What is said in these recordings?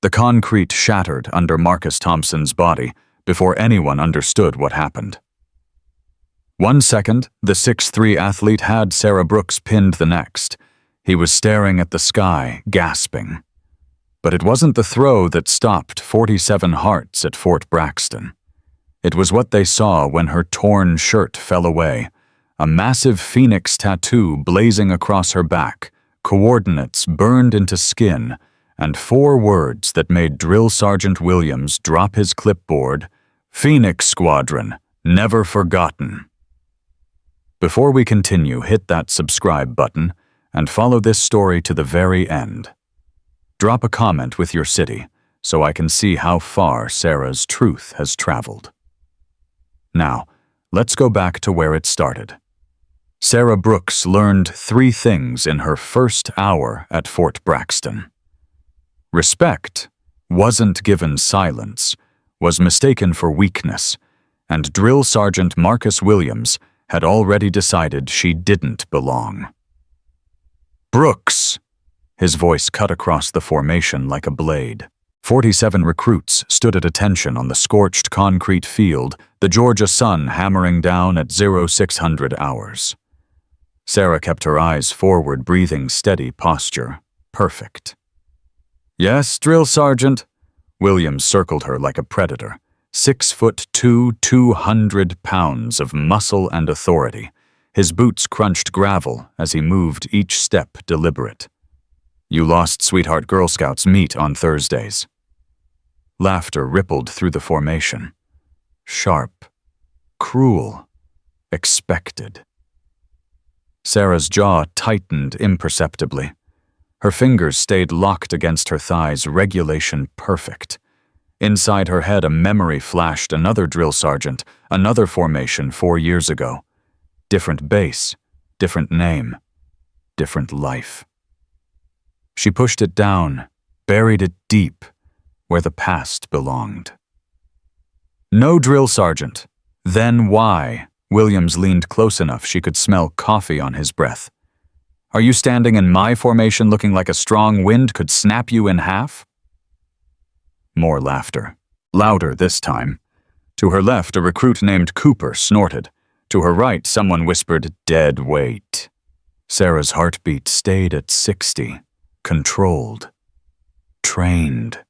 The concrete shattered under Marcus Thompson's body before anyone understood what happened. 1 second, the 6'3" athlete had Sarah Brooks pinned the next. He was staring at the sky, gasping. But it wasn't the throw that stopped 47 hearts at Fort Braxton. It was what they saw when her torn shirt fell away, a massive phoenix tattoo blazing across her back, coordinates burned into skin, and 4 words that made Drill Sergeant Williams drop his clipboard: "Phoenix Squadron, never forgotten." Before we continue, hit that subscribe button and follow this story to the very end. Drop a comment with your city so I can see how far Sarah's truth has traveled. Now, let's go back to where it started. Sarah Brooks learned 3 things in her first hour at Fort Braxton. Respect wasn't given silence, was mistaken for weakness, and Drill Sergeant Marcus Williams had already decided she didn't belong. "Brooks!" His voice cut across the formation like a blade. 47 recruits stood at attention on the scorched concrete field, the Georgia sun hammering down at 0600 hours. Sarah kept her eyes forward, breathing steady posture. Perfect. "Yes, Drill Sergeant." Williams circled her like a predator. 6'2", 200 pounds of muscle and authority. His boots crunched gravel as he moved, each step deliberate. "You lost Sweetheart Girl Scouts meet on Thursdays." Laughter rippled through the formation. Sharp, cruel, expected. Sarah's jaw tightened imperceptibly. Her fingers stayed locked against her thighs, regulation perfect. Inside her head, a memory flashed: another drill sergeant, another formation 4 years ago. Different base, different name, different life. She pushed it down, buried it deep, where the past belonged. "No, Drill Sergeant." "Then why?" Williams leaned close enough she could smell coffee on his breath. "Are you standing in my formation looking like a strong wind could snap you in half?" More laughter. Louder this time. To her left, a recruit named Cooper snorted. To her right, someone whispered, "Dead weight." Sarah's heartbeat stayed at 60. Controlled. Trained.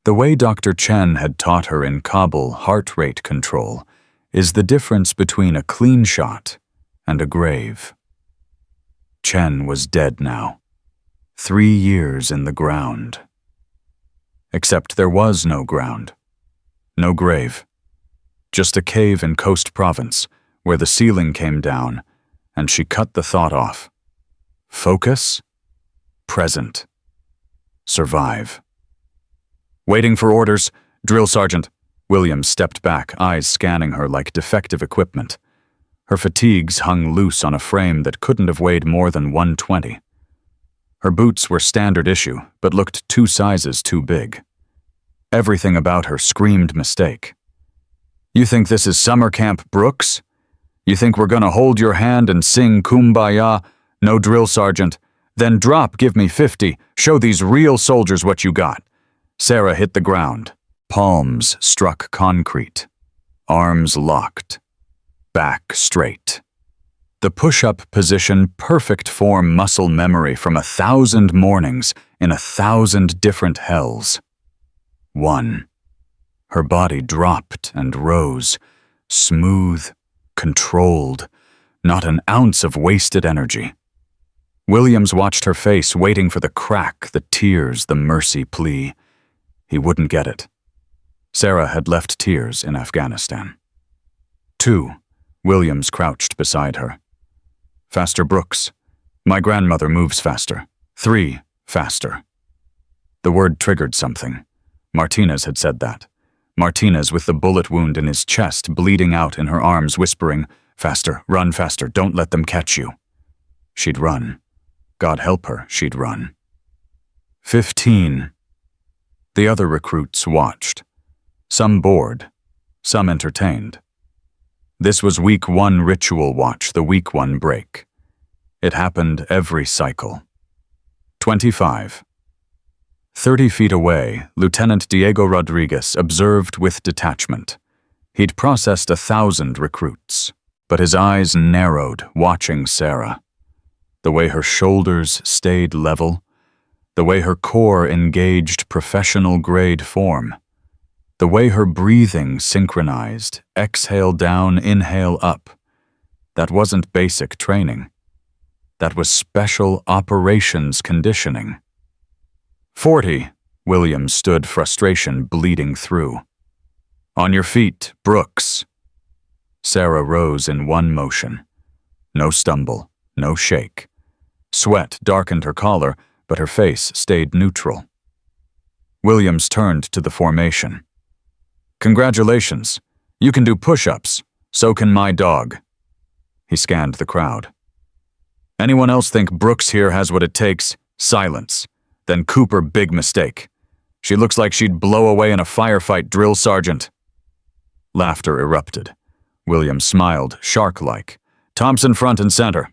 The way Dr. Chen had taught her in Kabul heart rate control is the difference between a clean shot and a grave. Chen was dead now. 3 years in the ground. Except there was no ground. No grave. Just a cave in Coast Province where the ceiling came down, and she cut the thought off. Focus. Present. Survive. "Waiting for orders, Drill Sergeant." Williams stepped back, eyes scanning her like defective equipment. Her fatigues hung loose on a frame that couldn't have weighed more than 120. Her boots were standard issue, but looked 2 sizes too big. Everything about her screamed mistake. "You think this is summer camp, Brooks? You think we're gonna hold your hand and sing Kumbaya? No, Drill Sergeant. Then drop, give me 50. Show these real soldiers what you got." Sarah hit the ground. Palms struck concrete. Arms locked. Back straight. The push-up position, perfect form muscle memory from 1,000 mornings in 1,000 different hells. 1. Her body dropped and rose, smooth, controlled, not an ounce of wasted energy. Williams watched her face, waiting for the crack, the tears, the mercy plea. He wouldn't get it. Sarah had left tears in Afghanistan. 2. Williams crouched beside her. "Faster, Brooks. My grandmother moves faster. 3. Faster." The word triggered something. Martinez had said that. Martinez with the bullet wound in his chest, bleeding out in her arms, whispering, "Faster, run faster, don't let them catch you." She'd run. God help her, she'd run. 15. The other recruits watched. Some bored, some entertained. This was week 1 ritual watch, the week 1 break. It happened every cycle. 25. 30 feet away, Lieutenant Diego Rodriguez observed with detachment. He'd processed 1,000 recruits, but his eyes narrowed, watching Sarah. The way her shoulders stayed level, the way her core engaged professional-grade form, the way her breathing synchronized, exhale down, inhale up. That wasn't basic training. That was special operations conditioning. 40, Williams stood, frustration bleeding through. On your feet, Brooks. Sarah rose in one motion. No stumble, no shake. Sweat darkened her collar, but her face stayed neutral. Williams turned to the formation. Congratulations. You can do push-ups. So can my dog. He scanned the crowd. Anyone else think Brooks here has what it takes? Silence. Then Cooper, big mistake. She looks like she'd blow away in a firefight, drill sergeant. Laughter erupted. Williams smiled, shark-like. Thompson front and center.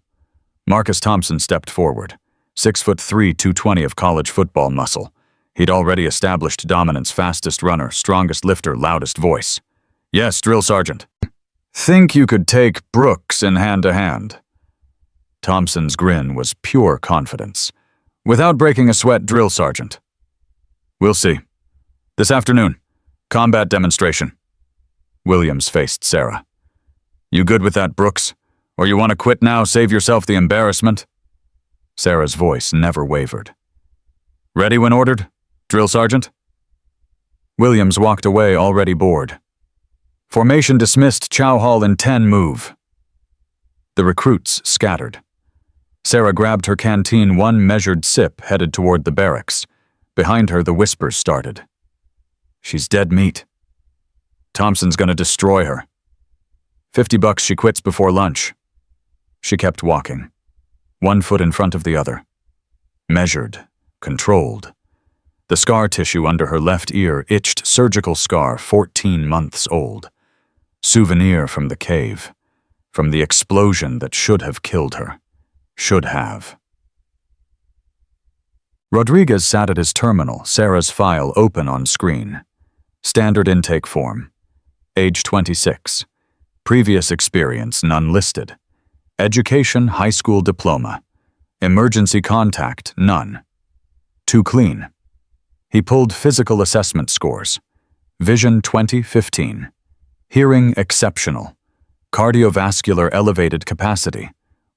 Marcus Thompson stepped forward. 6'3", 220 of college football muscle. He'd already established dominance, fastest runner, strongest lifter, loudest voice. Yes, drill sergeant. Think you could take Brooks in hand-to-hand. Thompson's grin was pure confidence. Without breaking a sweat, drill sergeant. We'll see. This afternoon, combat demonstration. Williams faced Sarah. You good with that, Brooks? Or you want to quit now, save yourself the embarrassment? Sarah's voice never wavered. Ready when ordered, drill sergeant? Williams walked away, already bored. Formation dismissed, Chow Hall in 10 move. The recruits scattered. Sarah grabbed her canteen, one measured sip, headed toward the barracks. Behind her, the whispers started. She's dead meat. Thompson's gonna destroy her. $50 she quits before lunch. She kept walking, one foot in front of the other. Measured, controlled. The scar tissue under her left ear itched, surgical scar, 14 months old. Souvenir from the cave, from the explosion that should have killed her. Should have. Rodriguez sat at his terminal, Sarah's file open on screen. Standard intake form. Age 26. Previous experience none listed. Education high school diploma. Emergency contact none. Too clean. He pulled physical assessment scores. Vision 20/15. Hearing exceptional. Cardiovascular elevated capacity.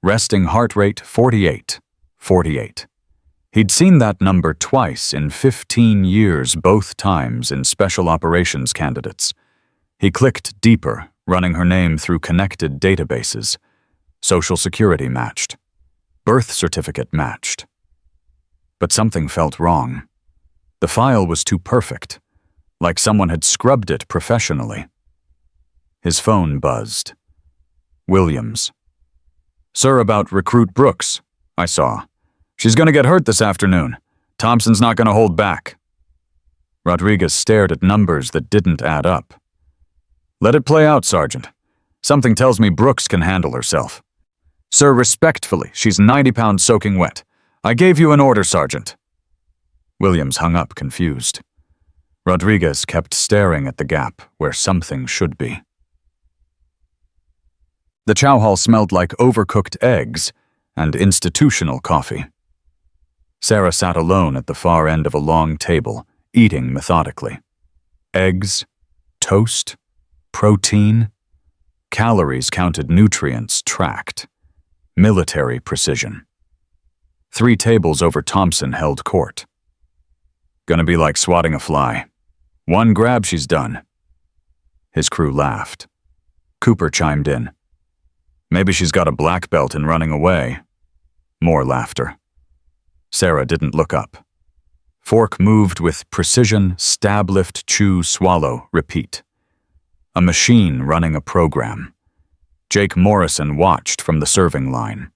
Resting heart rate 48. He'd seen that number twice in 15 years, both times in special operations candidates. He clicked deeper, running her name through connected databases. Social Security matched. Birth certificate matched. But something felt wrong. The file was too perfect, like someone had scrubbed it professionally. His phone buzzed. Williams. Sir, about recruit Brooks, I saw. She's gonna get hurt this afternoon. Thompson's not gonna hold back. Rodriguez stared at numbers that didn't add up. Let it play out, Sergeant. Something tells me Brooks can handle herself. Sir, respectfully, she's 90 pounds soaking wet. I gave you an order, Sergeant. Williams hung up, confused. Rodriguez kept staring at the gap where something should be. The chow hall smelled like overcooked eggs and institutional coffee. Sarah sat alone at the far end of a long table, eating methodically. Eggs, toast, protein, calories counted, nutrients tracked. Military precision. 3 tables over Thompson held court. Gonna be like swatting a fly. One grab, she's done. His crew laughed. Cooper chimed in. Maybe she's got a black belt in running away. More laughter. Sarah didn't look up. Fork moved with precision, stab, lift, chew, swallow, repeat. A machine running a program. Jake Morrison watched from the serving line.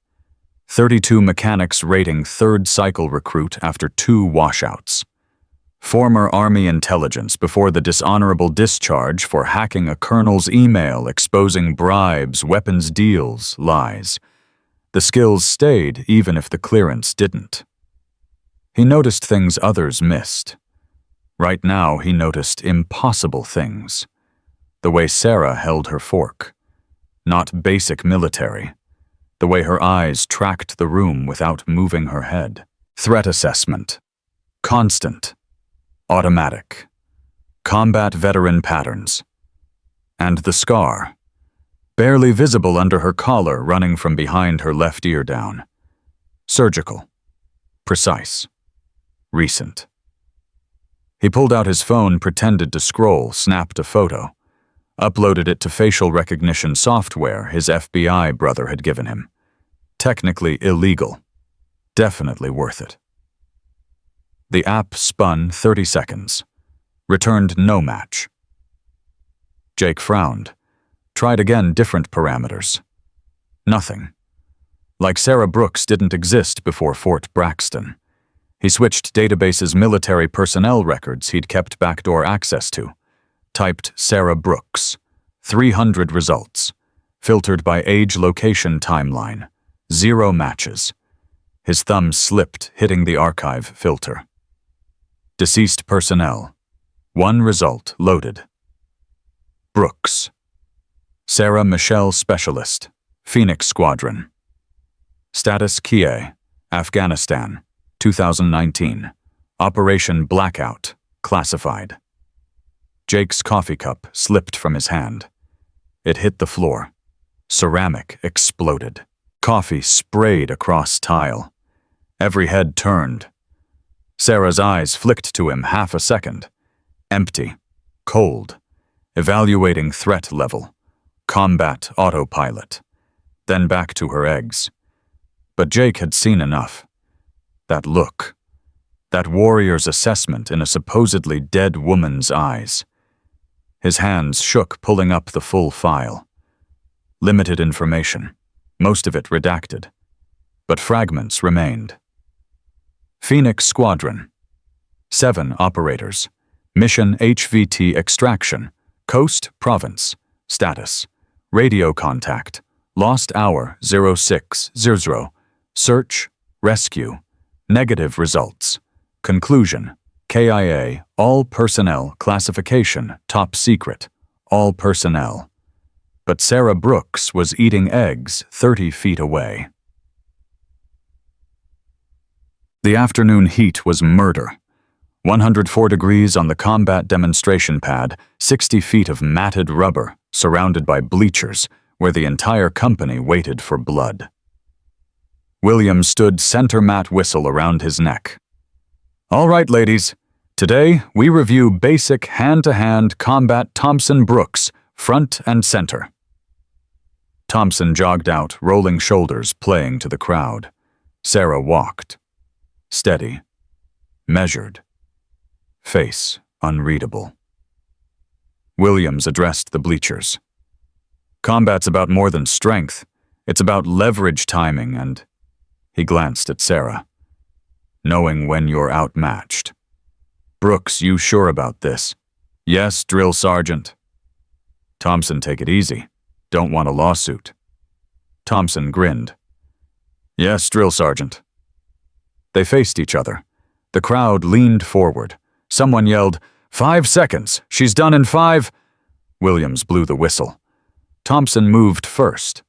32 mechanics rating 3rd cycle recruit after 2 washouts. Former Army intelligence before the dishonorable discharge for hacking a colonel's email exposing bribes, weapons deals, lies. The skills stayed even if the clearance didn't. He noticed things others missed. Right now, he noticed impossible things. The way Sarah held her fork. Not basic military. The way her eyes tracked the room without moving her head. Threat assessment. Constant. Automatic. Combat veteran patterns. And the scar. Barely visible under her collar running from behind her left ear down. Surgical. Precise. Recent. He pulled out his phone, pretended to scroll, snapped a photo. Uploaded it to facial recognition software his FBI brother had given him. Technically illegal. Definitely worth it. The app spun 30 seconds. Returned no match. Jake frowned. Tried again different parameters. Nothing. Like Sarah Brooks didn't exist before Fort Braxton. He switched database's military personnel records he'd kept backdoor access to. Typed Sarah Brooks. 300 results. Filtered by age, location, timeline. 0 matches. His thumb slipped, hitting the archive filter. Deceased personnel. 1 result loaded. Brooks. Sarah Michelle Specialist. Phoenix Squadron. Status Kiev, Afghanistan. 2019. Operation Blackout. Classified. Jake's coffee cup slipped from his hand. It hit the floor. Ceramic exploded. Coffee sprayed across tile. Every head turned. Sarah's eyes flicked to him half a second. Empty. Cold. Evaluating threat level. Combat autopilot. Then back to her eggs. But Jake had seen enough. That look. That warrior's assessment in a supposedly dead woman's eyes. His hands shook, pulling up the full file. Limited information, most of it redacted. But fragments remained. Phoenix Squadron. 7 operators. Mission HVT extraction. Coast Province. Status. Radio contact. Lost hour 0600. Search. Rescue. Negative results. Conclusion. KIA. All personnel. Classification. Top secret. All personnel. But Sarah Brooks was eating eggs 30 feet away. The afternoon heat was murder. 104 degrees on the combat demonstration pad, 60 feet of matted rubber, surrounded by bleachers, where the entire company waited for blood. William stood center mat whistle around his neck. All right, ladies. Today, we review basic hand-to-hand combat Thompson Brooks, front and center. Thompson jogged out, rolling shoulders, playing to the crowd. Sarah walked. Steady. Measured. Face unreadable. Williams addressed the bleachers. Combat's about more than strength. It's about leverage timing and... He glanced at Sarah. Knowing when you're outmatched. Brooks, you sure about this? Yes, drill sergeant. Thompson, take it easy. Don't want a lawsuit. Thompson grinned. Yes, drill sergeant. They faced each other. The crowd leaned forward. Someone yelled, 5 seconds. She's done in 5. Williams blew the whistle. Thompson moved first.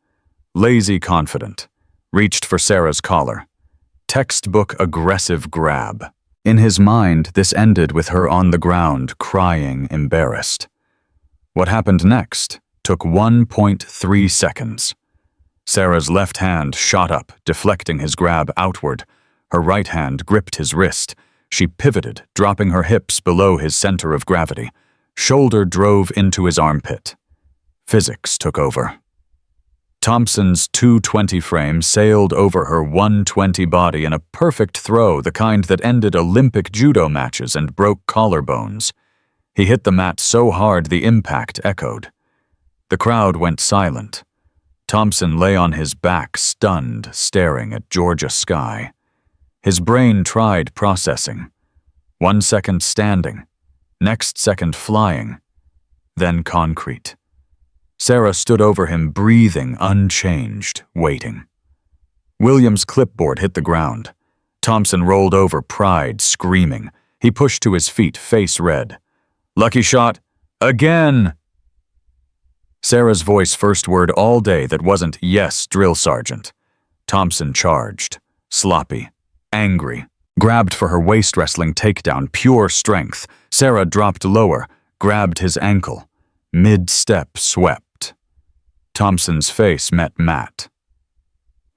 Lazy confident. Reached for Sarah's collar. Textbook aggressive grab. In his mind, this ended with her on the ground, crying, embarrassed. What happened next took 1.3 seconds. Sarah's left hand shot up, deflecting his grab outward. Her right hand gripped his wrist. She pivoted, dropping her hips below his center of gravity. Shoulder drove into his armpit. Physics took over. Thompson's 220 frame sailed over her 120 body in a perfect throw, the kind that ended Olympic judo matches and broke collarbones. He hit the mat so hard the impact echoed. The crowd went silent. Thompson lay on his back, stunned, staring at Georgia sky. His brain tried processing. 1 second standing, next second flying, then concrete. Sarah stood over him, breathing, unchanged, waiting. William's clipboard hit the ground. Thompson rolled over, pride screaming. He pushed to his feet, face red. "Lucky shot. Again!" Sarah's voice, first word all day that wasn't "yes, drill sergeant." Thompson charged. Sloppy. Angry. Grabbed for her waist wrestling takedown, pure strength. Sarah dropped lower, grabbed his ankle. Mid-step swept. Thompson's face met Matt.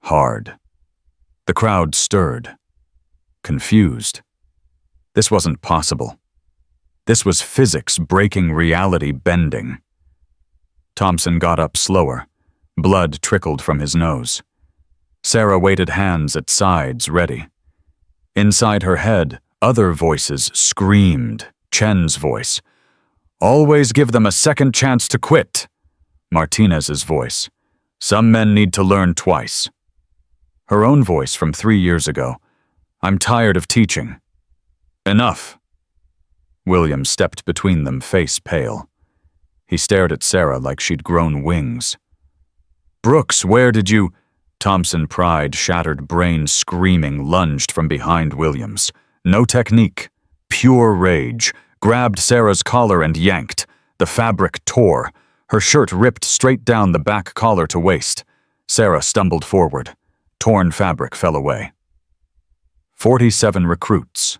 Hard. The crowd stirred. Confused. This wasn't possible. This was physics breaking reality bending. Thompson got up slower. Blood trickled from his nose. Sarah waited, hands at sides, ready. Inside her head, other voices screamed. Chen's voice. "Always give them a second chance to quit." Martinez's voice. "Some men need to learn twice." Her own voice from 3 years ago. "I'm tired of teaching." "Enough." Williams stepped between them, face pale. He stared at Sarah like she'd grown wings. "Brooks, where did you—" Thompson, pride, shattered brain screaming, lunged from behind Williams. No technique. Pure rage. Grabbed Sarah's collar and yanked. The fabric tore. Her shirt ripped straight down the back collar to waist. Sarah stumbled forward. Torn fabric fell away. 47 recruits.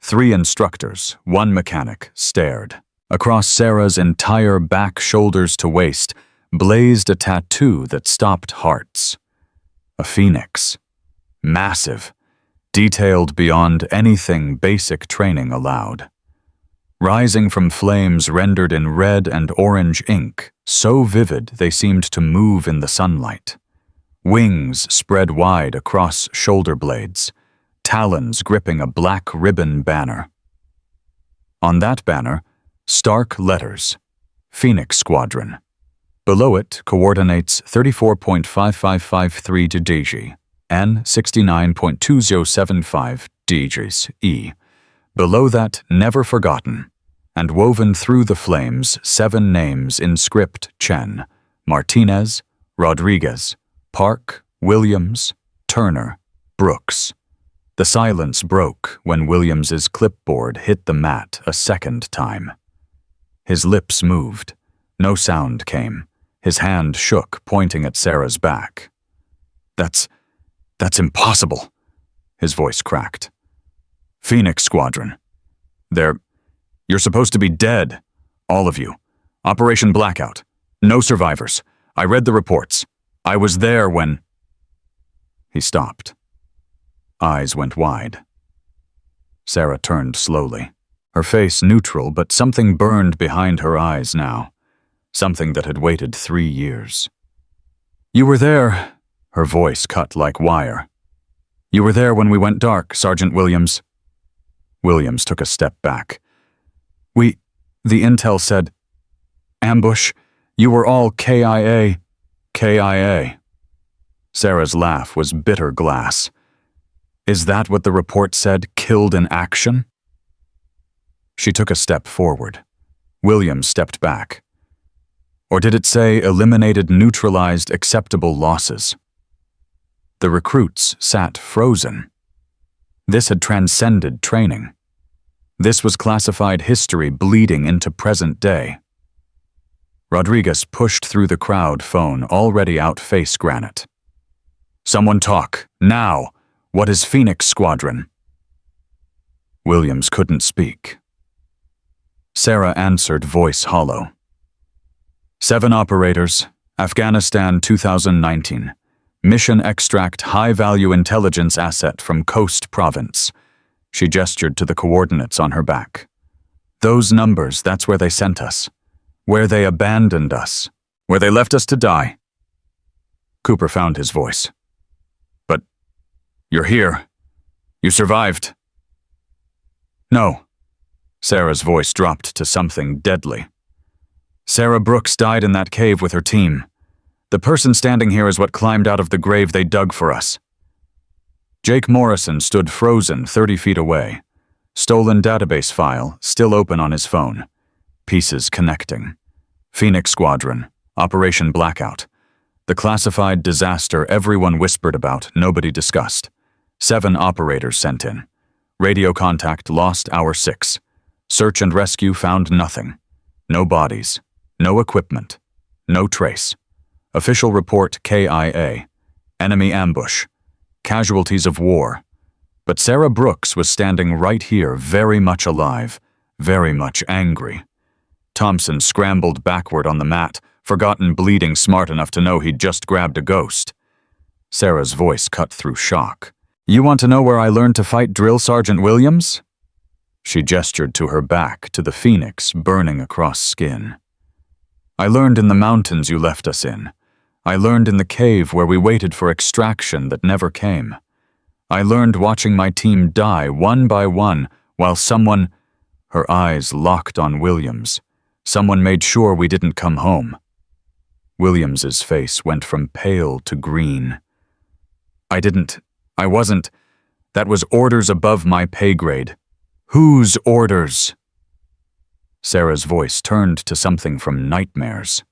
3 instructors, 1 mechanic, stared. Across Sarah's entire back, shoulders to waist, blazed a tattoo that stopped hearts. A phoenix. Massive. Detailed beyond anything basic training allowed. Rising from flames rendered in red and orange ink, so vivid they seemed to move in the sunlight. Wings spread wide across shoulder blades, talons gripping a black ribbon banner. On that banner, stark letters, Phoenix Squadron. Below it, coordinates 34.5553 to DG, N 69.2075 DGs, E. Below that, never forgotten, and woven through the flames, 7 names in script: Chen, Martinez, Rodriguez, Park, Williams, Turner, Brooks. The silence broke when Williams's clipboard hit the mat a second time. His lips moved. No sound came. His hand shook, pointing at Sarah's back. That's impossible," his voice cracked. "Phoenix Squadron. You're supposed to be dead. All of you. Operation Blackout. No survivors. I read the reports. I was there when—" He stopped. Eyes went wide. Sarah turned slowly. Her face neutral, but something burned behind her eyes now. Something that had waited 3 years. "You were there," her voice cut like wire. "You were there when we went dark, Sergeant Williams." Williams took a step back. The intel said, ambush, you were all KIA. KIA. Sarah's laugh was bitter glass. Is that what the report said, killed in action? She took a step forward. Williams stepped back. Or did it say eliminated, neutralized, acceptable losses? The recruits sat frozen. This had transcended training. This was classified history bleeding into present day. Rodriguez pushed through the crowd, phone already out face granite. Someone talk, now! What is Phoenix Squadron? Williams couldn't speak. Sarah answered, voice hollow. 7 operators, Afghanistan 2019. Mission extract high-value intelligence asset from Coast Province. She gestured to the coordinates on her back. Those numbers, that's where they sent us. Where they abandoned us. Where they left us to die. Cooper found his voice. But you're here. You survived. No. Sarah's voice dropped to something deadly. Sarah Brooks died in that cave with her team. The person standing here is what climbed out of the grave they dug for us. Jake Morrison stood frozen 30 feet away. Stolen database file, still open on his phone. Pieces connecting. Phoenix Squadron, Operation Blackout. The classified disaster everyone whispered about, nobody discussed. 7 operators sent in. Radio contact lost hour 6. Search and rescue found nothing. No bodies. No equipment. No trace. Official report KIA. Enemy ambush. Casualties of war. But Sarah Brooks was standing right here, very much alive, very much angry. Thompson scrambled backward on the mat, forgotten bleeding smart enough to know he'd just grabbed a ghost. Sarah's voice cut through shock. "You want to know where I learned to fight, Drill Sergeant Williams?" She gestured to her back, to the phoenix burning across skin. "I learned in the mountains you left us in. I learned in the cave where we waited for extraction that never came. I learned watching my team die one by one while someone—" Her eyes locked on Williams. "Someone made sure we didn't come home." Williams's face went from pale to green. I wasn't. That was orders above my pay grade." "Whose orders?" Sarah's voice turned to something from nightmares.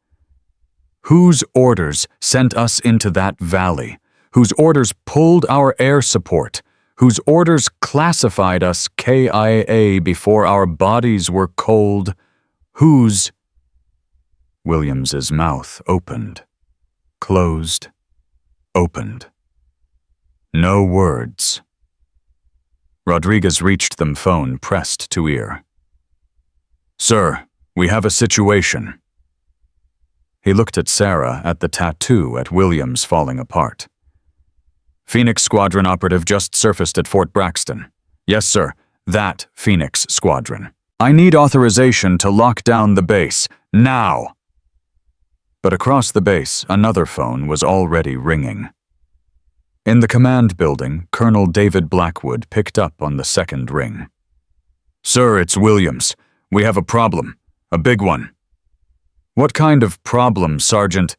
"Whose orders sent us into that valley? Whose orders pulled our air support? Whose orders classified us KIA before our bodies were cold? Whose—" Williams's mouth opened, closed, opened. No words. Rodriguez reached them, phone pressed to ear. "Sir, we have a situation." He looked at Sarah, at the tattoo, at Williams falling apart. "Phoenix Squadron operative just surfaced at Fort Braxton. Yes, sir, that Phoenix Squadron. I need authorization to lock down the base, now." But across the base, another phone was already ringing. In the command building, Colonel David Blackwood picked up on the second ring. "Sir, it's Williams. We have a problem. A big one." "What kind of problem, Sergeant?"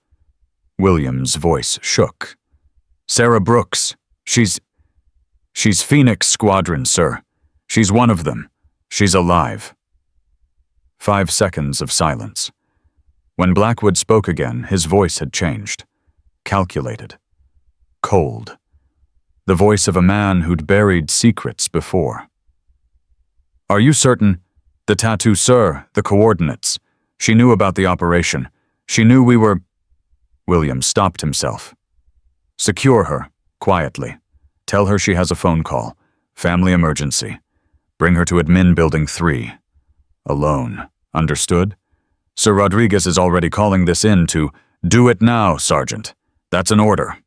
Williams' voice shook. "Sarah Brooks. She's Phoenix Squadron, sir. She's one of them. She's alive." 5 seconds of silence. When Blackwood spoke again, his voice had changed. Calculated. Cold. The voice of a man who'd buried secrets before. "Are you certain? The tattoo, sir, the coordinates. She knew about the operation. She knew we were—" William stopped himself. "Secure her, quietly. Tell her she has a phone call. Family emergency. Bring her to Admin Building 3. Alone. Understood? Sir Rodriguez is already calling this in to— Do it now, Sergeant. That's an order."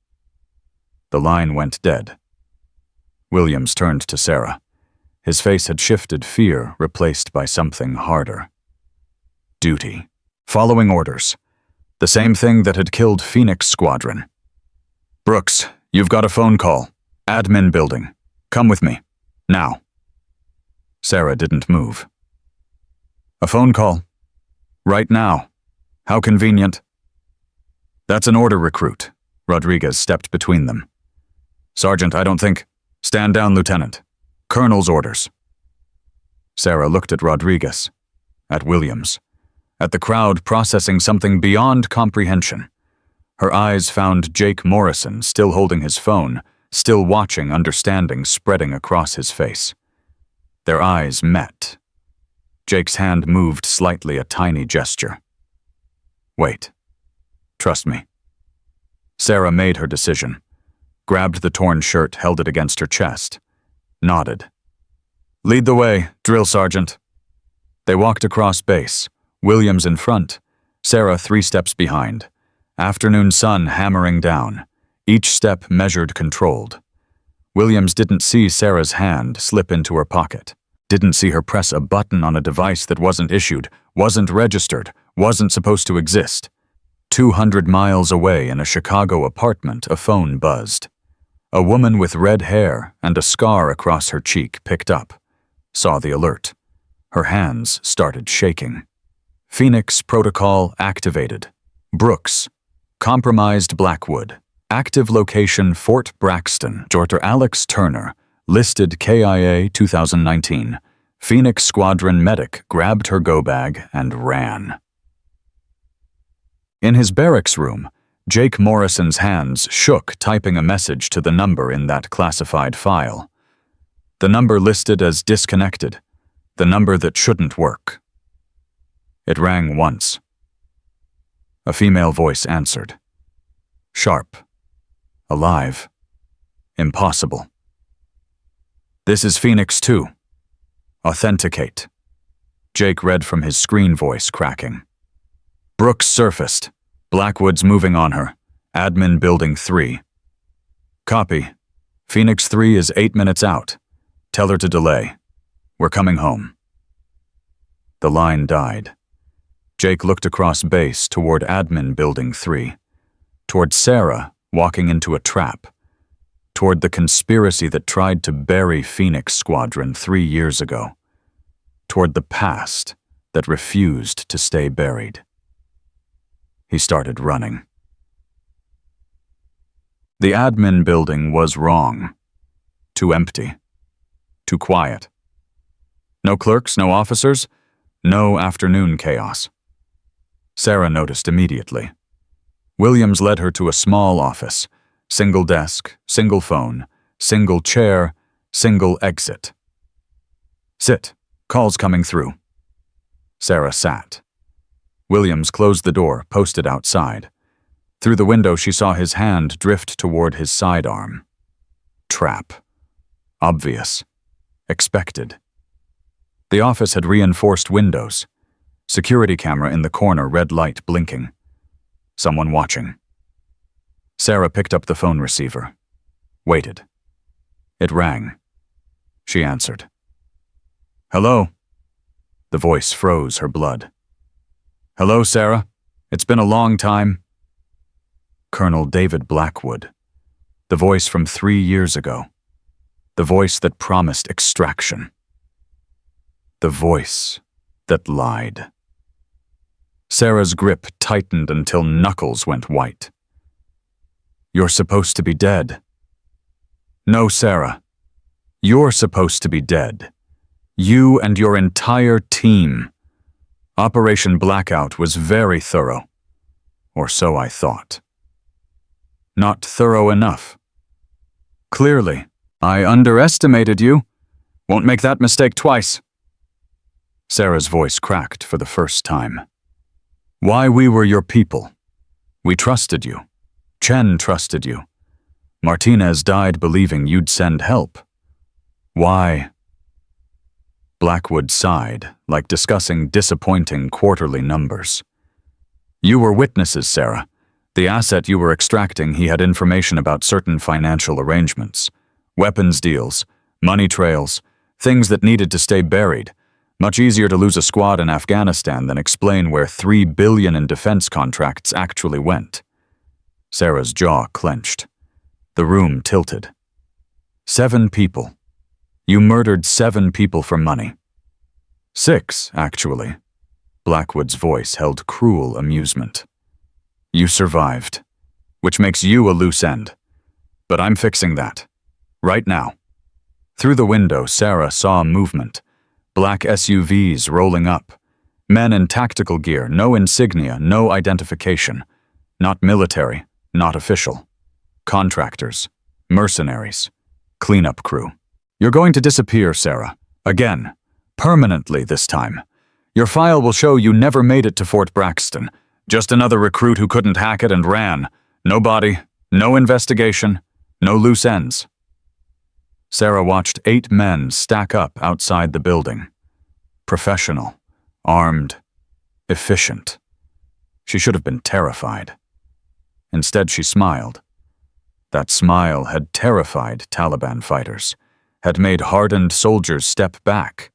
The line went dead. Williams turned to Sarah. His face had shifted, fear replaced by something harder. Duty. Following orders. The same thing that had killed Phoenix Squadron. "Brooks, you've got a phone call. Admin building. Come with me. Now." Sarah didn't move. "A phone call. Right now. How convenient." "That's an order, recruit." Rodriguez stepped between them. "Sergeant, I don't think—" "Stand down, Lieutenant. Colonel's orders." Sarah looked at Rodriguez, at Williams, at the crowd processing something beyond comprehension. Her eyes found Jake Morrison, still holding his phone, still watching, understanding spreading across his face. Their eyes met. Jake's hand moved slightly, a tiny gesture. "Wait. Trust me." Sarah made her decision, grabbed the torn shirt, held it against her chest, nodded. "Lead the way, Drill Sergeant." They walked across base, Williams in front, Sarah 3 steps behind. Afternoon sun hammering down, each step measured, controlled. Williams didn't see Sarah's hand slip into her pocket, didn't see her press a button on a device that wasn't issued, wasn't registered, wasn't supposed to exist. 200 miles away in a Chicago apartment, a phone buzzed. A woman with red hair and a scar across her cheek picked up, saw the alert. Her hands started shaking. Phoenix protocol activated. Brooks. Compromised Blackwood. Active location Fort Braxton. Dr. Alex Turner. Listed KIA 2019. Phoenix Squadron medic grabbed her go bag and ran. In his barracks room, Jake Morrison's hands shook typing a message to the number in that classified file. The number listed as disconnected, the number that shouldn't work. It rang once. A female voice answered. Sharp. Alive. Impossible. This is Phoenix 2. Authenticate. Jake read from his screen voice, cracking. Brooks surfaced. Blackwood's moving on her. Admin Building 3. Copy. Phoenix 3 is 8 minutes out. Tell her to delay. We're coming home. The line died. Jake looked across base toward Admin Building 3. Toward Sarah, walking into a trap. Toward the conspiracy that tried to bury Phoenix Squadron 3 years ago. Toward the past that refused to stay buried. He started running. The admin building was wrong. Too empty. Too quiet. No clerks, no officers, no afternoon chaos. Sarah noticed immediately. Williams led her to a small office. Single desk, single phone, single chair, single exit. Sit. Call's coming through. Sarah sat. Williams closed the door, posted outside. Through the window, she saw his hand drift toward his sidearm. Trap. Obvious. Expected. The office had reinforced windows. Security camera in the corner, red light blinking. Someone watching. Sarah picked up the phone receiver. Waited. It rang. She answered. Hello? The voice froze her blood. Hello, Sarah. It's been a long time. Colonel David Blackwood. The voice from 3 years ago. The voice that promised extraction. The voice that lied. Sarah's grip tightened until knuckles went white. You're supposed to be dead. No, Sarah. You're supposed to be dead. You and your entire team. Operation Blackout was very thorough. Or so I thought. Not thorough enough. Clearly, I underestimated you. Won't make that mistake twice. Sarah's voice cracked for the first time. Why we were your people. We trusted you. Chen trusted you. Martinez died believing you'd send help. Why? Blackwood sighed, like discussing disappointing quarterly numbers. You were witnesses, Sarah. The asset you were extracting, he had information about certain financial arrangements. Weapons deals, money trails, things that needed to stay buried. Much easier to lose a squad in Afghanistan than explain where $3 billion in defense contracts actually went. Sarah's jaw clenched. The room tilted. 7 people. You murdered 7 people for money. 6, actually. Blackwood's voice held cruel amusement. You survived, which makes you a loose end. But I'm fixing that. Right now. Through the window, Sarah saw movement. Black SUVs rolling up. Men in tactical gear, no insignia, no identification. Not military, not official. Contractors, mercenaries, cleanup crew. You're going to disappear, Sarah. Again. Permanently this time. Your file will show you never made it to Fort Braxton. Just another recruit who couldn't hack it and ran. No body, no investigation, no loose ends. Sarah watched 8 men stack up outside the building. Professional, armed, efficient. She should have been terrified. Instead, she smiled. That smile had terrified Taliban fighters, had made hardened soldiers step back,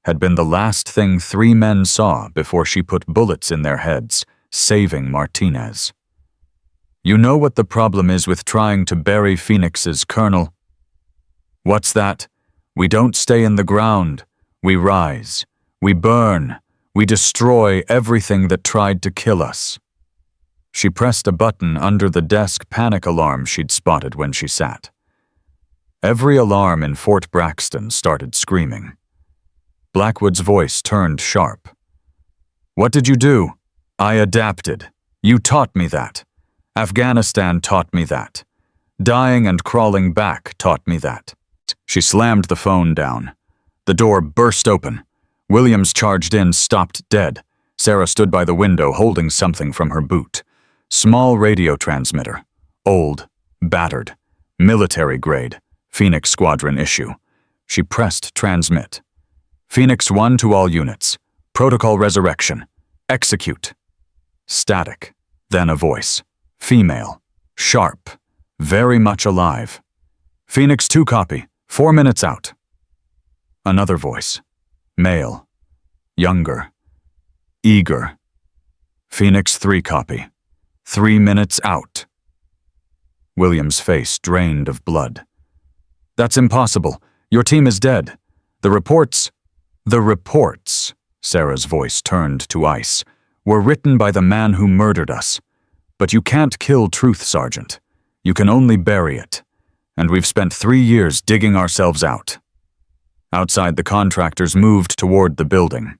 had been the last thing 3 men saw before she put bullets in their heads, saving Martinez. You know what the problem is with trying to bury Phoenix's colonel? What's that? We don't stay in the ground. We rise. We burn. We destroy everything that tried to kill us. She pressed a button under the desk panic alarm she'd spotted when she sat. Every alarm in Fort Braxton started screaming. Blackwood's voice turned sharp. What did you do? I adapted. You taught me that. Afghanistan taught me that. Dying and crawling back taught me that. She slammed the phone down. The door burst open. Williams charged in, stopped dead. Sarah stood by the window holding something from her boot. Small radio transmitter. Old, battered, military grade, Phoenix Squadron issue. She pressed transmit. Phoenix 1 to all units. Protocol resurrection. Execute. Static. Then a voice. Female. Sharp. Very much alive. Phoenix 2 copy. 4 minutes out. Another voice. Male. Younger. Eager. Phoenix 3 copy. 3 minutes out. William's face drained of blood. That's impossible. Your team is dead. The reports, Sarah's voice turned to ice, were written by the man who murdered us. But you can't kill truth, Sergeant. You can only bury it. And we've spent 3 years digging ourselves out. Outside, the contractors moved toward the building.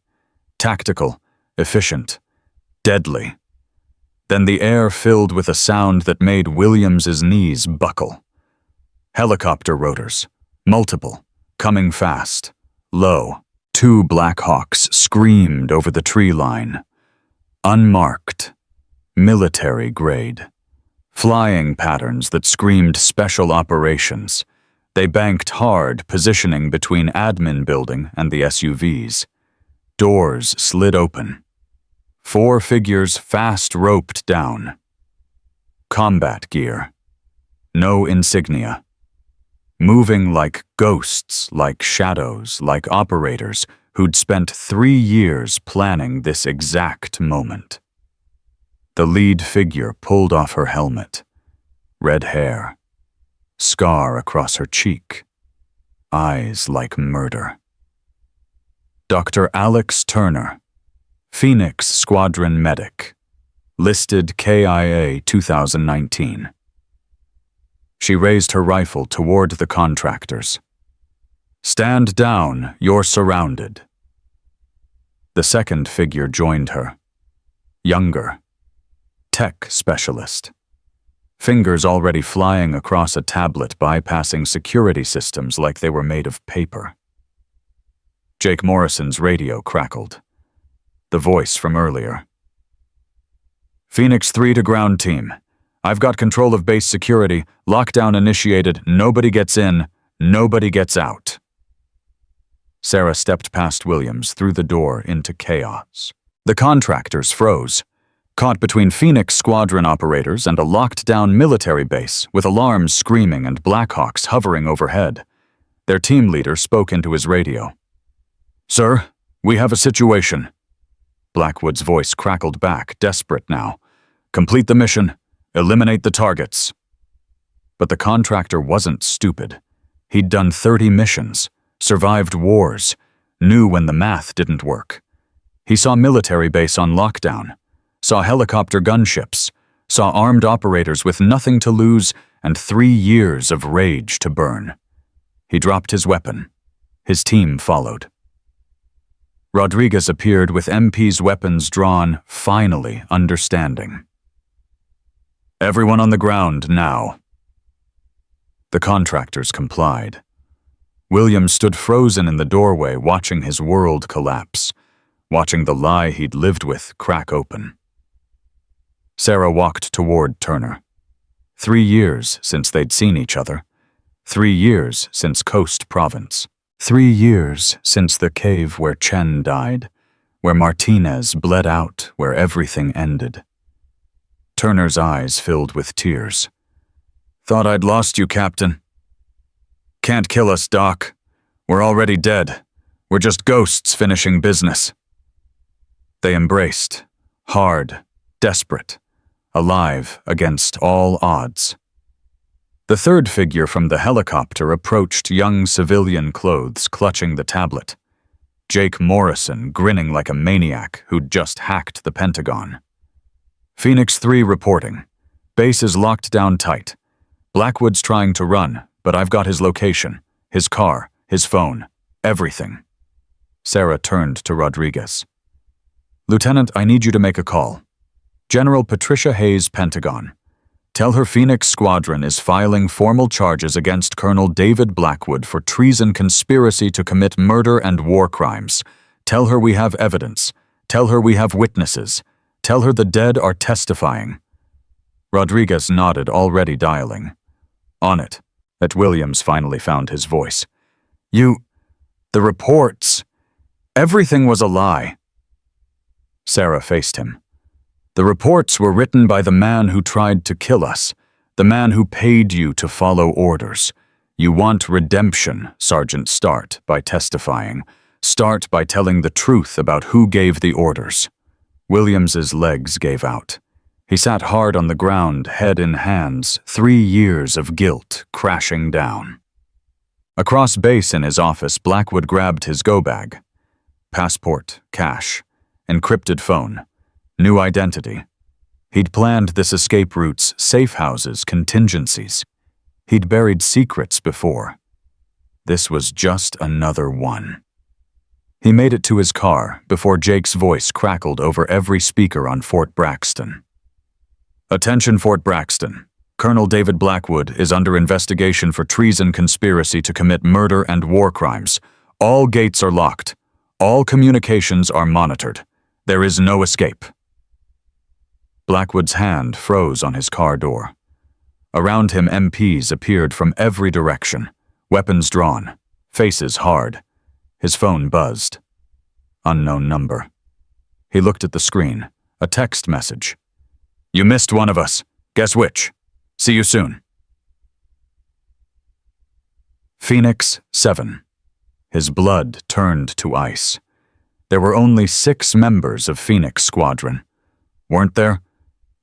Tactical, efficient, deadly. Then the air filled with a sound that made Williams's knees buckle. Helicopter rotors, multiple, coming fast, low. 2 Black Hawks screamed over the tree line. Unmarked, military grade. Flying patterns that screamed special operations. They banked hard, positioning between admin building and the SUVs. Doors slid open. 4 figures fast roped down. Combat gear. No insignia. Moving like ghosts, like shadows, like operators who'd spent 3 years planning this exact moment. The lead figure pulled off her helmet. Red hair. Scar across her cheek. Eyes like murder. Dr. Alex Turner, Phoenix Squadron Medic, listed KIA 2019. She raised her rifle toward the contractors. Stand down, you're surrounded. The second figure joined her. Younger. Tech specialist. Fingers already flying across a tablet, bypassing security systems like they were made of paper. Jake Morrison's radio crackled. The voice from earlier. Phoenix 3 to ground team. I've got control of base security. Lockdown initiated. Nobody gets in. Nobody gets out. Sarah stepped past Williams through the door into chaos. The contractors froze, caught between Phoenix Squadron operators and a locked-down military base with alarms screaming and Blackhawks hovering overhead. Their team leader spoke into his radio. Sir, we have a situation. Blackwood's voice crackled back, desperate now. Complete the mission. Eliminate the targets. But the contractor wasn't stupid. He'd done 30 missions, survived wars, knew when the math didn't work. He saw military base on lockdown, saw helicopter gunships, saw armed operators with nothing to lose and 3 years of rage to burn. He dropped his weapon. His team followed. Rodriguez appeared with MP's weapons drawn, finally understanding. Everyone on the ground now. The contractors complied. William stood frozen in the doorway, watching his world collapse, watching the lie he'd lived with crack open. Sarah walked toward Turner. 3 years since they'd seen each other. 3 years since Coast Province. 3 years since the cave where Chen died, where Martinez bled out, where everything ended. Turner's eyes filled with tears. Thought I'd lost you, Captain. Can't kill us, Doc. We're already dead. We're just ghosts finishing business. They embraced, hard, desperate, alive against all odds. The third figure from the helicopter approached, young civilian clothes clutching the tablet. Jake Morrison grinning like a maniac who'd just hacked the Pentagon. Phoenix 3 reporting. Base is locked down tight. Blackwood's trying to run, but I've got his location, his car, his phone, everything. Sarah turned to Rodriguez. Lieutenant, I need you to make a call. General Patricia Hayes, Pentagon. Tell her Phoenix Squadron is filing formal charges against Colonel David Blackwood for treason conspiracy to commit murder and war crimes. Tell her we have evidence. Tell her we have witnesses. Tell her the dead are testifying." Rodriguez nodded, already dialing. On it. At Williams finally found his voice. The reports. Everything was a lie." Sarah faced him. "The reports were written by the man who tried to kill us, the man who paid you to follow orders. You want redemption, Sergeant. Start by testifying. Start by telling the truth about who gave the orders." Williams's legs gave out. He sat hard on the ground, head in hands, 3 years of guilt crashing down. Across base in his office, Blackwood grabbed his go-bag. Passport, cash, encrypted phone, new identity. He'd planned this escape route's safe houses, contingencies. He'd buried secrets before. This was just another one. He made it to his car before Jake's voice crackled over every speaker on Fort Braxton. "Attention, Fort Braxton. Colonel David Blackwood is under investigation for treason conspiracy to commit murder and war crimes. All gates are locked. All communications are monitored. There is no escape." Blackwood's hand froze on his car door. Around him, MPs appeared from every direction, weapons drawn, faces hard. His phone buzzed. Unknown number. He looked at the screen, a text message. "You missed one of us. Guess which? See you soon." Phoenix 7. His blood turned to ice. There were only 6 members of Phoenix Squadron. Weren't there?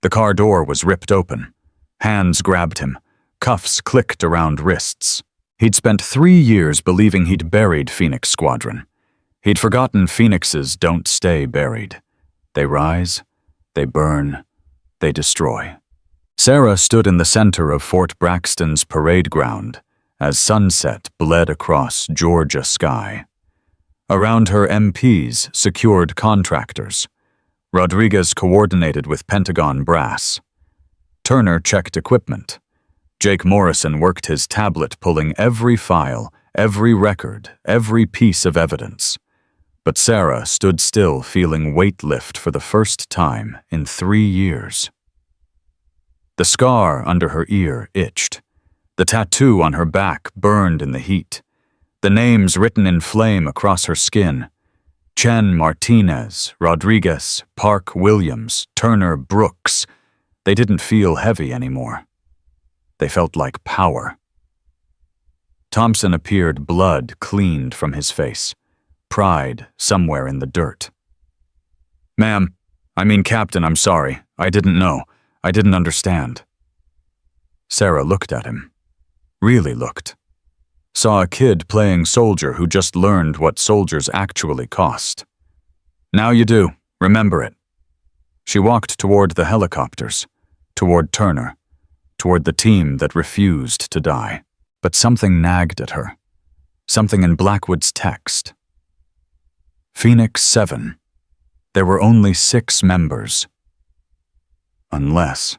The car door was ripped open. Hands grabbed him. Cuffs clicked around wrists. He'd spent 3 years believing he'd buried Phoenix Squadron. He'd forgotten Phoenixes don't stay buried. They rise, they burn, they destroy. Sarah stood in the center of Fort Braxton's parade ground as sunset bled across Georgia sky. Around her, MPs secured contractors. Rodriguez coordinated with Pentagon brass. Turner checked equipment. Jake Morrison worked his tablet, pulling every file, every record, every piece of evidence. But Sarah stood still, feeling weight lift for the first time in 3 years. The scar under her ear itched. The tattoo on her back burned in the heat. The names written in flame across her skin. Chen, Martinez, Rodriguez, Park, Williams, Turner, Brooks. They didn't feel heavy anymore. They felt like power. Thompson appeared, blood cleaned from his face. Pride somewhere in the dirt. "Ma'am, Captain, I'm sorry. I didn't know. I didn't understand." Sarah looked at him. Really looked. Saw a kid playing soldier who just learned what soldiers actually cost. "Now you do. Remember it." She walked toward the helicopters, toward Turner, toward the team that refused to die. But something nagged at her. Something in Blackwood's text. Phoenix 7. There were only 6 members. Unless.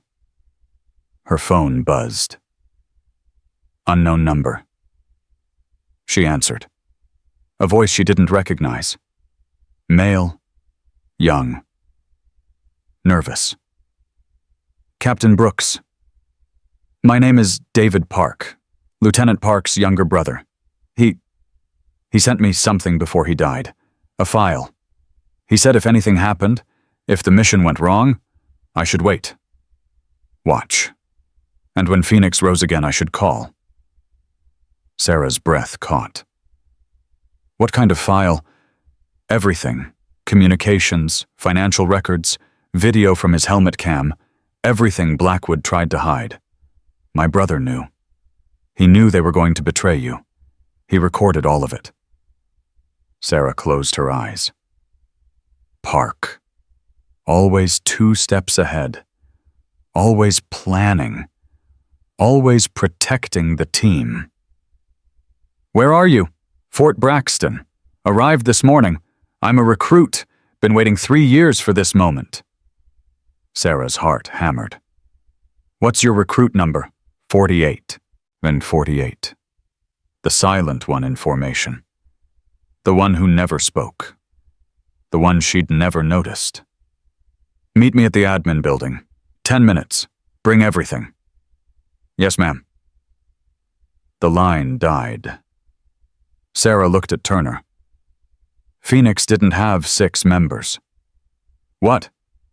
Her phone buzzed. Unknown number. She answered. A voice she didn't recognize. Male. Young. Nervous. "Captain Brooks. My name is David Park, Lieutenant Park's younger brother. He sent me something before he died. A file. He said if anything happened, if the mission went wrong, I should wait. Watch. And when Phoenix rose again, I should call." Sarah's breath caught. "What kind of file?" "Everything. Communications, financial records, video from his helmet cam, everything Blackwood tried to hide. My brother knew. He knew they were going to betray you. He recorded all of it." Sarah closed her eyes. Park. Always 2 steps ahead. Always planning. Always protecting the team. "Where are you?" "Fort Braxton. Arrived this morning. I'm a recruit. Been waiting 3 years for this moment." Sarah's heart hammered. What's your recruit number? 48. Then 48. The silent one in formation. The one who never spoke. The one she'd never noticed. Meet me at the admin building. 10 minutes. Bring everything. Yes, ma'am. The line died. Sarah looked at Turner. Phoenix didn't have 6 members. What?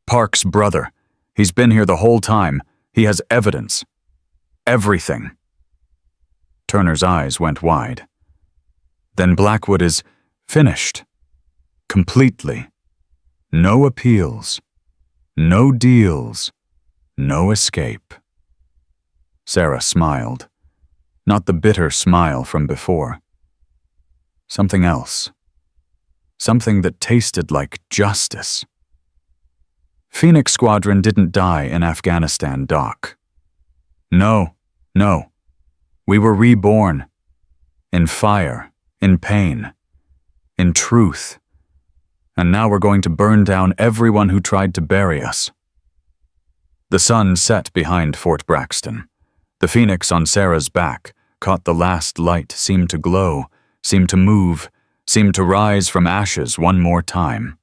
Park's brother. He's been here the whole time. He has evidence. Everything. Turner's eyes went wide. Then Blackwood is finished. Completely. No appeals. No deals. No escape. Sarah smiled. Not the bitter smile from before. Something else. Something that tasted like justice. Phoenix Squadron didn't die in Afghanistan, Doc. No. We were reborn. In fire, in pain, in truth. And now we're going to burn down everyone who tried to bury us. The sun set behind Fort Braxton. The Phoenix on Sarah's back caught the last light, seemed to glow, seemed to move, seemed to rise from ashes one more time.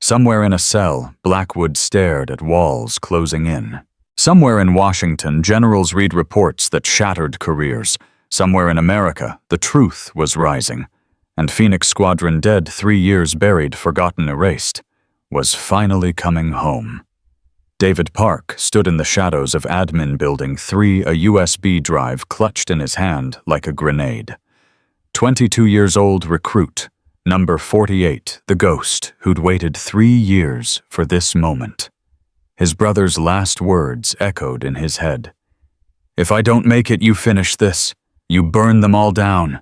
Somewhere in a cell, Blackwood stared at walls closing in. Somewhere in Washington, generals read reports that shattered careers. Somewhere in America, the truth was rising. And Phoenix Squadron, dead 3 years buried, forgotten, erased, was finally coming home. David Park stood in the shadows of Admin Building 3, a USB drive clutched in his hand like a grenade. 22 years old recruit, number 48, the ghost who'd waited 3 years for this moment. His brother's last words echoed in his head. If I don't make it, you finish this. You burn them all down.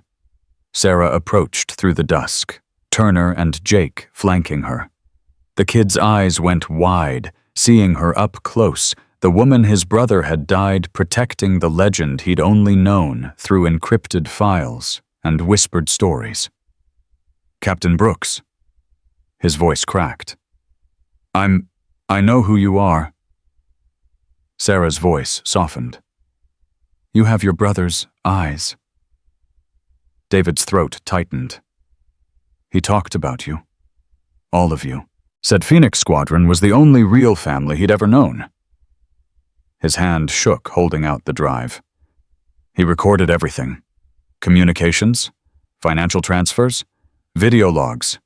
Sarah approached through the dusk, Turner and Jake flanking her. The kid's eyes went wide, seeing her up close, the woman his brother had died protecting, the legend he'd only known through encrypted files and whispered stories. Captain Brooks. His voice cracked. I know who you are. Sarah's voice softened. You have your brother's eyes. David's throat tightened. He talked about you. All of you. Said Phoenix Squadron was the only real family he'd ever known. His hand shook, holding out the drive. He recorded everything. Communications, financial transfers, video logs.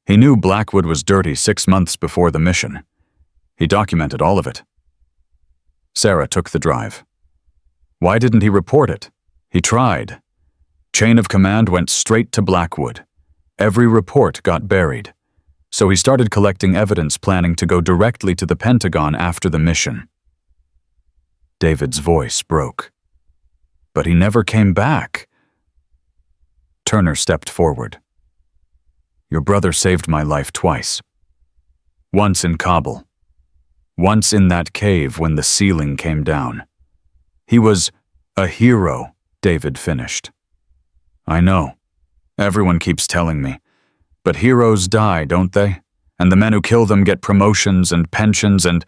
He knew Blackwood was dirty 6 months before the mission. He documented all of it. Sarah took the drive. Why didn't he report it? He tried. Chain of command went straight to Blackwood. Every report got buried. So he started collecting evidence, planning to go directly to the Pentagon after the mission. David's voice broke. But he never came back. Turner stepped forward. Your brother saved my life twice. Once in Kabul. Once in that cave when the ceiling came down. He was a hero, David finished. I know. Everyone keeps telling me. But heroes die, don't they? And the men who kill them get promotions and pensions and...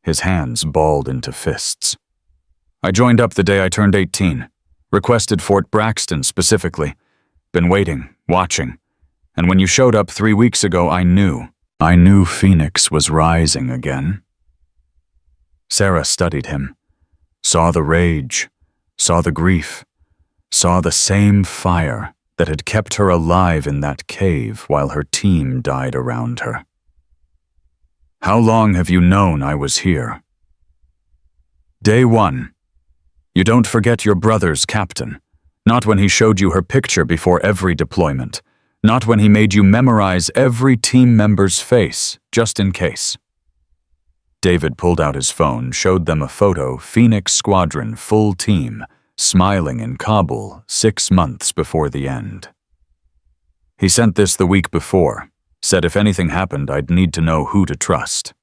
His hands balled into fists. I joined up the day I turned 18. Requested Fort Braxton specifically. Been waiting, watching. And when you showed up 3 weeks ago, I knew Phoenix was rising again. Sarah studied him. Saw the rage. Saw the grief. Saw the same fire that had kept her alive in that cave while her team died around her. How long have you known I was here? Day 1. You don't forget your brother's captain. Not when he showed you her picture before every deployment. Not when he made you memorize every team member's face, just in case. David pulled out his phone, showed them a photo, Phoenix Squadron, full team, smiling in Kabul 6 months before the end. He sent this the week before, said if anything happened, I'd need to know who to trust.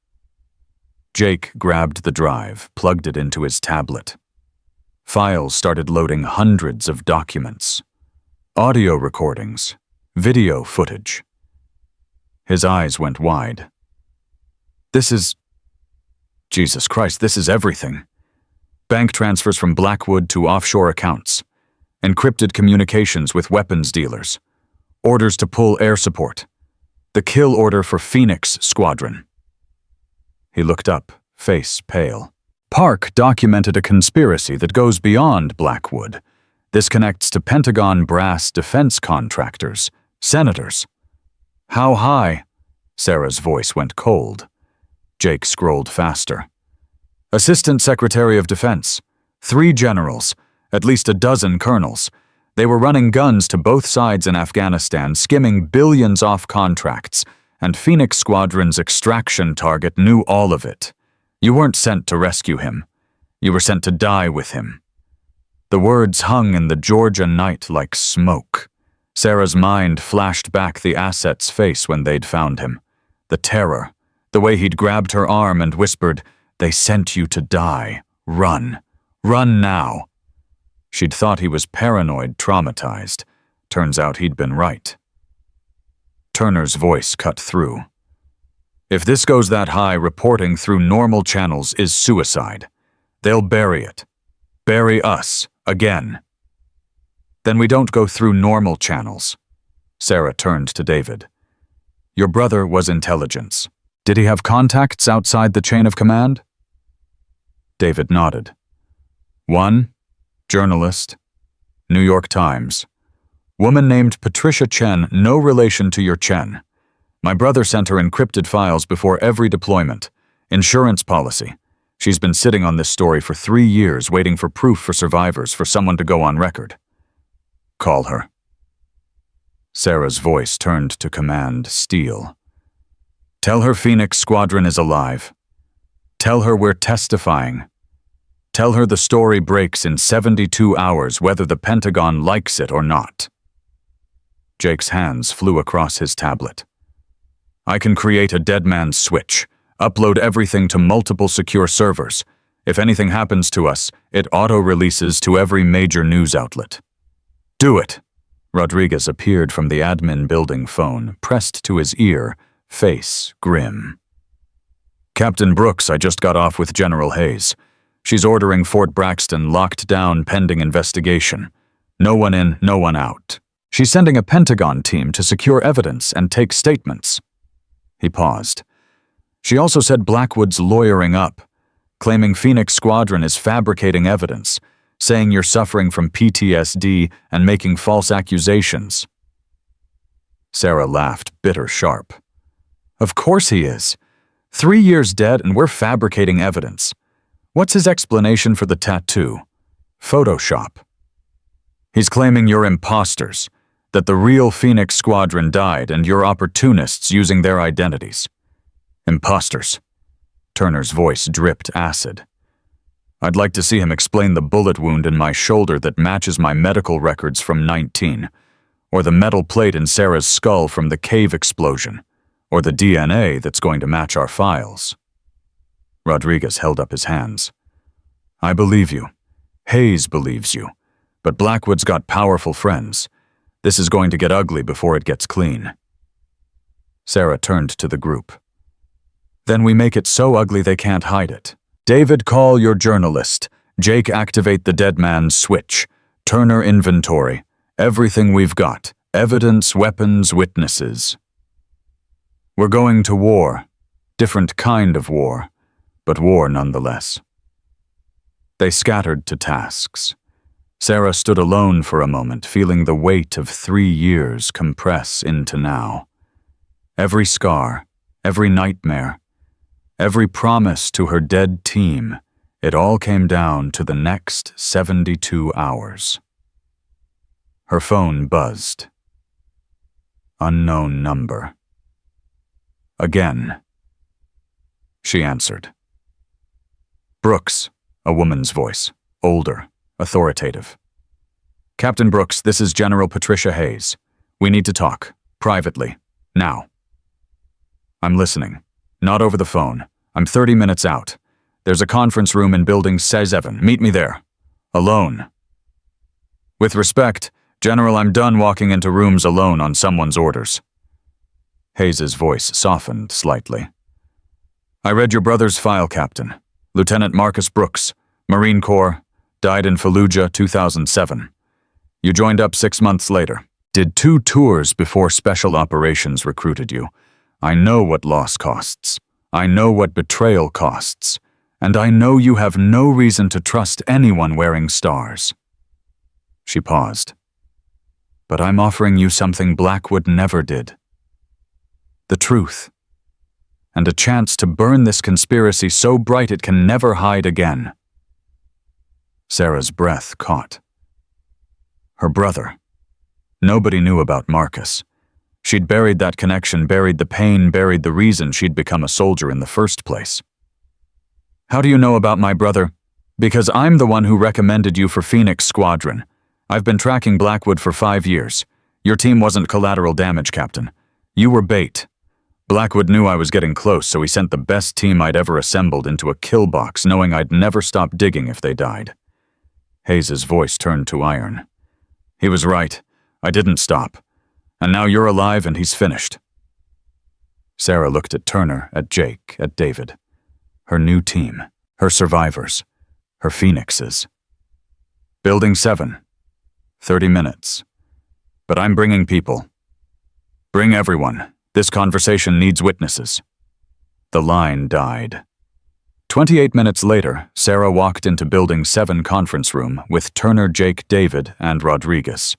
Jake grabbed the drive, plugged it into his tablet. Files started loading, hundreds of documents. Audio recordings, video footage. His eyes went wide. This is Jesus Christ, this is everything. Bank transfers from Blackwood to offshore accounts. Encrypted communications with weapons dealers. Orders to pull air support. The kill order for Phoenix Squadron. He looked up, face pale. Park documented a conspiracy that goes beyond Blackwood. This connects to Pentagon brass defense contractors, senators. How high? Sarah's voice went cold. Jake scrolled faster. Assistant Secretary of Defense. 3 generals, at least a dozen colonels. They were running guns to both sides in Afghanistan, skimming billions off contracts, and Phoenix Squadron's extraction target knew all of it. You weren't sent to rescue him. You were sent to die with him. The words hung in the Georgia night like smoke. Sarah's mind flashed back the asset's face when they'd found him. The terror, the way he'd grabbed her arm and whispered, "They sent you to die. Run. Run now." She'd thought he was paranoid, traumatized. Turns out he'd been right. Turner's voice cut through. If this goes that high, reporting through normal channels is suicide. They'll bury it. Bury us, again. Then we don't go through normal channels. Sarah turned to David. Your brother was intelligence. Did he have contacts outside the chain of command? David nodded. 1. Journalist. New York Times. Woman named Patricia Chen, no relation to your Chen. My brother sent her encrypted files before every deployment. Insurance policy. She's been sitting on this story for 3 years, waiting for proof for survivors, for someone to go on record. Call her. Sarah's voice turned to command steel. Tell her Phoenix Squadron is alive. Tell her we're testifying. Tell her the story breaks in 72 hours, whether the Pentagon likes it or not. Jake's hands flew across his tablet. I can create a dead man's switch, upload everything to multiple secure servers. If anything happens to us, it auto-releases to every major news outlet. Do it! Rodriguez appeared from the admin building phone, pressed to his ear, face grim. Captain Brooks, I just got off with General Hayes. She's ordering Fort Braxton locked down pending investigation. No one in, no one out. She's sending a Pentagon team to secure evidence and take statements. He paused. She also said Blackwood's lawyering up, claiming Phoenix Squadron is fabricating evidence, saying you're suffering from PTSD and making false accusations. Sarah laughed, bitter sharp. Of course he is. 3 years dead and we're fabricating evidence. What's his explanation for the tattoo? Photoshop. He's claiming you're imposters, that the real Phoenix Squadron died and you're opportunists using their identities. Imposters. Turner's voice dripped acid. I'd like to see him explain the bullet wound in my shoulder that matches my medical records from 19, or the metal plate in Sarah's skull from the cave explosion, or the DNA that's going to match our files. Rodriguez held up his hands. I believe you. Hayes believes you. But Blackwood's got powerful friends. This is going to get ugly before it gets clean. Sarah turned to the group. Then we make it so ugly they can't hide it. David, call your journalist. Jake, activate the dead man's switch. Turner, inventory. Everything we've got. Evidence, weapons, witnesses. We're going to war. Different kind of war, but war nonetheless. They scattered to tasks. Sarah stood alone for a moment, feeling the weight of 3 years compress into now. Every scar, every nightmare, every promise to her dead team, it all came down to the next 72 hours. Her phone buzzed. Unknown number. Again. She answered. Brooks, a woman's voice, older, authoritative. Captain Brooks, this is General Patricia Hayes. We need to talk, privately, now. I'm listening. Not over the phone. I'm 30 minutes out. There's a conference room in building 7. Meet me there. Alone. With respect, General, I'm done walking into rooms alone on someone's orders. Hayes's voice softened slightly. I read your brother's file, Captain. Lieutenant Marcus Brooks, Marine Corps, died in Fallujah, 2007. You joined up 6 months later. Did 2 tours before Special Operations recruited you. I know what loss costs. I know what betrayal costs. And I know you have no reason to trust anyone wearing stars. She paused. But I'm offering you something Blackwood never did. The truth. And a chance to burn this conspiracy so bright it can never hide again. Sarah's breath caught. Her brother. Nobody knew about Marcus. She'd buried that connection, buried the pain, buried the reason she'd become a soldier in the first place. How do you know about my brother? Because I'm the one who recommended you for Phoenix Squadron. I've been tracking Blackwood for 5 years. Your team wasn't collateral damage, Captain. You were bait. Blackwood knew I was getting close, so he sent the best team I'd ever assembled into a kill box, knowing I'd never stop digging if they died. Hayes's voice turned to iron. He was right. I didn't stop. And now you're alive and he's finished. Sarah looked at Turner, at Jake, at David. Her new team, her survivors, her phoenixes. Building 7. 30 minutes. But I'm bringing people. Bring everyone. This conversation needs witnesses. The line died. 28 minutes later, Sarah walked into Building 7 conference room with Turner, Jake, David, and Rodriguez.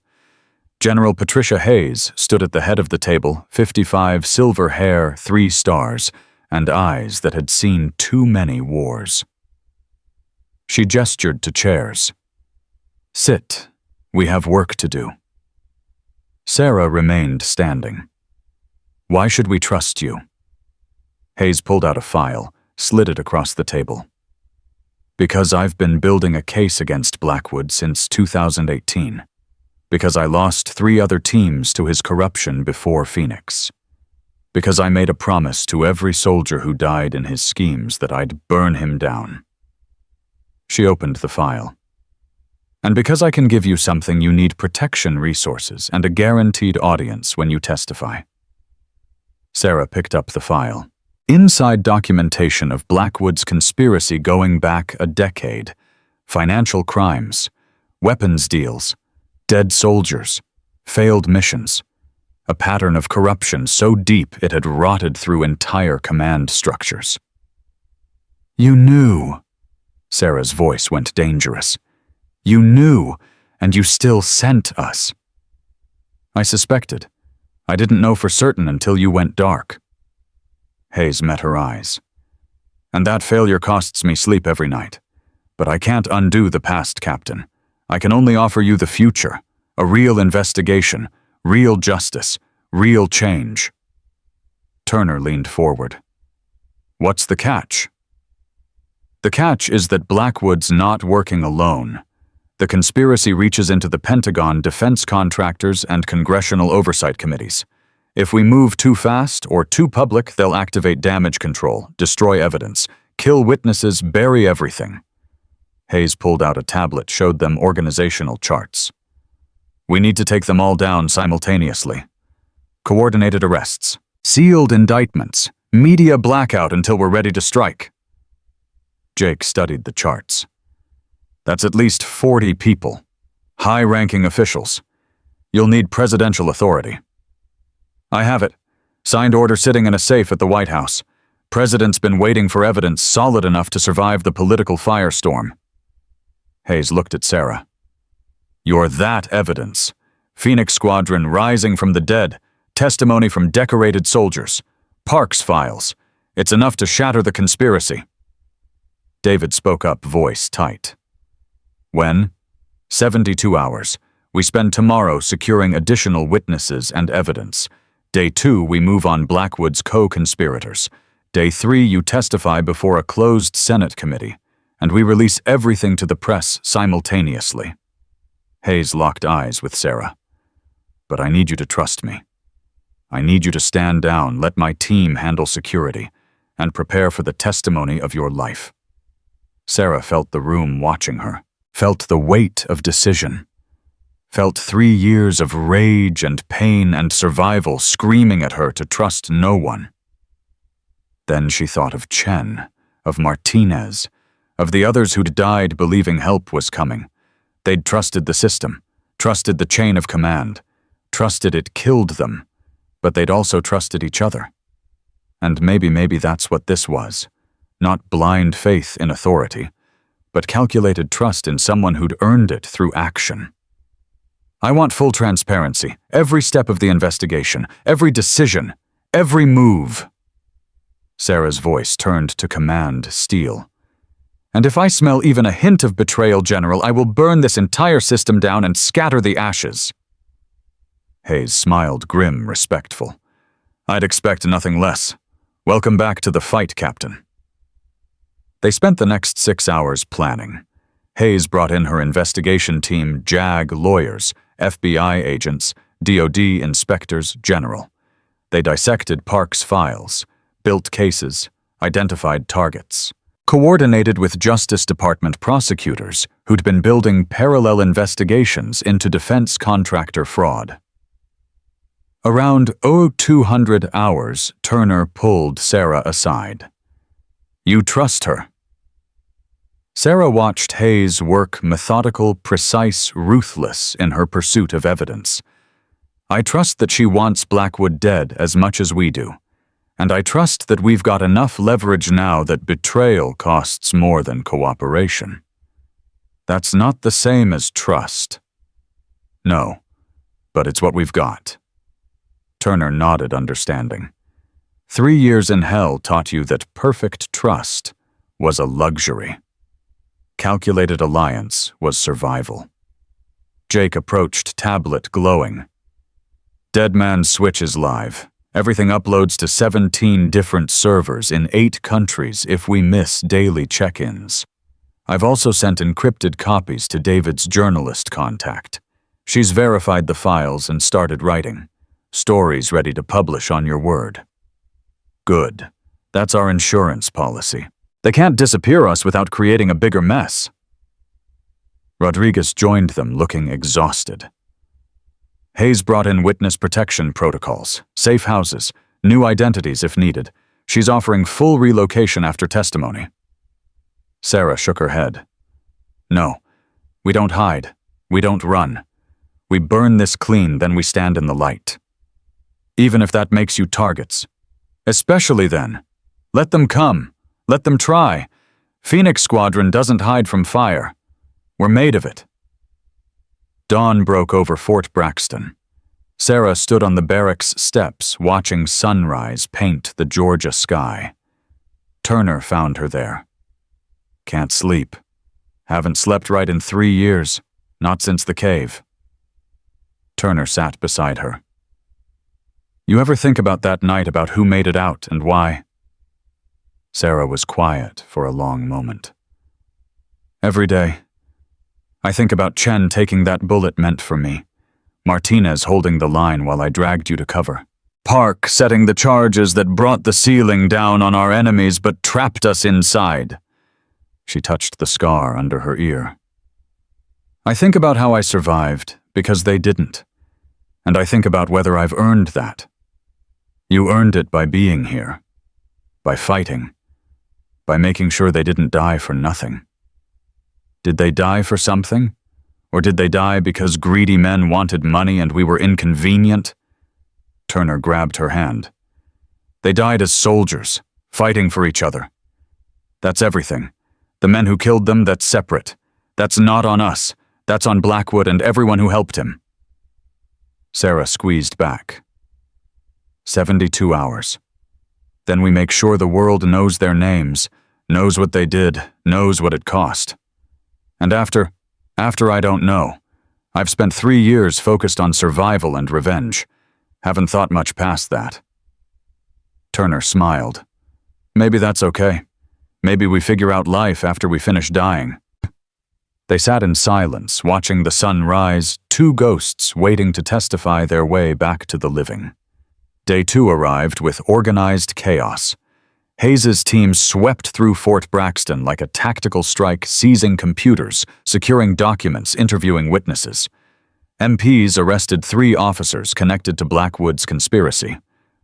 General Patricia Hayes stood at the head of the table, 55, silver hair, 3 stars, and eyes that had seen too many wars. She gestured to chairs. Sit. We have work to do. Sarah remained standing. Why should we trust you? Hayes pulled out a file, slid it across the table. Because I've been building a case against Blackwood since 2018. Because I lost 3 other teams to his corruption before Phoenix. Because I made a promise to every soldier who died in his schemes that I'd burn him down. She opened the file. And because I can give you something, you need protection resources and a guaranteed audience when you testify. Sarah picked up the file. Inside documentation of Blackwood's conspiracy going back a decade. Financial crimes, weapons deals, dead soldiers, failed missions. A pattern of corruption so deep it had rotted through entire command structures. You knew. Sarah's voice went dangerous. You knew, and you still sent us. I suspected. I didn't know for certain until you went dark. Hayes met her eyes. And that failure costs me sleep every night. But I can't undo the past, Captain. I can only offer you the future, a real investigation, real justice, real change. Turner leaned forward. What's the catch? The catch is that Blackwood's not working alone. The conspiracy reaches into the Pentagon, defense contractors, and congressional oversight committees. If we move too fast or too public, they'll activate damage control, destroy evidence, kill witnesses, bury everything. Hayes pulled out a tablet, showed them organizational charts. We need to take them all down simultaneously. Coordinated arrests, sealed indictments, media blackout until we're ready to strike. Jake studied the charts. That's at least 40 people, high-ranking officials. You'll need presidential authority. I have it. Signed order sitting in a safe at the White House. President's been waiting for evidence solid enough to survive the political firestorm. Hayes looked at Sarah. You're that evidence. Phoenix Squadron rising from the dead, testimony from decorated soldiers, Parks files. It's enough to shatter the conspiracy. David spoke up, voice tight. When? 72 hours. We spend tomorrow securing additional witnesses and evidence. Day 2, we move on Blackwood's co-conspirators. Day 3, you testify before a closed Senate committee, and we release everything to the press simultaneously. Hayes locked eyes with Sarah. But I need you to trust me. I need you to stand down, let my team handle security, and prepare for the testimony of your life. Sarah felt the room watching her, felt the weight of decision, felt 3 years of rage and pain and survival screaming at her to trust no one. Then she thought of Chen, of Martinez, of the others who'd died believing help was coming. They'd trusted the system, trusted the chain of command, trusted it killed them, but they'd also trusted each other. And maybe that's what this was. Not blind faith in authority, but calculated trust in someone who'd earned it through action. I want full transparency, every step of the investigation, every decision, every move. Sarah's voice turned to command steel. And if I smell even a hint of betrayal, General, I will burn this entire system down and scatter the ashes. Hayes smiled grim, respectful. I'd expect nothing less. Welcome back to the fight, Captain. They spent the next 6 hours planning. Hayes brought in her investigation team, JAG lawyers, FBI agents, DOD inspectors general. They dissected Park's files, built cases, identified targets, coordinated with Justice Department prosecutors who'd been building parallel investigations into defense contractor fraud. Around 0200 hours, Turner pulled Sarah aside. You trust her? Sarah watched Hayes work methodical, precise, ruthless in her pursuit of evidence. I trust that she wants Blackwood dead as much as we do, and I trust that we've got enough leverage now that betrayal costs more than cooperation. That's not the same as trust. No, but it's what we've got. Turner nodded, understanding. 3 years in hell taught you that perfect trust was a luxury. Calculated alliance was survival. Jake approached tablet glowing. Dead Man's Switch is live. Everything uploads to 17 different servers in 8 countries if we miss daily check-ins. I've also sent encrypted copies to David's journalist contact. She's verified the files and started writing. Stories ready to publish on your word. Good. That's our insurance policy. They can't disappear us without creating a bigger mess. Rodriguez joined them, looking exhausted. Hayes brought in witness protection protocols, safe houses, new identities if needed. She's offering full relocation after testimony. Sarah shook her head. No, we don't hide. We don't run. We burn this clean, then we stand in the light. Even if that makes you targets. Especially then. Let them come. Let them try. Phoenix Squadron doesn't hide from fire. We're made of it. Dawn broke over Fort Braxton. Sarah stood on the barracks steps, watching sunrise paint the Georgia sky. Turner found her there. Can't sleep. Haven't slept right in 3 years, not since the cave. Turner sat beside her. You ever think about that night, about who made it out and why? Sarah was quiet for a long moment. Every day. I think about Chen taking that bullet meant for me. Martinez holding the line while I dragged you to cover. Park setting the charges that brought the ceiling down on our enemies but trapped us inside. She touched the scar under her ear. I think about how I survived because they didn't. And I think about whether I've earned that. You earned it by being here. By fighting. By making sure they didn't die for nothing. Did they die for something? Or did they die because greedy men wanted money and we were inconvenient? Turner grabbed her hand. They died as soldiers, fighting for each other. That's everything. The men who killed them, that's separate. That's not on us. That's on Blackwood and everyone who helped him. Sarah squeezed back. 72 hours. Then we make sure the world knows their names, knows what they did, knows what it cost. And after I don't know. I've spent 3 years focused on survival and revenge. Haven't thought much past that. Turner smiled. Maybe that's okay. Maybe we figure out life after we finish dying. They sat in silence, watching the sun rise, 2 ghosts waiting to testify their way back to the living. Day 2 arrived with organized chaos. Hayes's team swept through Fort Braxton like a tactical strike, seizing computers, securing documents, interviewing witnesses. MPs arrested 3 officers connected to Blackwood's conspiracy.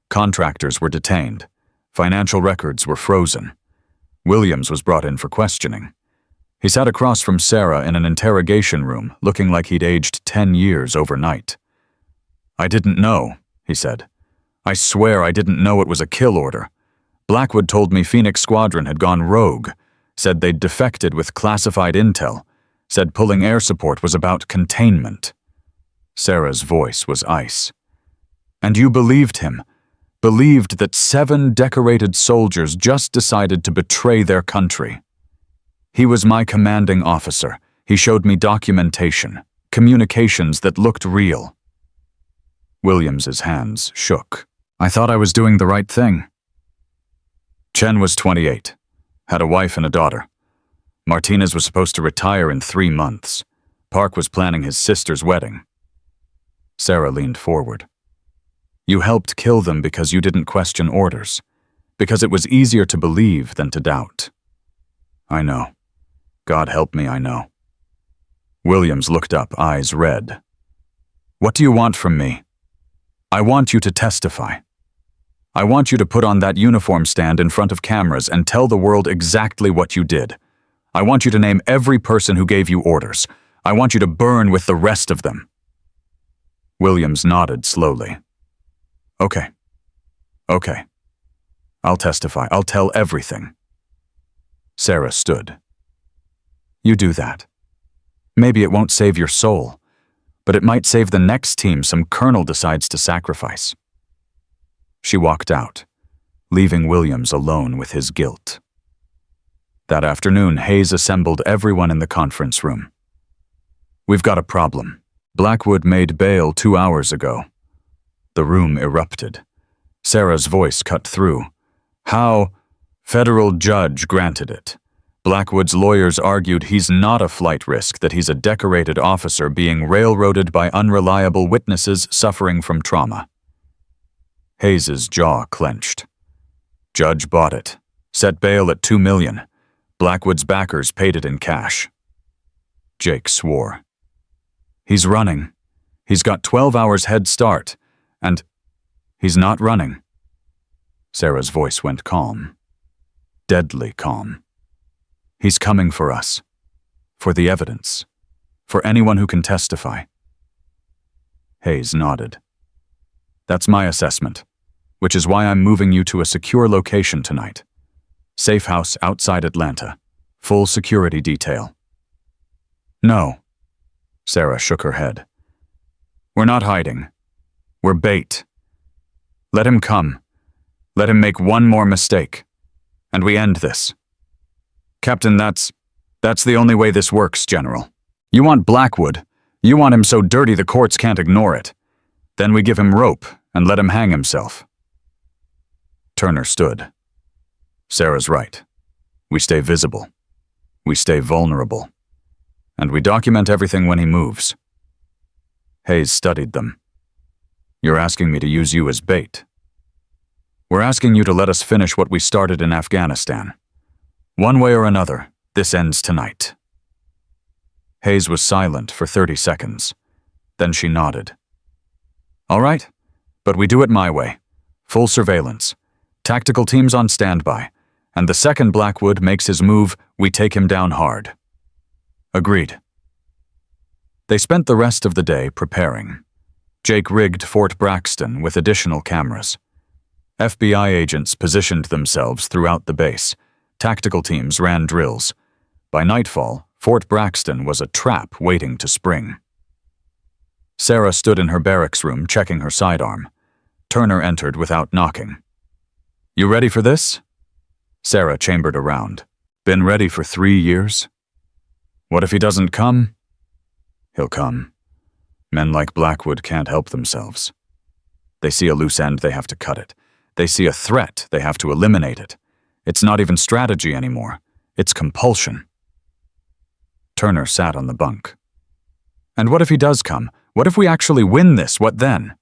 Contractors were detained. Financial records were frozen. Williams was brought in for questioning. He sat across from Sarah in an interrogation room, looking like he'd aged 10 years overnight. "I didn't know," he said. "I swear I didn't know it was a kill order. Blackwood told me Phoenix Squadron had gone rogue, said they'd defected with classified intel, said pulling air support was about containment." Sarah's voice was ice. "And you believed him? Believed that 7 decorated soldiers just decided to betray their country? He was my commanding officer. He showed me documentation, communications that looked real." Williams's hands shook. "I thought I was doing the right thing." Chen was 28, had a wife and a daughter. Martinez was supposed to retire in 3 months. Park was planning his sister's wedding. Sarah leaned forward. "You helped kill them because you didn't question orders, because it was easier to believe than to doubt." "I know. God help me, I know." Williams looked up, eyes red. "What do you want from me?" "I want you to testify. I want you to put on that uniform stand in front of cameras and tell the world exactly what you did. I want you to name every person who gave you orders. I want you to burn with the rest of them." Williams nodded slowly. Okay. I'll testify. I'll tell everything." Sarah stood. "You do that. Maybe it won't save your soul, but it might save the next team some colonel decides to sacrifice." She walked out, leaving Williams alone with his guilt. That afternoon, Hayes assembled everyone in the conference room. "We've got a problem. Blackwood made bail 2 hours ago." The room erupted. Sarah's voice cut through. "How? Federal judge granted it. Blackwood's lawyers argued he's not a flight risk, that he's a decorated officer being railroaded by unreliable witnesses suffering from trauma." Hayes's jaw clenched. "Judge bought it. Set bail at $2 million. Blackwood's backers paid it in cash." Jake swore. "He's running. He's got 12 hours head start. And he's not running." Sarah's voice went calm. Deadly calm. "He's coming for us. For the evidence. For anyone who can testify." Hayes nodded. "That's my assessment, which is why I'm moving you to a secure location tonight. Safe house outside Atlanta. Full security detail." "No." Sarah shook her head. "We're not hiding. We're bait. Let him come. Let him make one more mistake. And we end this." "Captain, that's the only way this works, General. You want Blackwood. You want him so dirty the courts can't ignore it. Then we give him rope and let him hang himself." Turner stood. "Sarah's right. We stay visible. We stay vulnerable. And we document everything when he moves." Hayes studied them. "You're asking me to use you as bait. We're asking you to let us finish what we started in Afghanistan. One way or another, this ends tonight." Hayes was silent for 30 seconds. Then she nodded. "All right, but we do it my way. Full surveillance. Tactical teams on standby. And the second Blackwood makes his move, we take him down hard." "Agreed." They spent the rest of the day preparing. Jake rigged Fort Braxton with additional cameras. FBI agents positioned themselves throughout the base. Tactical teams ran drills. By nightfall, Fort Braxton was a trap waiting to spring. Sarah stood in her barracks room checking her sidearm. Turner entered without knocking. "You ready for this?" Sarah chambered around. "Been ready for 3 years?" "What if he doesn't come?" "He'll come. Men like Blackwood can't help themselves. They see a loose end, they have to cut it. They see a threat, they have to eliminate it. It's not even strategy anymore. It's compulsion." Turner sat on the bunk. "And what if he does come? What if we actually win this? What then?"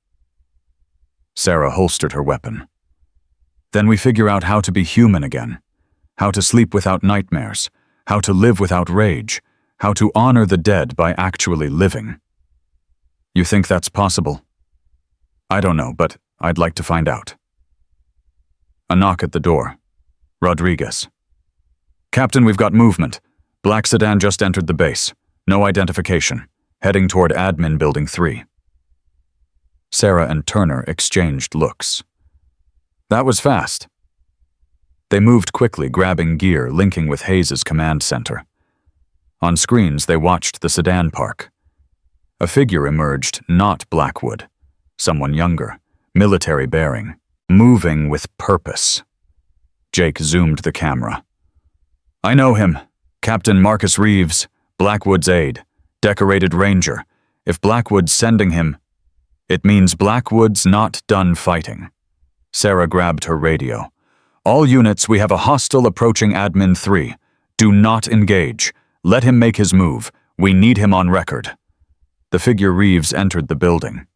Sarah holstered her weapon. "Then we figure out how to be human again. How to sleep without nightmares. How to live without rage. How to honor the dead by actually living." "You think that's possible?" "I don't know, but I'd like to find out." A knock at the door. Rodriguez. "Captain, we've got movement. Black sedan just entered the base. No identification. Heading toward Admin Building 3. Sarah and Turner exchanged looks. That was fast. They moved quickly, grabbing gear, linking with Hayes' command center. On screens, they watched the sedan park. A figure emerged, not Blackwood. Someone younger, military bearing, moving with purpose. Jake zoomed the camera. I know him. Captain Marcus Reeves, Blackwood's aide, decorated ranger. If Blackwood's sending him, it means Blackwood's not done fighting. Sarah grabbed her radio. All units, we have a hostile approaching Admin 3. Do not engage. Let him make his move. We need him on record. The figure Reeves entered the building.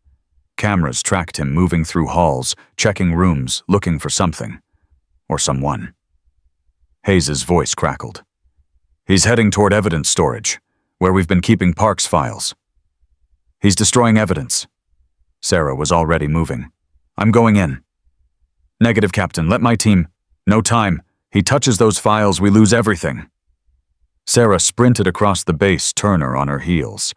Cameras tracked him moving through halls, checking rooms, looking for something. Or someone. Hayes' voice crackled. He's heading toward evidence storage, where we've been keeping Park's files. He's destroying evidence. Sarah was already moving. I'm going in. Negative, Captain. Let my team. No time. He touches those files, we lose everything. Sarah sprinted across the base, Turner on her heels.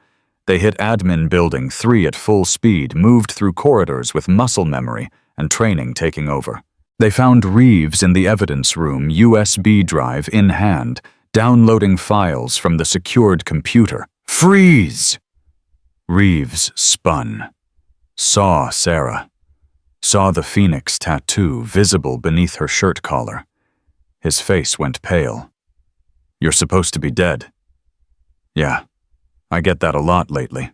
They hit Admin Building 3 at full speed, moved through corridors with muscle memory and training taking over. They found Reeves in the evidence room, USB drive in hand, downloading files from the secured computer. Freeze! Reeves spun. Saw Sarah. Saw the Phoenix tattoo visible beneath her shirt collar. His face went pale. You're supposed to be dead. Yeah, I get that a lot lately.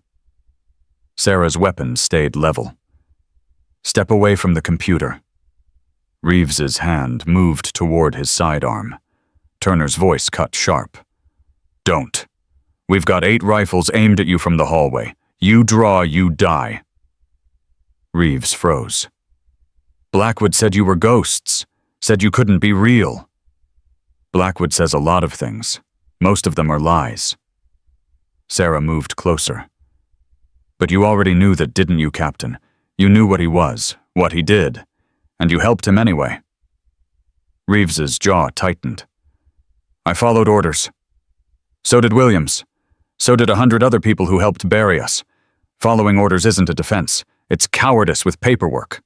Sarah's weapon stayed level. Step away from the computer. Reeves's hand moved toward his sidearm. Turner's voice cut sharp. Don't. We've got 8 rifles aimed at you from the hallway. You draw, you die. Reeves froze. Blackwood said you were ghosts, said you couldn't be real. Blackwood says a lot of things. Most of them are lies. Sarah moved closer. But you already knew that, didn't you, Captain? You knew what he was, what he did, and you helped him anyway. Reeves's jaw tightened. I followed orders. So did Williams. So did 100 other people who helped bury us. Following orders isn't a defense. It's cowardice with paperwork.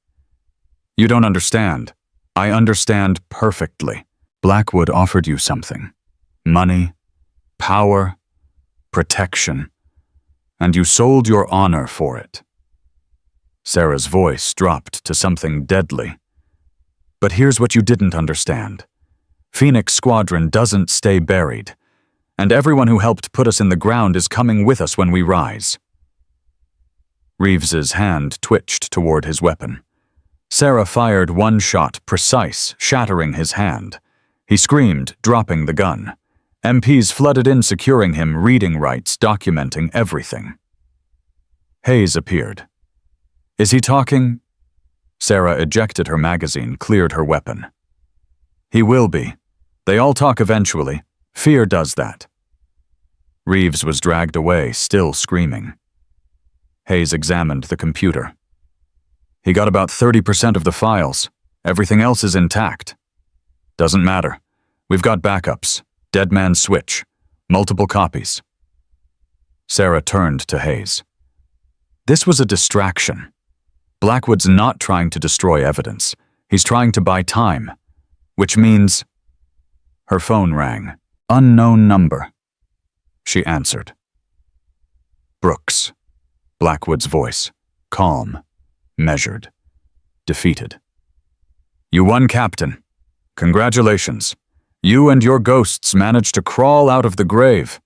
You don't understand. I understand perfectly. Blackwood offered you something. Money, power, protection. And you sold your honor for it. Sarah's voice dropped to something deadly. But here's what you didn't understand. Phoenix Squadron doesn't stay buried, and everyone who helped put us in the ground is coming with us when we rise. Reeves's hand twitched toward his weapon. Sarah fired one shot, precise, shattering his hand. He screamed, dropping the gun. MPs flooded in, securing him, reading rights, documenting everything. Hayes appeared. Is he talking? Sarah ejected her magazine, cleared her weapon. He will be. They all talk eventually. Fear does that. Reeves was dragged away, still screaming. Hayes examined the computer. He got about 30% of the files. Everything else is intact. Doesn't matter. We've got backups. Dead man's switch. Multiple copies. Sarah turned to Hayes. This was a distraction. Blackwood's not trying to destroy evidence. He's trying to buy time. Which means... Her phone rang. Unknown number. She answered. Brooks. Blackwood's voice. Calm. Measured. Defeated. You won, Captain. Congratulations. You and your ghosts managed to crawl out of the grave.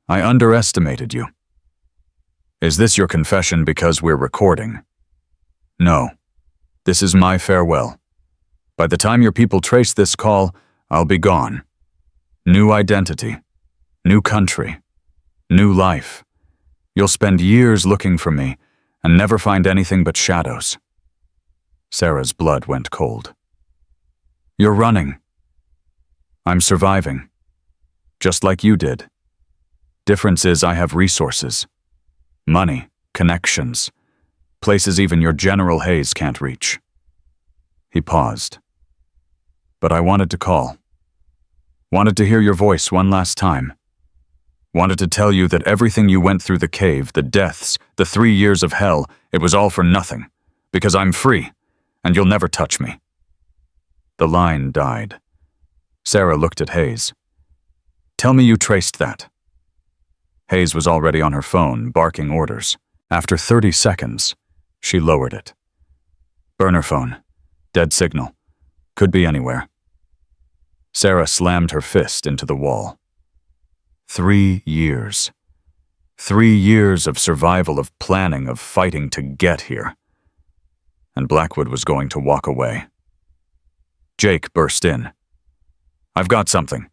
I underestimated you. Is this your confession because we're recording? No. This is my farewell. By the time your people trace this call, I'll be gone. New identity. New country. New life. You'll spend years looking for me and never find anything but shadows. Sarah's blood went cold. You're running. I'm surviving. Just like you did. Difference is I have resources. Money, connections, places even your General Hayes can't reach. He paused. But I wanted to call. Wanted to hear your voice one last time. Wanted to tell you that everything you went through the cave, the deaths, the 3 years of hell, it was all for nothing. Because I'm free, and you'll never touch me." The line died. Sarah looked at Hayes. "Tell me you traced that." Hayes was already on her phone, barking orders. After 30 seconds, she lowered it. "Burner phone. Dead signal. Could be anywhere." Sarah slammed her fist into the wall. 3 years. 3 years of survival, of planning, of fighting to get here. And Blackwood was going to walk away. Jake burst in. "I've got something.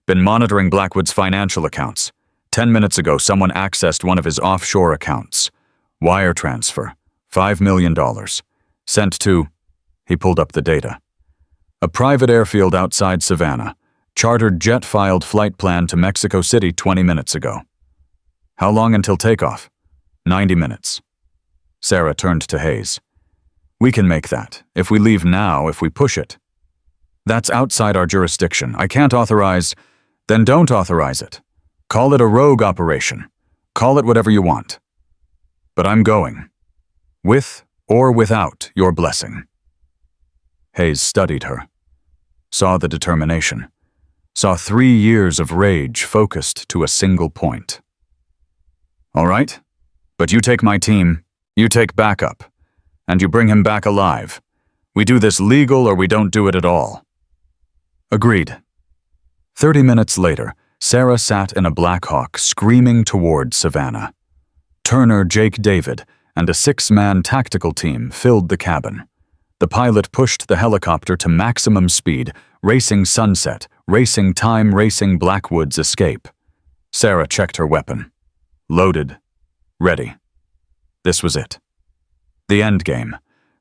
Been monitoring Blackwood's financial accounts. 10 minutes ago, someone accessed one of his offshore accounts. Wire transfer. $5 million. Sent to..." He pulled up the data. "A private airfield outside Savannah. Chartered jet filed flight plan to Mexico City 20 minutes ago. How long until takeoff?" 90 minutes. Sarah turned to Hayes. "We can make that. If we leave now, if we push it." "That's outside our jurisdiction. I can't authorize..." "Then don't authorize it. Call it a rogue operation. Call it whatever you want. But I'm going. With or without your blessing." Hayes studied her. Saw the determination. Saw 3 years of rage focused to a single point. "All right, but you take my team, you take backup, and you bring him back alive. We do this legal or we don't do it at all." "Agreed." 30 minutes later, Sarah sat in a Black Hawk screaming toward Savannah. Turner, Jake David, and a 6-man tactical team filled the cabin. The pilot pushed the helicopter to maximum speed, racing sunset, racing time, racing Blackwood's escape. Sarah checked her weapon. Loaded. Ready. This was it. The end game.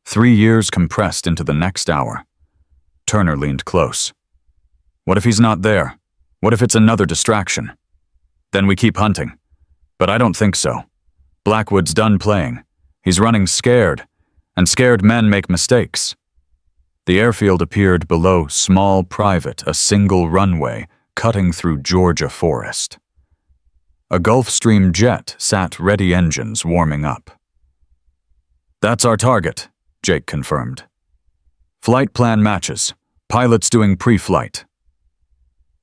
3 years compressed into the next hour. Turner leaned close. "What if he's not there? What if it's another distraction? Then we keep hunting. But I don't think so. Blackwood's done playing. He's running scared, and scared men make mistakes." The airfield appeared below Small Private, a single runway cutting through Georgia forest. A Gulfstream jet sat ready, engines warming up. "That's our target," Jake confirmed. "Flight plan matches. Pilots doing pre-flight."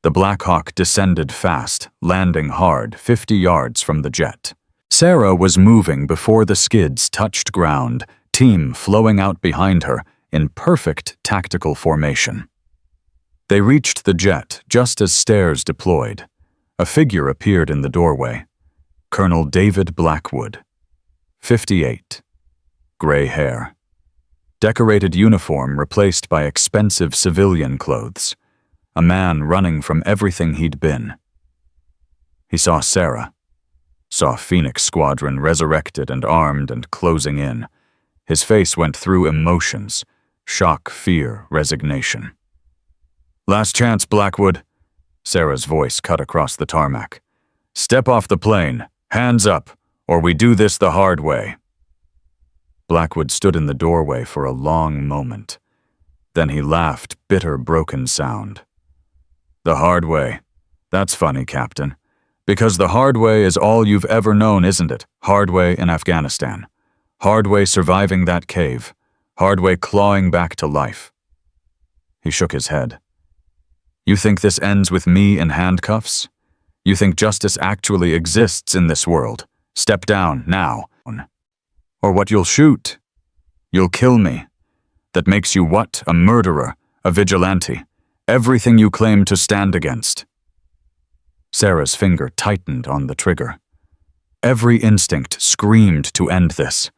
The Black Hawk descended fast, landing hard 50 yards from the jet. Sarah was moving before the skids touched ground, team flowing out behind her in perfect tactical formation. They reached the jet just as stairs deployed. A figure appeared in the doorway. Colonel David Blackwood. 58. Gray hair. Decorated uniform replaced by expensive civilian clothes. A man running from everything he'd been. He saw Sarah. Saw Phoenix Squadron resurrected and armed and closing in. His face went through emotions. Shock, fear, resignation. "Last chance, Blackwood." Sarah's voice cut across the tarmac. "Step off the plane. Hands up, or we do this the hard way." Blackwood stood in the doorway for a long moment. Then he laughed, bitter, broken sound. "The hard way. That's funny, Captain. Because the hard way is all you've ever known, isn't it? Hard way in Afghanistan. Hard way surviving that cave. Hard way clawing back to life." He shook his head. "You think this ends with me in handcuffs? You think justice actually exists in this world? Step down, now. Or what you'll shoot? You'll kill me. That makes you what? A murderer, a vigilante. Everything you claim to stand against." Sarah's finger tightened on the trigger. Every instinct screamed to end this,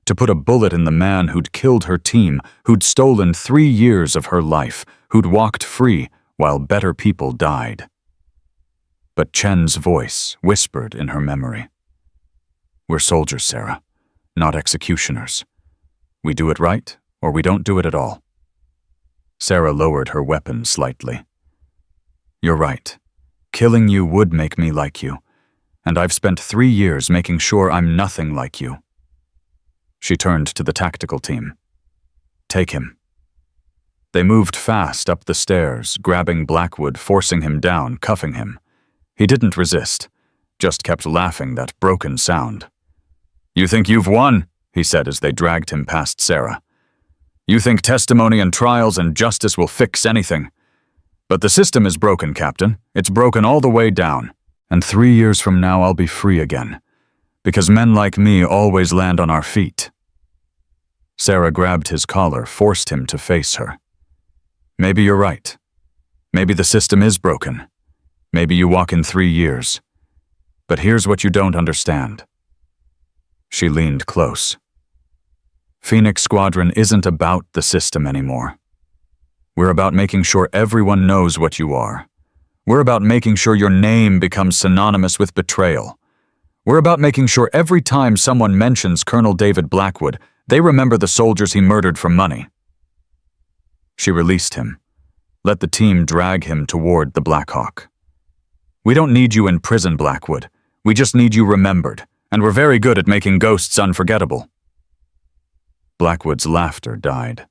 to put a bullet in the man who'd killed her team, who'd stolen 3 years of her life, who'd walked free while better people died. But Chen's voice whispered in her memory. "We're soldiers, Sarah, not executioners. We do it right, or we don't do it at all." Sarah lowered her weapon slightly. "You're right. Killing you would make me like you, and I've spent 3 years making sure I'm nothing like you." She turned to the tactical team. "Take him." They moved fast up the stairs, grabbing Blackwood, forcing him down, cuffing him. He didn't resist. just kept laughing that broken sound. "You think you've won?" he said as they dragged him past Sarah. "You think testimony and trials and justice will fix anything? But the system is broken, Captain. It's broken all the way down. And 3 years from now I'll be free again. Because men like me always land on our feet." Sarah grabbed his collar, forced him to face her. "Maybe you're right. Maybe the system is broken. Maybe you walk in 3 years. But here's what you don't understand." She leaned close. "Phoenix Squadron isn't about the system anymore. We're about making sure everyone knows what you are. We're about making sure your name becomes synonymous with betrayal. We're about making sure every time someone mentions Colonel David Blackwood, they remember the soldiers he murdered for money." She released him, let the team drag him toward the Black Hawk. "We don't need you in prison, Blackwood. We just need you remembered, and we're very good at making ghosts unforgettable." Blackwood's laughter died.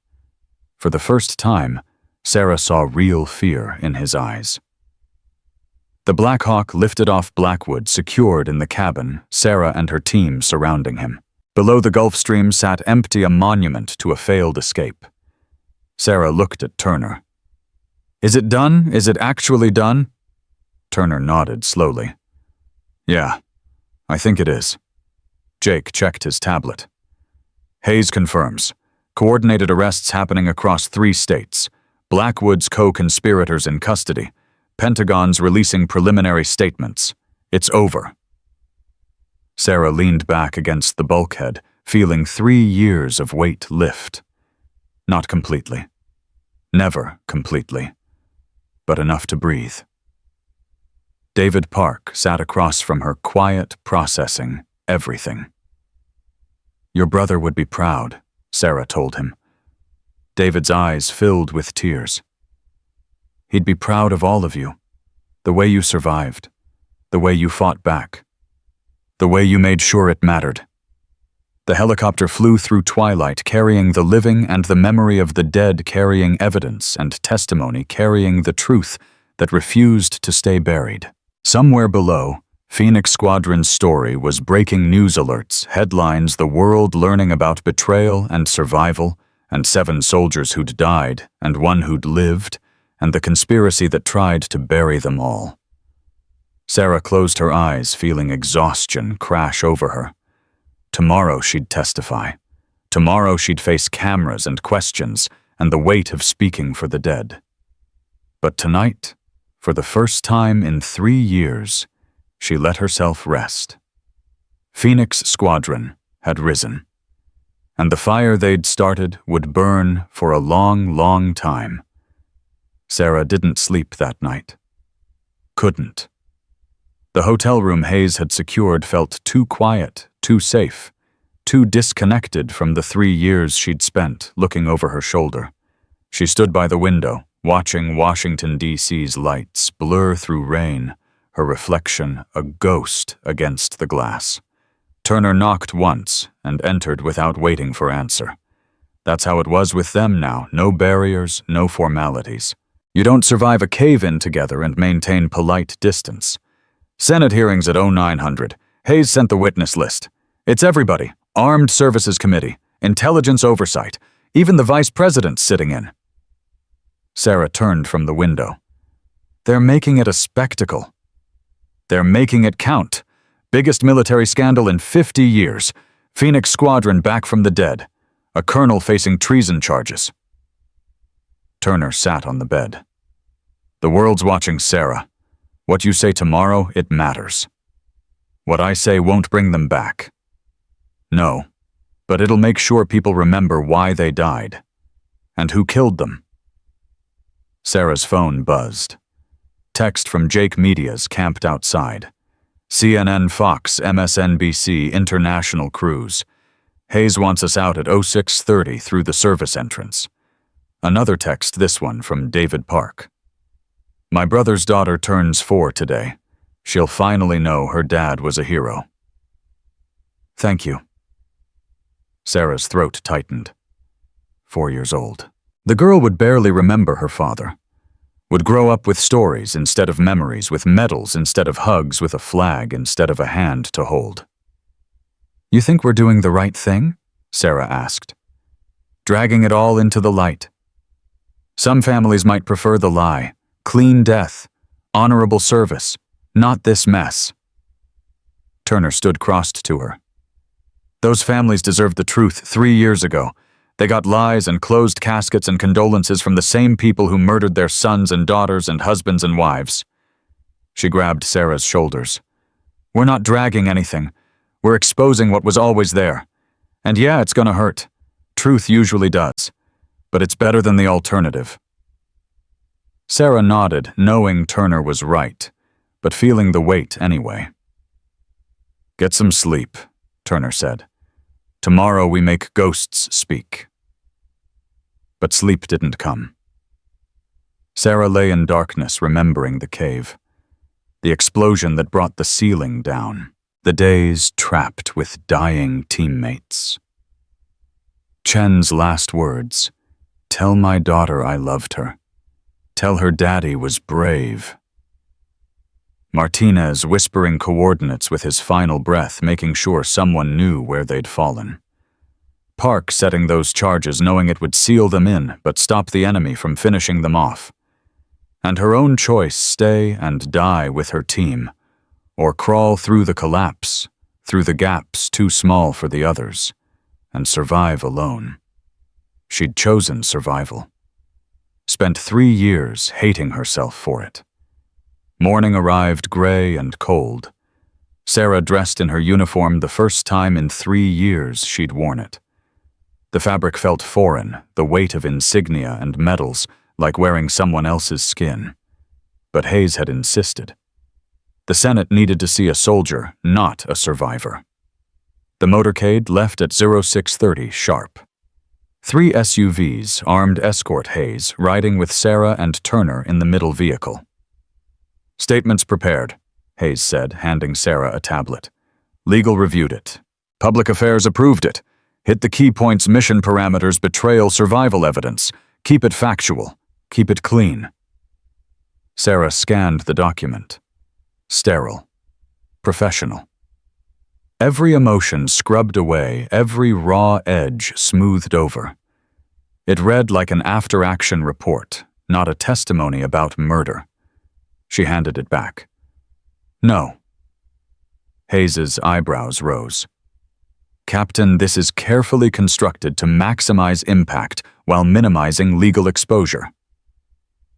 For the first time, Sarah saw real fear in his eyes. The Black Hawk lifted off Blackwood, secured in the cabin, Sarah and her team surrounding him. Below the Gulf Stream sat empty, a monument to a failed escape. Sarah looked at Turner. "Is it done? Is it actually done?" Turner nodded slowly. "Yeah, I think it is." Jake checked his tablet. "Hayes confirms. Coordinated arrests happening across 3 states. Blackwood's co-conspirators in custody. Pentagon's releasing preliminary statements. It's over." Sarah leaned back against the bulkhead, feeling 3 years of weight lift. Not completely. Never completely. But enough to breathe. David Park sat across from her, quiet, processing everything. "Your brother would be proud," Sarah told him. David's eyes filled with tears. "He'd be proud of all of you. The way you survived. The way you fought back. The way you made sure it mattered." The helicopter flew through twilight, carrying the living and the memory of the dead, carrying evidence and testimony, carrying the truth that refused to stay buried. Somewhere below, Phoenix Squadron's story was breaking news alerts, headlines, the world learning about betrayal and survival, and 7 soldiers who'd died, and 1 who'd lived, and the conspiracy that tried to bury them all. Sarah closed her eyes, feeling exhaustion crash over her. Tomorrow she'd testify. Tomorrow she'd face cameras and questions, and the weight of speaking for the dead. But tonight, for the first time in 3 years, she let herself rest. Phoenix Squadron had risen, and the fire they'd started would burn for a long, long time. Sarah didn't sleep that night. Couldn't. The hotel room Hayes had secured felt too quiet, too safe, too disconnected from the 3 years she'd spent looking over her shoulder. She stood by the window, watching Washington, D.C.'s lights blur through rain, her reflection a ghost against the glass. Turner knocked once and entered without waiting for answer. That's how it was with them now, no barriers, no formalities. You don't survive a cave-in together and maintain polite distance. Senate hearings at 0900. Hayes sent the witness list. It's everybody. Armed Services Committee, Intelligence Oversight, even the Vice President's sitting in. Sarah turned from the window. They're making it a spectacle. They're making it count. Biggest military scandal in 50 years. Phoenix Squadron back from the dead. A colonel facing treason charges. Turner sat on the bed. The world's watching, Sarah. What you say tomorrow, it matters. What I say won't bring them back. No, but it'll make sure people remember why they died. And who killed them. Sarah's phone buzzed. Text from Jake Media's camped outside. CNN, Fox, MSNBC, international crews. Hayes wants us out at 0630 through the service entrance. Another text, this one from David Park. My brother's daughter turns 4 today. She'll finally know her dad was a hero. Thank you. Sarah's throat tightened. 4 years old. The girl would barely remember her father. Would grow up with stories instead of memories, with medals instead of hugs, with a flag instead of a hand to hold. "You think we're doing the right thing?" Sarah asked. "Dragging it all into the light. Some families might prefer the lie, clean death, honorable service, not this mess." Turner stood crossed to her. "Those families deserved the truth 3 years ago. They got lies and closed caskets and condolences from the same people who murdered their sons and daughters and husbands and wives." She grabbed Sarah's shoulders. "We're not dragging anything. We're exposing what was always there. And yeah, it's gonna hurt. Truth usually does. But it's better than the alternative." Sarah nodded, knowing Turner was right, but feeling the weight anyway. "Get some sleep," Turner said. "Tomorrow we make ghosts speak." But sleep didn't come. Sarah lay in darkness, remembering the cave. The explosion that brought the ceiling down. The days trapped with dying teammates. Chen's last words, "Tell my daughter I loved her. Tell her daddy was brave." Martinez whispering coordinates with his final breath, making sure someone knew where they'd fallen. Park setting those charges, knowing it would seal them in but stop the enemy from finishing them off. And her own choice, stay and die with her team, or crawl through the collapse, through the gaps too small for the others, and survive alone. She'd chosen survival. Spent 3 years hating herself for it. Morning arrived gray and cold. Sarah dressed in her uniform the first time in 3 years she'd worn it. The fabric felt foreign, the weight of insignia and medals, like wearing someone else's skin. But Hayes had insisted. The Senate needed to see a soldier, not a survivor. The motorcade left at 0630 sharp. 3 SUVs, armed escort Hayes, riding with Sarah and Turner in the middle vehicle. "Statements prepared," Hayes said, handing Sarah a tablet. "Legal reviewed it. Public Affairs approved it. Hit the key points, mission parameters, betrayal, survival evidence. Keep it factual. Keep it clean." Sarah scanned the document. Sterile. Professional. Every emotion scrubbed away, every raw edge smoothed over. It read like an after-action report, not a testimony about murder. She handed it back. "No." Hayes's eyebrows rose. "Captain, this is carefully constructed to maximize impact while minimizing legal exposure."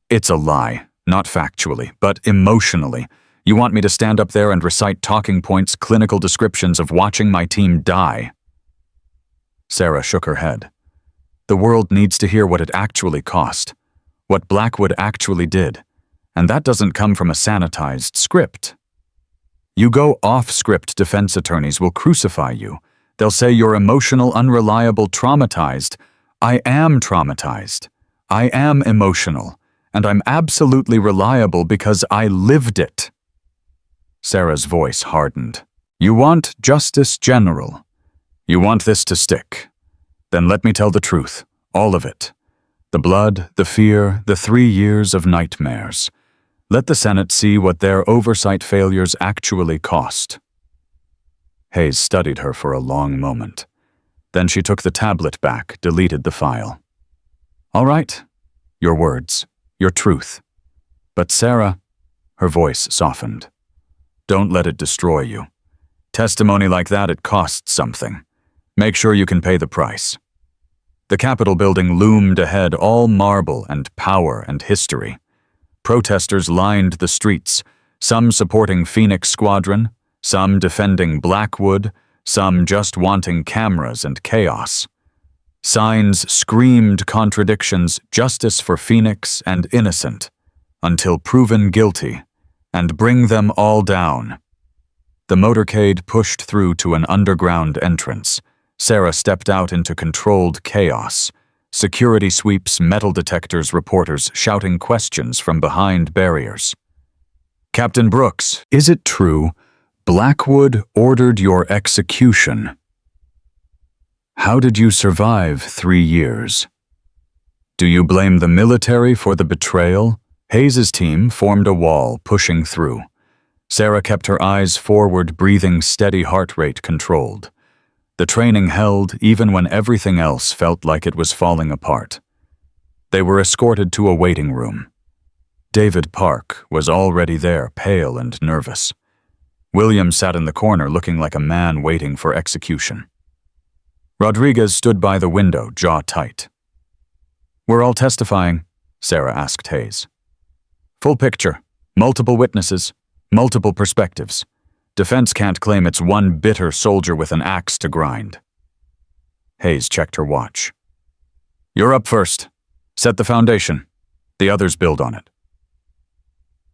"It's a lie, not factually, but emotionally. You want me to stand up there and recite talking points, clinical descriptions of watching my team die?" Sarah shook her head. "The world needs to hear what it actually cost, what Blackwood actually did, and that doesn't come from a sanitized script. You go off-script, defense attorneys will crucify you. They'll say you're emotional, unreliable, traumatized. I am traumatized. I am emotional, and I'm absolutely reliable because I lived it." Sarah's voice hardened. "You want justice, General. You want this to stick. Then let me tell the truth, all of it. The blood, the fear, the 3 years of nightmares. Let the Senate see what their oversight failures actually cost." Hayes studied her for a long moment. Then she took the tablet back, deleted the file. "All right. Your words, your truth. But Sarah," her voice softened, "don't let it destroy you. Testimony like that, it costs something. Make sure you can pay the price." The Capitol building loomed ahead, all marble and power and history. Protesters lined the streets, some supporting Phoenix Squadron, some defending Blackwood, some just wanting cameras and chaos. Signs screamed contradictions, justice for Phoenix and innocent, until proven guilty, and bring them all down. The motorcade pushed through to an underground entrance. Sarah stepped out into controlled chaos. Security sweeps, metal detectors, reporters shouting questions from behind barriers. "Captain Brooks, is it true? Blackwood ordered your execution. How did you survive 3 years? Do you blame the military for the betrayal? Hayes's team formed a wall, pushing through. Sarah kept her eyes forward, breathing steady, heart rate controlled. The training held even when everything else felt like it was falling apart. They were escorted to a waiting room. David Park was already there, pale and nervous. William sat in the corner looking like a man waiting for execution. Rodriguez stood by the window, jaw tight. "We're all testifying," Sarah asked Hayes. "Full picture, multiple witnesses, multiple perspectives. Defense can't claim it's one bitter soldier with an axe to grind." Hayes checked her watch. "You're up first. Set the foundation. The others build on it."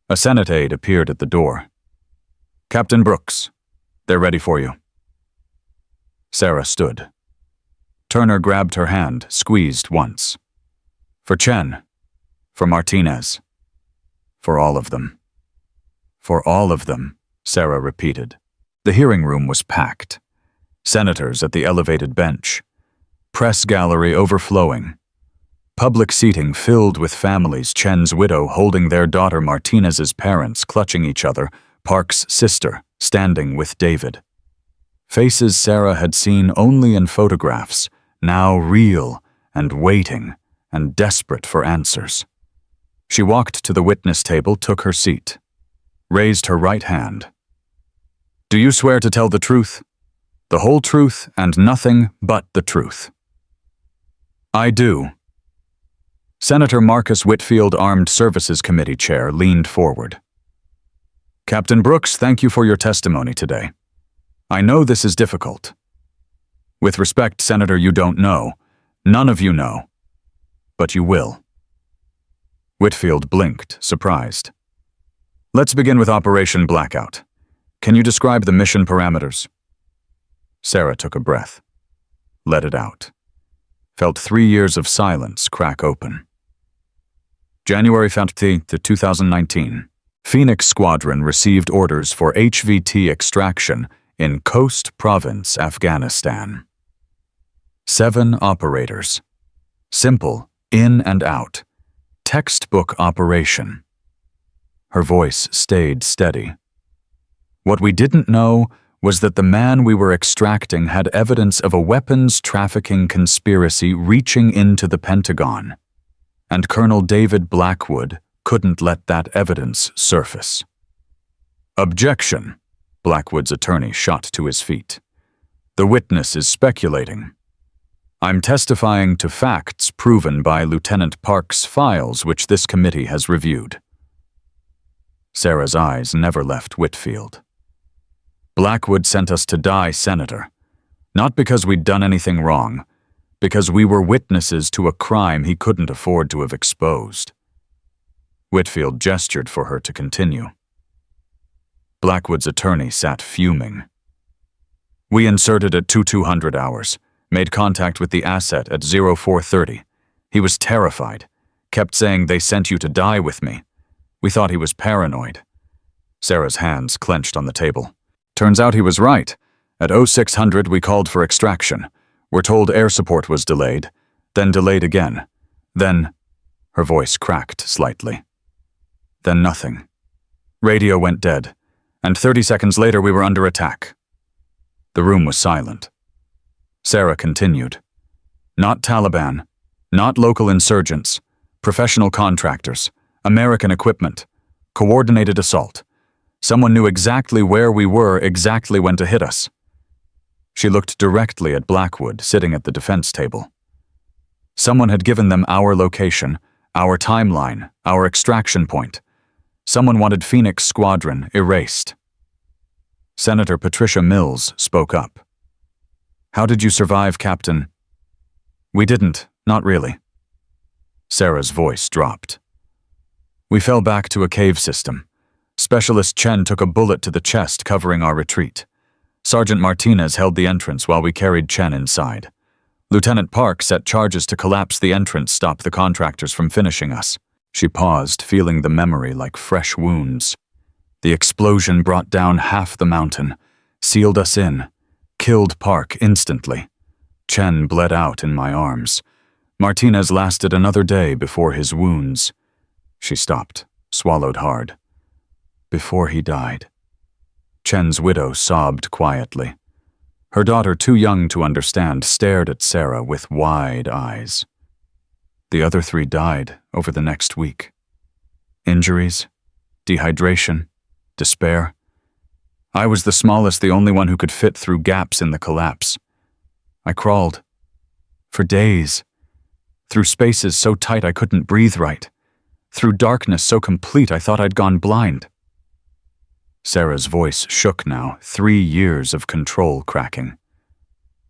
A Senate aide appeared at the door. "Captain Brooks, they're ready for you." Sarah stood. Turner grabbed her hand, squeezed once. "For Chen, for Martinez, for all of them." "For all of them," Sarah repeated. The hearing room was packed. Senators at the elevated bench. Press gallery overflowing. Public seating filled with families, Chen's widow holding their daughter, Martinez's parents clutching each other, Park's sister standing with David. Faces Sarah had seen only in photographs, now real and waiting and desperate for answers. She walked to the witness table, took her seat, raised her right hand. "Do you swear to tell the truth, the whole truth, and nothing but the truth?" "I do." Senator Marcus Whitfield, Armed Services Committee Chair, leaned forward. "Captain Brooks, thank you for your testimony today. I know this is difficult. With respect, Senator, you don't know. None of you know. But you will." Whitfield blinked, surprised. "Let's begin with Operation Blackout. Can you describe the mission parameters?" Sarah took a breath. Let it out. Felt 3 years of silence crack open. January 15th, 2019. Phoenix Squadron received orders for HVT extraction in Khost Province, Afghanistan. 7 operators. Simple, in and out. Textbook operation. Her voice stayed steady. What we didn't know was that the man we were extracting had evidence of a weapons trafficking conspiracy reaching into the Pentagon, and Colonel David Blackwood couldn't let that evidence surface. "Objection," Blackwood's attorney shot to his feet. "The witness is speculating. I'm testifying to facts proven by Lieutenant Park's files, which this committee has reviewed." Sarah's eyes never left Whitfield. "Blackwood sent us to die, Senator. Not because we'd done anything wrong, because we were witnesses to a crime he couldn't afford to have exposed." Whitfield gestured for her to continue. Blackwood's attorney sat fuming. "We inserted at 2200 hours, made contact with the asset at 0430. He was terrified, kept saying they sent you to die with me. We thought he was paranoid." Sarah's hands clenched on the table. "Turns out he was right. At 0600 we called for extraction. We're told air support was delayed, then delayed again. Then," her voice cracked slightly. "Then nothing. Radio went dead, and 30 seconds later we were under attack." The room was silent. Sarah continued. "Not Taliban, not local insurgents, professional contractors, American equipment, coordinated assault. Someone knew exactly where we were, exactly when to hit us." She looked directly at Blackwood, sitting at the defense table. "Someone had given them our location, our timeline, our extraction point. Someone wanted Phoenix Squadron erased." Senator Patricia Mills spoke up. "How did you survive, Captain?" "We didn't, not really." Sarah's voice dropped. "We fell back to a cave system. Specialist Chen took a bullet to the chest, covering our retreat. Sergeant Martinez held the entrance while we carried Chen inside. Lieutenant Park set charges to collapse the entrance, stop the contractors from finishing us." She paused, feeling the memory like fresh wounds. "The explosion brought down half the mountain, sealed us in, killed Park instantly. Chen bled out in my arms. Martinez lasted another day before his wounds." She stopped, swallowed hard. Before he died. Chen's widow sobbed quietly. Her daughter, too young to understand, stared at Sarah with wide eyes. The other 3 died over the next week. Injuries, dehydration, despair. I was the smallest, the only one who could fit through gaps in the collapse. I crawled. For days. Through spaces so tight I couldn't breathe right. Through darkness so complete I thought I'd gone blind. Sarah's voice shook now, 3 years of control cracking.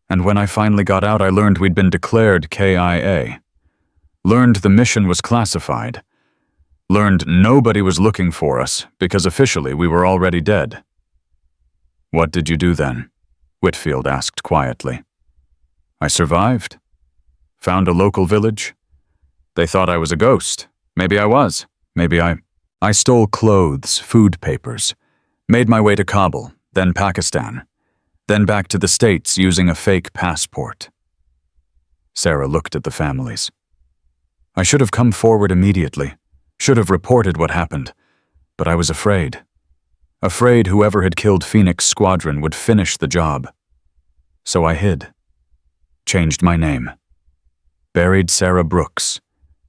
And when I finally got out, I learned we'd been declared KIA. Learned the mission was classified. Learned nobody was looking for us because officially we were already dead. What did you do then? Whitfield asked quietly. I survived. Found a local village. They thought I was a ghost. Maybe I was. Maybe I stole clothes, food papers. Made my way to Kabul, then Pakistan, then back to the States using a fake passport. Sarah looked at the families. I should have come forward immediately, should have reported what happened, but I was afraid. Afraid whoever had killed Phoenix Squadron would finish the job. So I hid, changed my name, buried Sarah Brooks,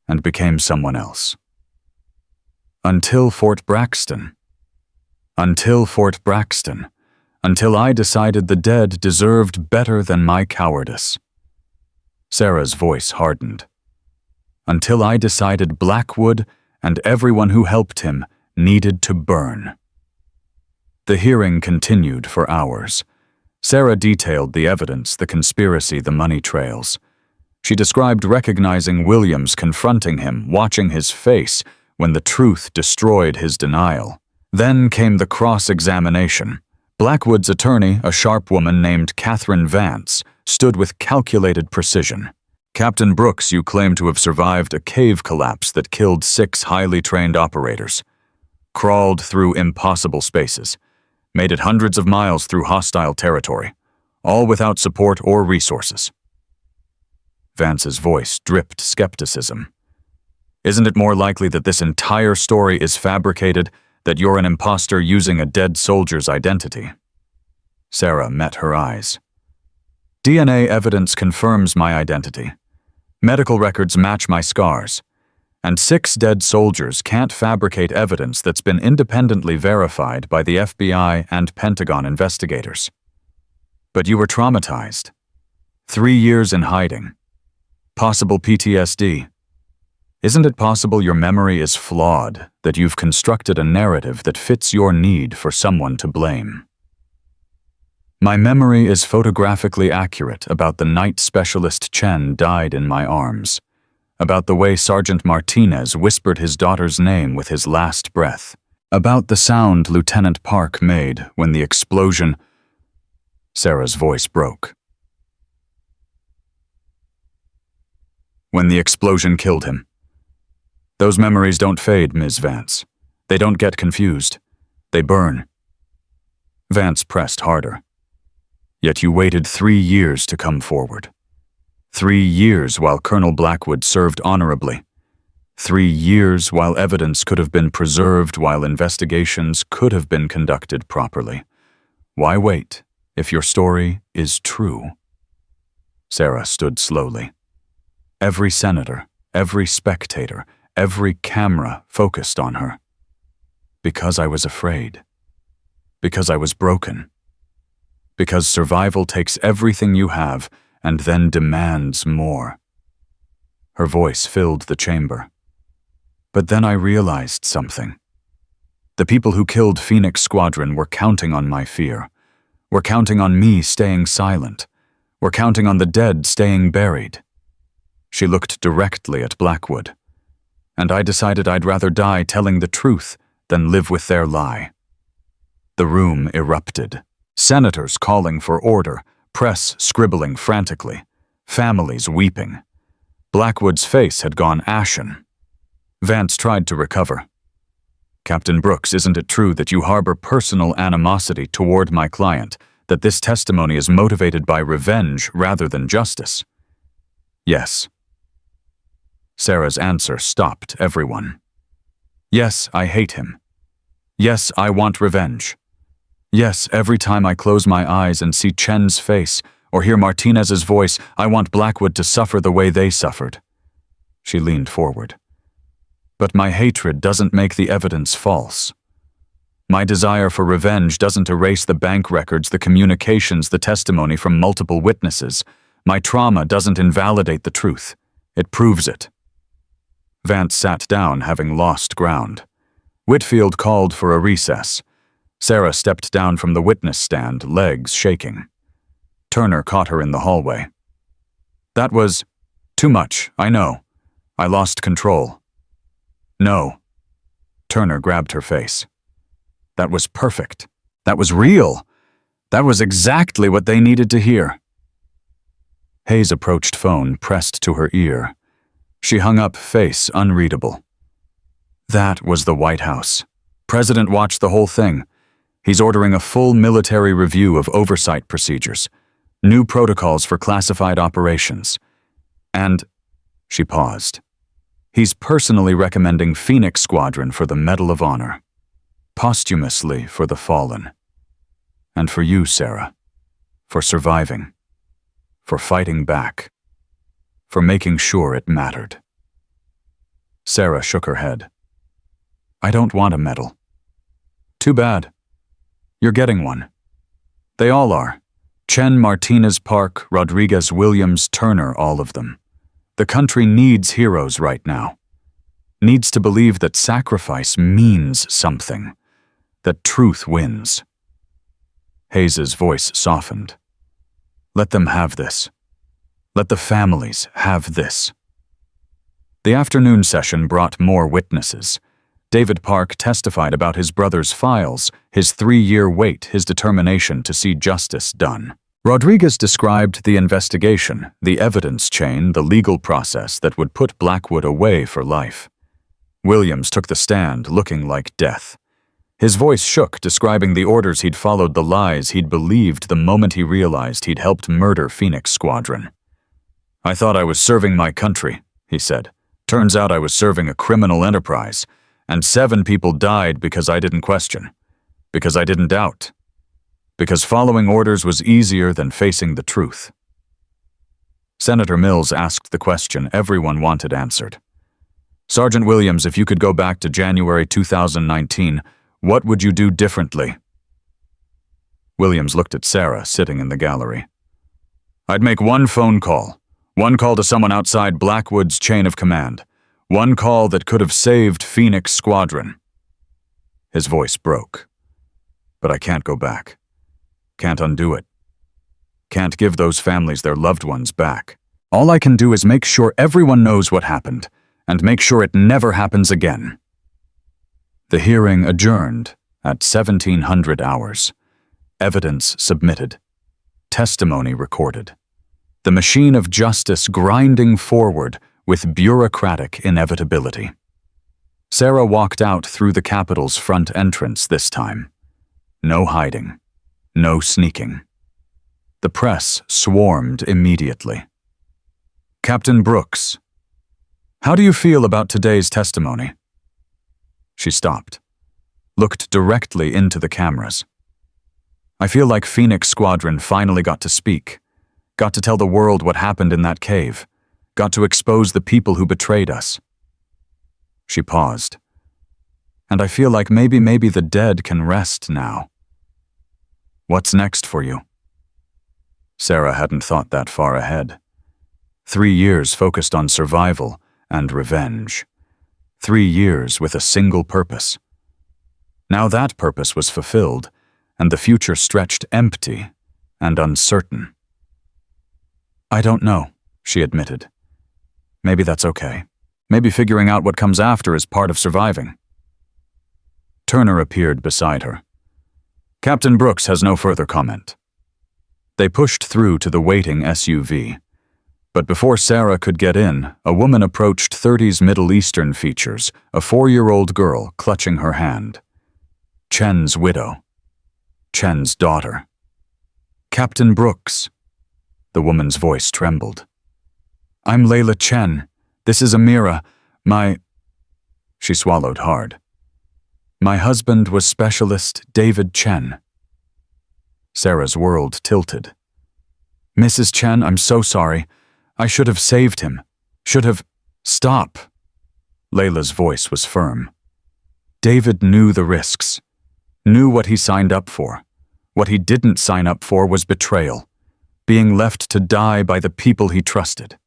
and became someone else. Until Fort Braxton. Until Fort Braxton, until I decided the dead deserved better than my cowardice. Sarah's voice hardened. Until I decided Blackwood and everyone who helped him needed to burn. The hearing continued for hours. Sarah detailed the evidence, the conspiracy, the money trails. She described recognizing Williams, confronting him, watching his face when the truth destroyed his denial. Then came the cross-examination. Blackwood's attorney, a sharp woman named Catherine Vance, stood with calculated precision. Captain Brooks, you claim to have survived a cave collapse that killed 6 highly trained operators. Crawled through impossible spaces. Made it hundreds of miles through hostile territory. All without support or resources. Vance's voice dripped skepticism. Isn't it more likely that this entire story is fabricated, that you're an imposter using a dead soldier's identity? Sarah met her eyes. DNA evidence confirms my identity. Medical records match my scars. And 6 dead soldiers can't fabricate evidence that's been independently verified by the FBI and Pentagon investigators. But you were traumatized. 3 years in hiding. Possible PTSD. Isn't it possible your memory is flawed, that you've constructed a narrative that fits your need for someone to blame? My memory is photographically accurate about the night specialist Chen died in my arms, about the way Sergeant Martinez whispered his daughter's name with his last breath, about the sound Lieutenant Park made when the explosion... Sarah's voice broke. When the explosion killed him. Those memories don't fade, Ms. Vance. They don't get confused. They burn. Vance pressed harder. Yet you waited 3 years to come forward. 3 years while Colonel Blackwood served honorably. 3 years while evidence could have been preserved, while investigations could have been conducted properly. Why wait if your story is true? Sarah stood slowly. Every senator, every spectator, every camera focused on her. Because I was afraid. Because I was broken. Because survival takes everything you have and then demands more. Her voice filled the chamber. But then I realized something. The people who killed Phoenix Squadron were counting on my fear. Were counting on me staying silent. Were counting on the dead staying buried. She looked directly at Blackwood. And I decided I'd rather die telling the truth than live with their lie. The room erupted. Senators calling for order, press scribbling frantically, families weeping. Blackwood's face had gone ashen. Vance tried to recover. Captain Brooks, isn't it true that you harbor personal animosity toward my client, that this testimony is motivated by revenge rather than justice? Yes. Sarah's answer stopped everyone. Yes, I hate him. Yes, I want revenge. Yes, every time I close my eyes and see Chen's face or hear Martinez's voice, I want Blackwood to suffer the way they suffered. She leaned forward. But my hatred doesn't make the evidence false. My desire for revenge doesn't erase the bank records, the communications, the testimony from multiple witnesses. My trauma doesn't invalidate the truth. It proves it. Vance sat down, having lost ground. Whitfield called for a recess. Sarah stepped down from the witness stand, legs shaking. Turner caught her in the hallway. That was too much, I know. I lost control. No. Turner grabbed her face. That was perfect. That was real. That was exactly what they needed to hear. Hayes' approached phone pressed to her ear. She hung up, face unreadable. That was the White House. President watched the whole thing. He's ordering a full military review of oversight procedures, new protocols for classified operations. And, she paused, he's personally recommending Phoenix Squadron for the Medal of Honor, posthumously for the fallen. And for you, Sarah, for surviving, for fighting back, for making sure it mattered. Sarah shook her head. I don't want a medal. Too bad. You're getting one. They all are. Chen, Martinez, Park, Rodriguez, Williams, Turner, all of them. The country needs heroes right now. Needs to believe that sacrifice means something. That truth wins. Hayes' voice softened. Let them have this. Let the families have this. The afternoon session brought more witnesses. David Park testified about his brother's files, his 3-year wait, his determination to see justice done. Rodriguez described the investigation, the evidence chain, the legal process that would put Blackwood away for life. Williams took the stand, looking like death. His voice shook, describing the orders he'd followed, the lies he'd believed the moment he realized he'd helped murder Phoenix Squadron. I thought I was serving my country, he said. Turns out I was serving a criminal enterprise. And 7 people died because I didn't question, because I didn't doubt, because following orders was easier than facing the truth. Senator Mills asked the question everyone wanted answered. Sergeant Williams, if you could go back to January 2019, what would you do differently? Williams looked at Sarah, sitting in the gallery. I'd make one phone call to someone outside Blackwood's chain of command. One call that could have saved Phoenix Squadron. His voice broke. But I can't go back. Can't undo it. Can't give those families their loved ones back. All I can do is make sure everyone knows what happened, and make sure it never happens again. The hearing adjourned at 1700 hours. Evidence submitted. Testimony recorded. The machine of justice grinding forward with bureaucratic inevitability. Sarah walked out through the Capitol's front entrance this time. No hiding. No sneaking. The press swarmed immediately. Captain Brooks, how do you feel about today's testimony? She stopped, looked directly into the cameras. I feel like Phoenix Squadron finally got to speak, got to tell the world what happened in that cave, got to expose the people who betrayed us. She paused. And I feel like maybe the dead can rest now. What's next for you? Sarah hadn't thought that far ahead. 3 years focused on survival and revenge. 3 years with a single purpose. Now that purpose was fulfilled, and the future stretched empty and uncertain. I don't know, she admitted. Maybe that's okay. Maybe figuring out what comes after is part of surviving. Turner appeared beside her. Captain Brooks has no further comment. They pushed through to the waiting SUV. But before Sarah could get in, a woman approached 30s Middle Eastern features, a 4-year-old girl clutching her hand. Chen's widow. Chen's daughter. Captain Brooks. The woman's voice trembled. I'm Layla Chen. This is Amira, my... She swallowed hard. My husband was Specialist David Chen. Sarah's world tilted. Mrs. Chen, I'm so sorry. I should have saved him. Should have... Stop. Layla's voice was firm. David knew the risks. Knew what he signed up for. What he didn't sign up for was betrayal. Being left to die by the people he trusted.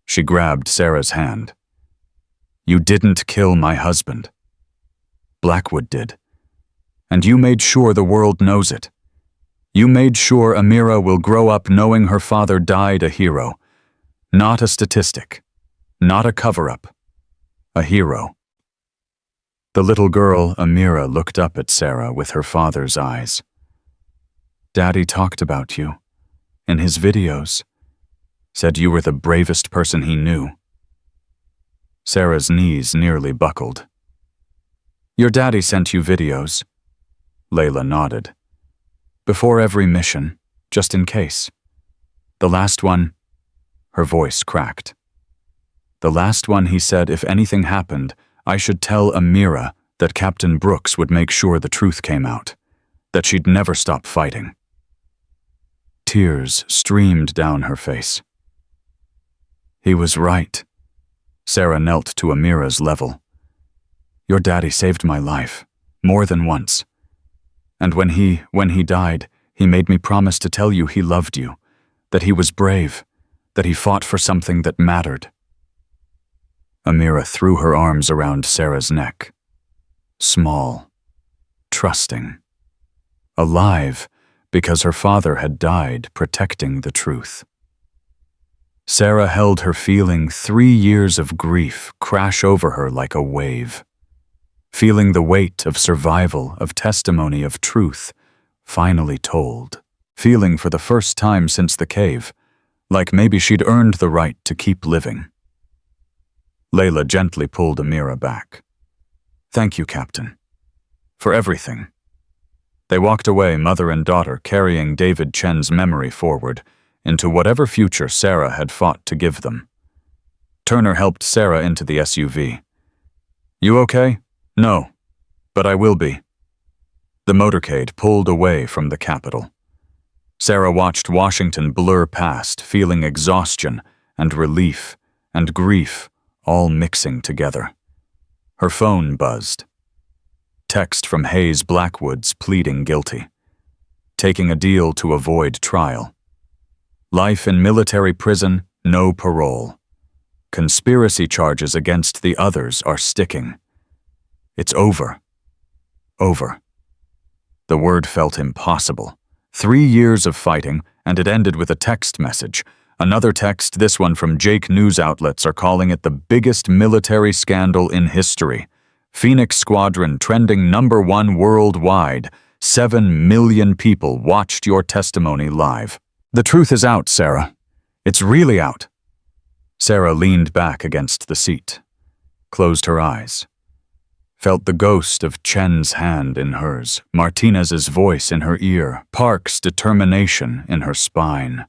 She grabbed Sarah's hand. You didn't kill my husband. Blackwood did. And you made sure the world knows it. You made sure Amira will grow up knowing her father died a hero. Not a statistic. Not a cover-up. A hero. The little girl, Amira, looked up at Sarah with her father's eyes. Daddy talked about you. In his videos. Said you were the bravest person he knew. Sarah's knees nearly buckled. Your daddy sent you videos. Layla nodded. Before every mission, just in case. The last one, her voice cracked. The last one he said if anything happened, I should tell Amira that Captain Brooks would make sure the truth came out, that she'd never stop fighting. Tears streamed down her face. He was right. Sarah knelt to Amira's level. Your daddy saved my life, more than once. And when he died, he made me promise to tell you he loved you, that he was brave, that he fought for something that mattered. Amira threw her arms around Sarah's neck. Small, trusting, alive because her father had died protecting the truth. Sarah held her feeling 3 years of grief crash over her like a wave. Feeling the weight of survival, of testimony, of truth, finally told. Feeling for the first time since the cave, like maybe she'd earned the right to keep living. Layla gently pulled Amira back. Thank you, Captain. For everything. They walked away, mother and daughter, carrying David Chen's memory forward into whatever future Sarah had fought to give them. Turner helped Sarah into the SUV. You okay? No, but I will be. The motorcade pulled away from the Capitol. Sarah watched Washington blur past, feeling exhaustion and relief and grief all mixing together. Her phone buzzed. Text from Hayes Blackwood's pleading guilty. Taking a deal to avoid trial. Life in military prison, no parole. Conspiracy charges against the others are sticking. It's over. Over. The word felt impossible. 3 years of fighting, and it ended with a text message. Another text, this one from Jake news outlets, are calling it the biggest military scandal in history. Phoenix Squadron trending #1 worldwide. 7 million people watched your testimony live. The truth is out, Sarah. It's really out. Sarah leaned back against the seat, closed her eyes. Felt the ghost of Chen's hand in hers, Martinez's voice in her ear, Park's determination in her spine.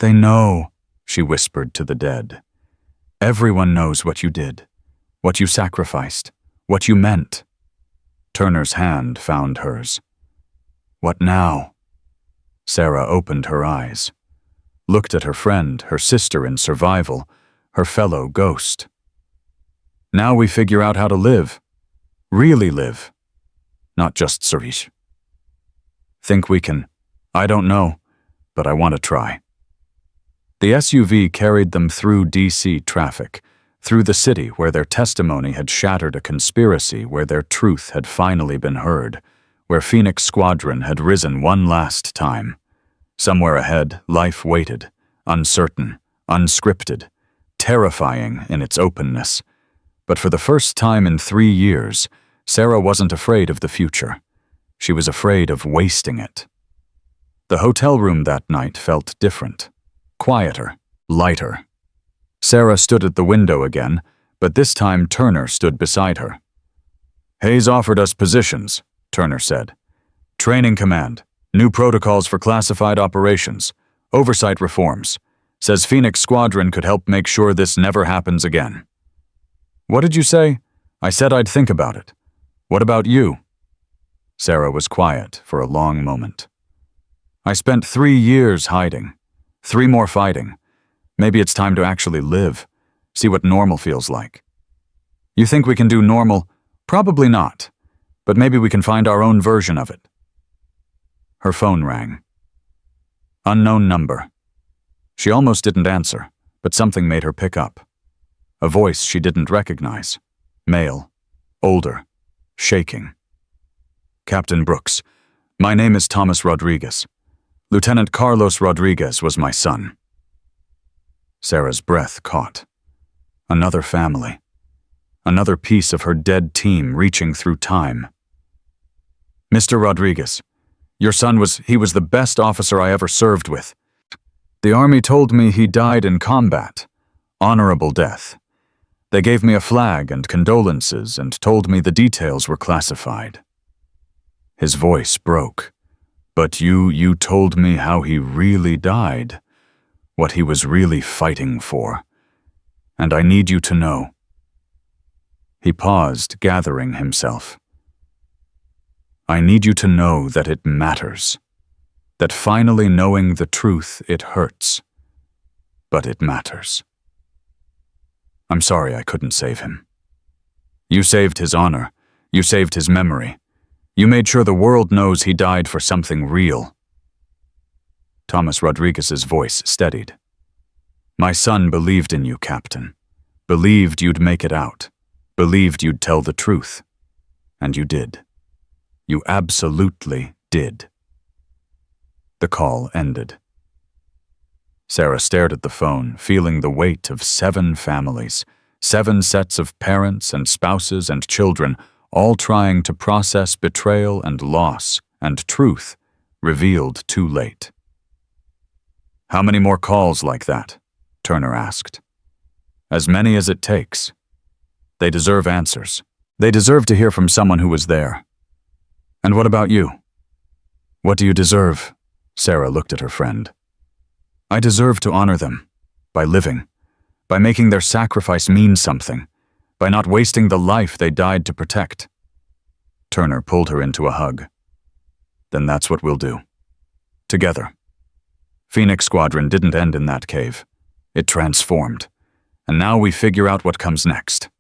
They know, she whispered to the dead. Everyone knows what you did, what you sacrificed, what you meant. Turner's hand found hers. What now? Sarah opened her eyes, looked at her friend, her sister in survival, her fellow ghost. Now we figure out how to live. Really live. Not just survive. Think we can? I don't know, but I want to try. The SUV carried them through D.C. traffic, through the city where their testimony had shattered a conspiracy, where their truth had finally been heard, where Phoenix Squadron had risen one last time. Somewhere ahead, life waited, uncertain, unscripted, terrifying in its openness. But for the first time in 3 years, Sarah wasn't afraid of the future. She was afraid of wasting it. The hotel room that night felt different, quieter, lighter. Sarah stood at the window again, but this time Turner stood beside her. Hayes offered us positions, Turner said. Training command, new protocols for classified operations, oversight reforms. Says Phoenix Squadron could help make sure this never happens again. What did you say? I said I'd think about it. What about you? Sarah was quiet for a long moment. I spent 3 years hiding. 3 more fighting. Maybe it's time to actually live. See what normal feels like. You think we can do normal? Probably not. But maybe we can find our own version of it. Her phone rang. Unknown number. She almost didn't answer, but something made her pick up. A voice she didn't recognize. Male. Older. Shaking. Captain Brooks, my name is Thomas Rodriguez. Lieutenant Carlos Rodriguez was my son. Sarah's breath caught. Another family. Another piece of her dead team reaching through time. Mr. Rodriguez, your son was the best officer I ever served with. The Army told me he died in combat. Honorable death. They gave me a flag and condolences and told me the details were classified. His voice broke. But you told me how he really died, what he was really fighting for. And I need you to know. He paused, gathering himself. I need you to know that it matters. That finally knowing the truth, it hurts. But it matters. I'm sorry I couldn't save him. You saved his honor. You saved his memory. You made sure the world knows he died for something real. Thomas Rodriguez's voice steadied. My son believed in you, Captain. Believed you'd make it out. Believed you'd tell the truth. And you did. You absolutely did. The call ended. Sarah stared at the phone, feeling the weight of 7 families, 7 sets of parents and spouses and children, all trying to process betrayal and loss and truth revealed too late. How many more calls like that? Turner asked. As many as it takes. They deserve answers. They deserve to hear from someone who was there. And what about you? What do you deserve? Sarah looked at her friend. I deserve to honor them. By living. By making their sacrifice mean something. By not wasting the life they died to protect. Turner pulled her into a hug. Then that's what we'll do. Together. Phoenix Squadron didn't end in that cave. It transformed. And now we figure out what comes next.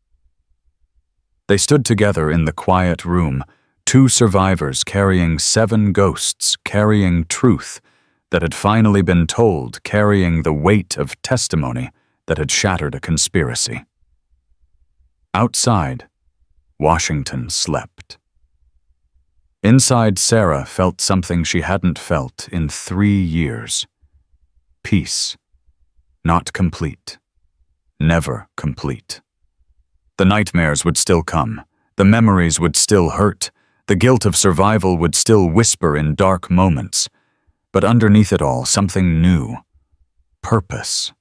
They stood together in the quiet room, 2 survivors carrying 7 ghosts, carrying truth that had finally been told, carrying the weight of testimony that had shattered a conspiracy. Outside, Washington slept. Inside, Sarah felt something she hadn't felt in 3 years. Peace. Not complete. Never complete. The nightmares would still come. The memories would still hurt. The guilt of survival would still whisper in dark moments. But underneath it all, something new. Purpose.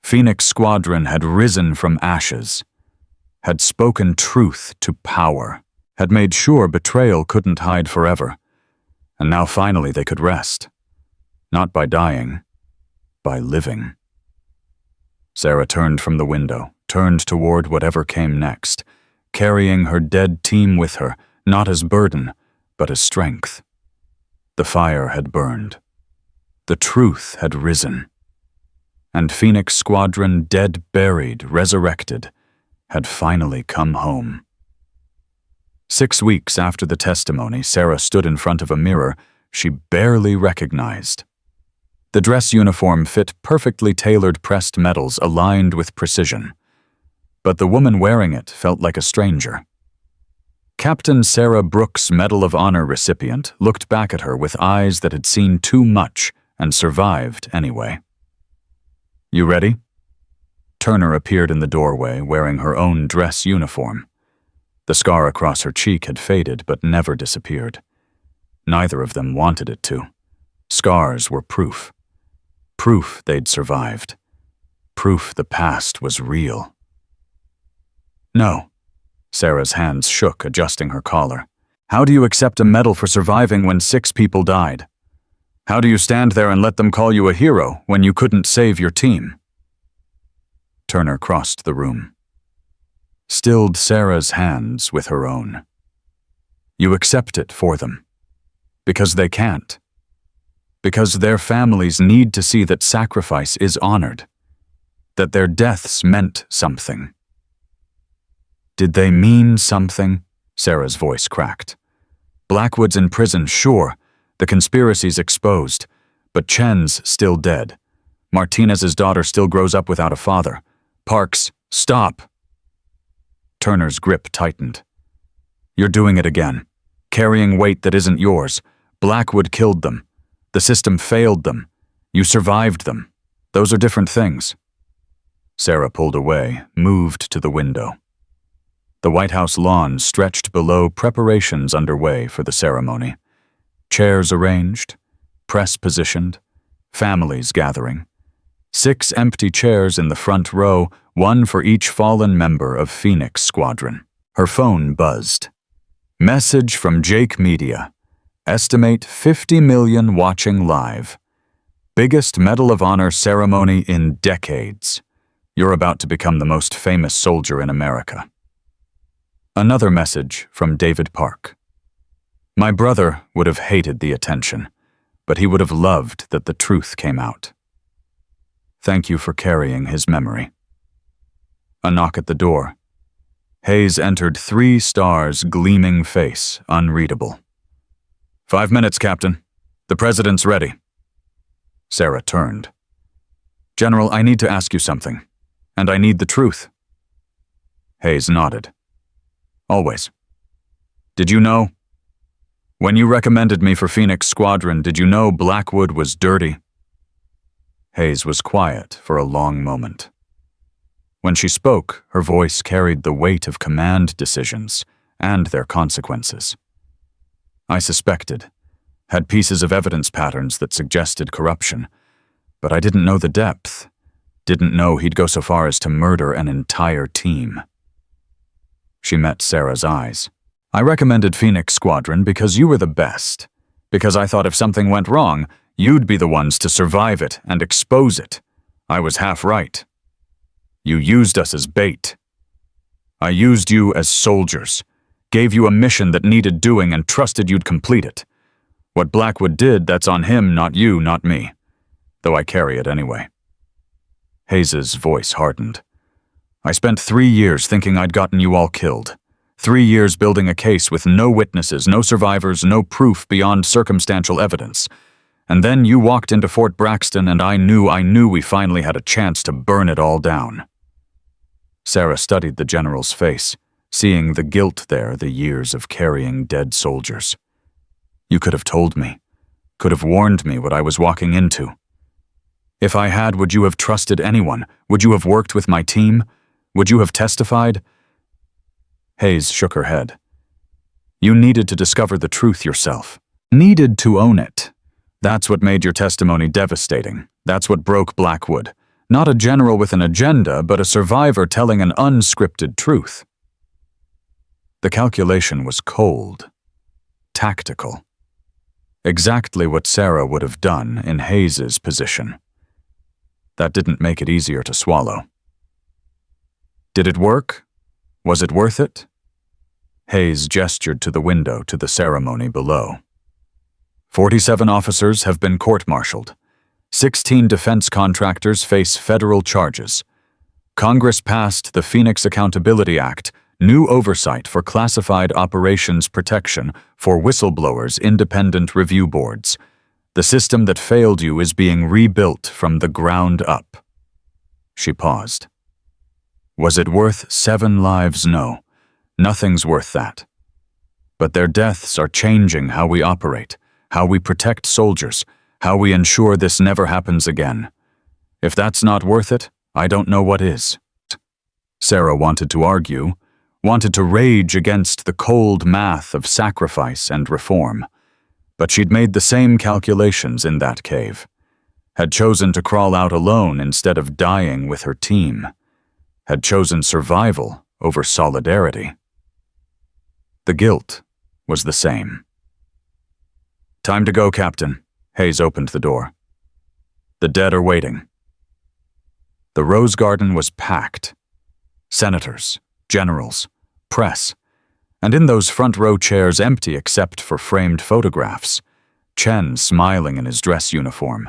Phoenix Squadron had risen from ashes, had spoken truth to power, had made sure betrayal couldn't hide forever, and now finally they could rest. Not by dying, by living. Sarah turned from the window, turned toward whatever came next, carrying her dead team with her, not as burden, but as strength. The fire had burned. The truth had risen. And Phoenix Squadron, dead, buried, resurrected, had finally come home. 6 weeks after the testimony, Sarah stood in front of a mirror she barely recognized. The dress uniform fit perfectly tailored pressed metals aligned with precision. But the woman wearing it felt like a stranger. Captain Sarah Brooks' Medal of Honor recipient looked back at her with eyes that had seen too much and survived anyway. You ready? Turner appeared in the doorway wearing her own dress uniform. The scar across her cheek had faded but never disappeared. Neither of them wanted it to. Scars were proof. Proof they'd survived. Proof the past was real. No. Sarah's hands shook, adjusting her collar. How do you accept a medal for surviving when 6 people died? How do you stand there and let them call you a hero when you couldn't save your team? Turner crossed the room. stilled Sarah's hands with her own. You accept it for them. Because they can't. Because their families need to see that sacrifice is honored. That their deaths meant something. Did they mean something? Sarah's voice cracked. Blackwood's in prison, sure. The conspiracy's exposed. But Chen's still dead. Martinez's daughter still grows up without a father. Parks, stop! Turner's grip tightened. You're doing it again. Carrying weight that isn't yours. Blackwood killed them. The system failed them. You survived them. Those are different things. Sarah pulled away, moved to the window. The White House lawn stretched below, preparations underway for the ceremony. Chairs arranged, press positioned, families gathering. 6 empty chairs in the front row, one for each fallen member of Phoenix Squadron. Her phone buzzed. Message from Jake Media. Estimate 50 million watching live. Biggest Medal of Honor ceremony in decades. You're about to become the most famous soldier in America. Another message from David Park. My brother would have hated the attention, but he would have loved that the truth came out. Thank you for carrying his memory. A knock at the door. Hayes entered, 3 stars, gleaming face, unreadable. 5 minutes, Captain. The President's ready. Sarah turned. General, I need to ask you something, and I need the truth. Hayes nodded. Always. Did you know? When you recommended me for Phoenix Squadron, did you know Blackwood was dirty? Hayes was quiet for a long moment. When she spoke, her voice carried the weight of command decisions and their consequences. I suspected, had pieces of evidence patterns that suggested corruption, but I didn't know the depth, didn't know he'd go so far as to murder an entire team. She met Sarah's eyes. I recommended Phoenix Squadron because you were the best, because I thought if something went wrong, you'd be the ones to survive it and expose it. I was half right. You used us as bait. I used you as soldiers, gave you a mission that needed doing and trusted you'd complete it. What Blackwood did, that's on him, not you, not me. Though I carry it anyway. Hayes's voice hardened. I spent 3 years thinking I'd gotten you all killed. 3 years building a case with no witnesses, no survivors, no proof beyond circumstantial evidence. And then you walked into Fort Braxton and I knew we finally had a chance to burn it all down. Sarah studied the general's face, seeing the guilt there, the years of carrying dead soldiers. You could have told me, could have warned me what I was walking into. If I had, would you have trusted anyone? Would you have worked with my team? Would you have testified? Hayes shook her head. You needed to discover the truth yourself. Needed to own it. That's what made your testimony devastating. That's what broke Blackwood. Not a general with an agenda, but a survivor telling an unscripted truth. The calculation was cold, tactical. Exactly what Sarah would have done in Hayes's position. That didn't make it easier to swallow. Did it work? Was it worth it? Hayes gestured to the window to the ceremony below. 47 officers have been court-martialed. 16 defense contractors face federal charges. Congress passed the Phoenix Accountability Act, new oversight for classified operations protection for whistleblowers' independent review boards. The system that failed you is being rebuilt from the ground up. She paused. Was it worth 7 lives? No. Nothing's worth that. But their deaths are changing how we operate, how we protect soldiers, how we ensure this never happens again. If that's not worth it, I don't know what is. Sarah wanted to argue, wanted to rage against the cold math of sacrifice and reform. But she'd made the same calculations in that cave, had chosen to crawl out alone instead of dying with her team, had chosen survival over solidarity. The guilt was the same. Time to go, Captain. Hayes opened the door. The dead are waiting. The Rose Garden was packed. Senators, generals, press, and in those front row chairs empty except for framed photographs, Chen smiling in his dress uniform,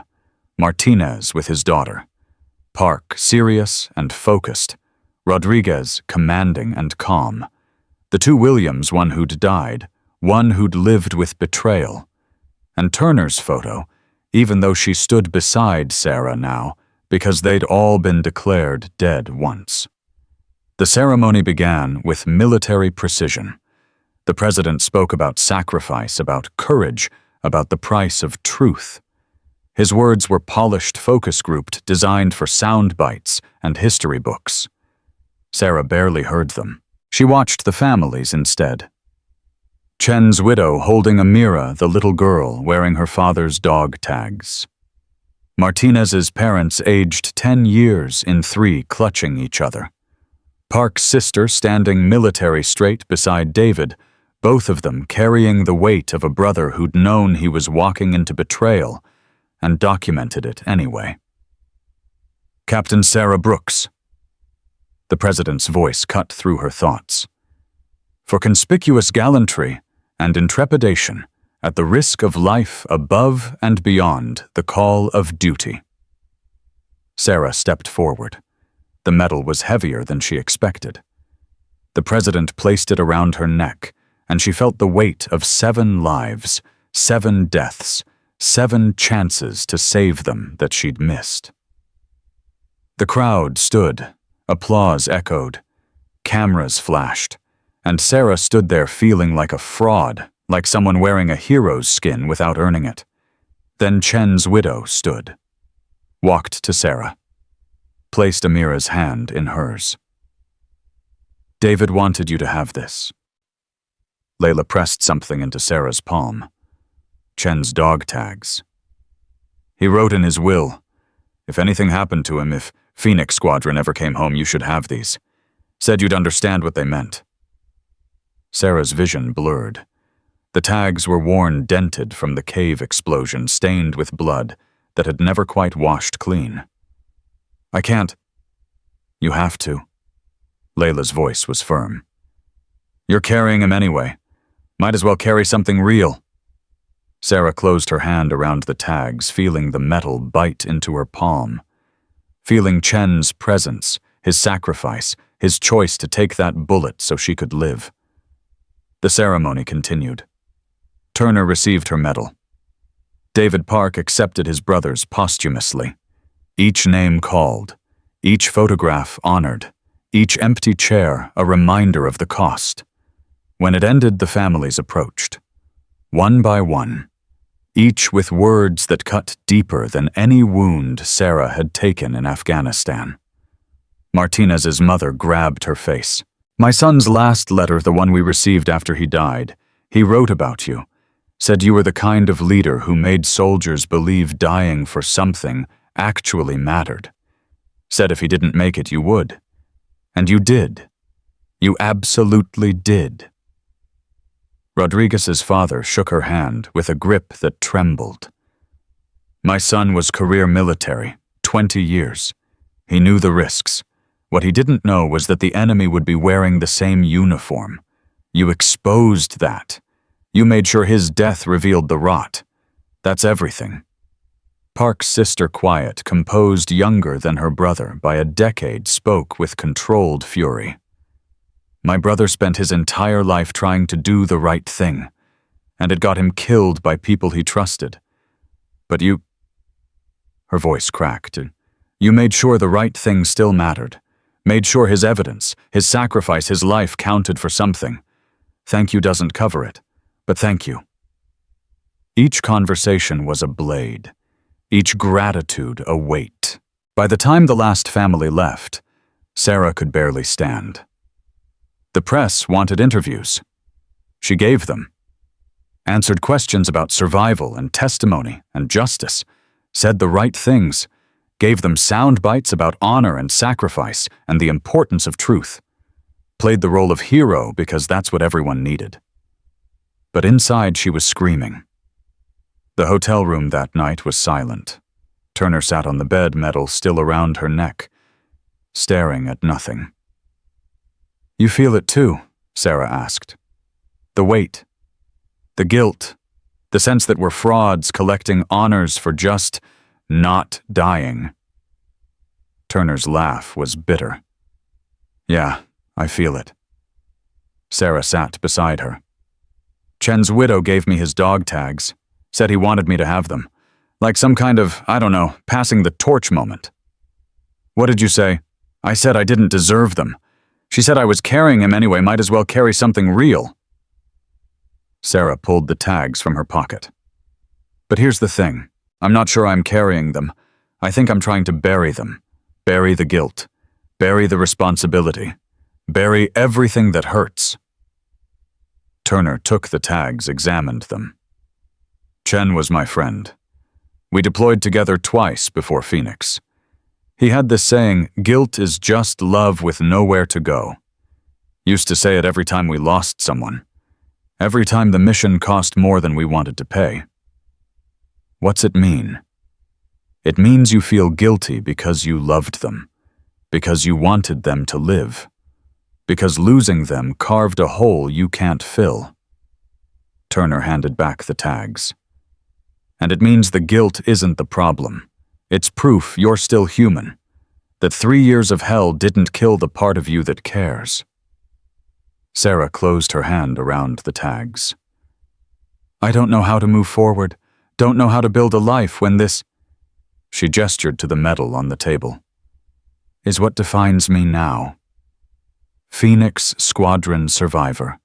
Martinez with his daughter, Park serious and focused, Rodriguez commanding and calm, the two Williams, one who'd died, one who'd lived with betrayal, and Turner's photo, even though she stood beside Sarah now, because they'd all been declared dead once. The ceremony began with military precision. The president spoke about sacrifice, about courage, about the price of truth. His words were polished focus grouped, designed for sound bites and history books. Sarah barely heard them. She watched the families instead. Chen's widow holding Amira, the little girl, wearing her father's dog tags. Martinez's parents, aged 10 years in 3, clutching each other. Park's sister standing military straight beside David, both of them carrying the weight of a brother who'd known he was walking into betrayal and documented it anyway. Captain Sarah Brooks. The president's voice cut through her thoughts. For conspicuous gallantry and intrepidation, at the risk of life above and beyond the call of duty. Sarah stepped forward. The medal was heavier than she expected. The president placed it around her neck, and she felt the weight of 7 lives, 7 deaths, 7 chances to save them that she'd missed. The crowd stood, applause echoed, cameras flashed, and Sarah stood there feeling like a fraud, like someone wearing a hero's skin without earning it. Then Chen's widow stood, walked to Sarah, placed Amira's hand in hers. David wanted you to have this. Layla pressed something into Sarah's palm. Chen's dog tags. He wrote in his will, if anything happened to him, if Phoenix Squadron ever came home, you should have these. Said you'd understand what they meant. Sarah's vision blurred. The tags were worn dented from the cave explosion, stained with blood that had never quite washed clean. I can't. You have to. Layla's voice was firm. You're carrying him anyway. Might as well carry something real. Sarah closed her hand around the tags, feeling the metal bite into her palm. Feeling Chen's presence, his sacrifice, his choice to take that bullet so she could live. The ceremony continued. Turner received her medal. David Park accepted his brothers posthumously. Each name called, each photograph honored, each empty chair a reminder of the cost. When it ended, the families approached. One by one, each with words that cut deeper than any wound Sarah had taken in Afghanistan. Martinez's mother grabbed her face. My son's last letter, the one we received after he died, he wrote about you, said you were the kind of leader who made soldiers believe dying for something actually mattered. Said if he didn't make it, you would. And you did. You absolutely did. Rodriguez's father shook her hand with a grip that trembled. My son was career military, 20 years. He knew the risks. What he didn't know was that the enemy would be wearing the same uniform. You exposed that. You made sure his death revealed the rot. That's everything. Park's sister, quiet, composed, younger than her brother by a decade, spoke with controlled fury. My brother spent his entire life trying to do the right thing, and it got him killed by people he trusted. But you... Her voice cracked. You made sure the right thing still mattered. Made sure his evidence, his sacrifice, his life counted for something. Thank you doesn't cover it, but thank you. Each conversation was a blade. Each gratitude a weight. By the time the last family left, Sarah could barely stand. The press wanted interviews. She gave them. Answered questions about survival and testimony and justice. Said the right things. Gave them sound bites about honor and sacrifice and the importance of truth. Played the role of hero because that's what everyone needed. But inside she was screaming. The hotel room that night was silent. Turner sat on the bed, medal still around her neck, staring at nothing. You feel it too? Sarah asked. The weight, the guilt, the sense that we're frauds collecting honors for just not dying. Turner's laugh was bitter. Yeah, I feel it. Sarah sat beside her. Chen's widow gave me his dog tags, said he wanted me to have them, like some kind of, I don't know, passing the torch moment. What did you say? I said I didn't deserve them. She said I was carrying him anyway, might as well carry something real. Sarah pulled the tags from her pocket. But here's the thing. I'm not sure I'm carrying them. I think I'm trying to bury them. Bury the guilt. Bury the responsibility. Bury everything that hurts. Turner took the tags, examined them. Chen was my friend. We deployed together twice before Phoenix. He had this saying, guilt is just love with nowhere to go. Used to say it every time we lost someone. Every time the mission cost more than we wanted to pay. What's it mean? It means you feel guilty because you loved them, because you wanted them to live, because losing them carved a hole you can't fill. Turner handed back the tags. And it means the guilt isn't the problem. It's proof you're still human, that 3 years of hell didn't kill the part of you that cares. Sarah closed her hand around the tags. I don't know how to move forward, don't know how to build a life when this, she gestured to the medal on the table, is what defines me now. Phoenix Squadron survivor,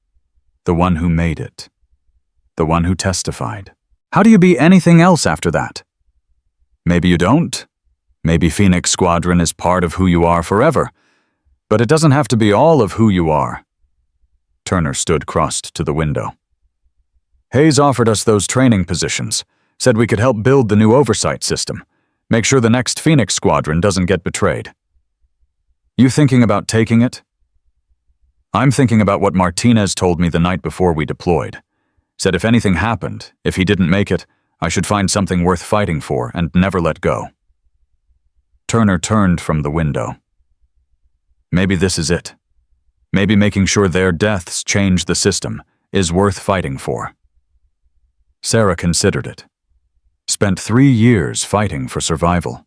the one who made it, the one who testified. How do you be anything else after that? Maybe you don't. Maybe Phoenix Squadron is part of who you are forever, but it doesn't have to be all of who you are. Turner stood crossed to the window. Hayes offered us those training positions, said we could help build the new oversight system, make sure the next Phoenix Squadron doesn't get betrayed. You thinking about taking it? I'm thinking about what Martinez told me the night before we deployed. Said if anything happened, if he didn't make it, I should find something worth fighting for and never let go. Turner turned from the window. Maybe this is it. Maybe making sure their deaths change the system is worth fighting for. Sarah considered it. Spent 3 years fighting for survival.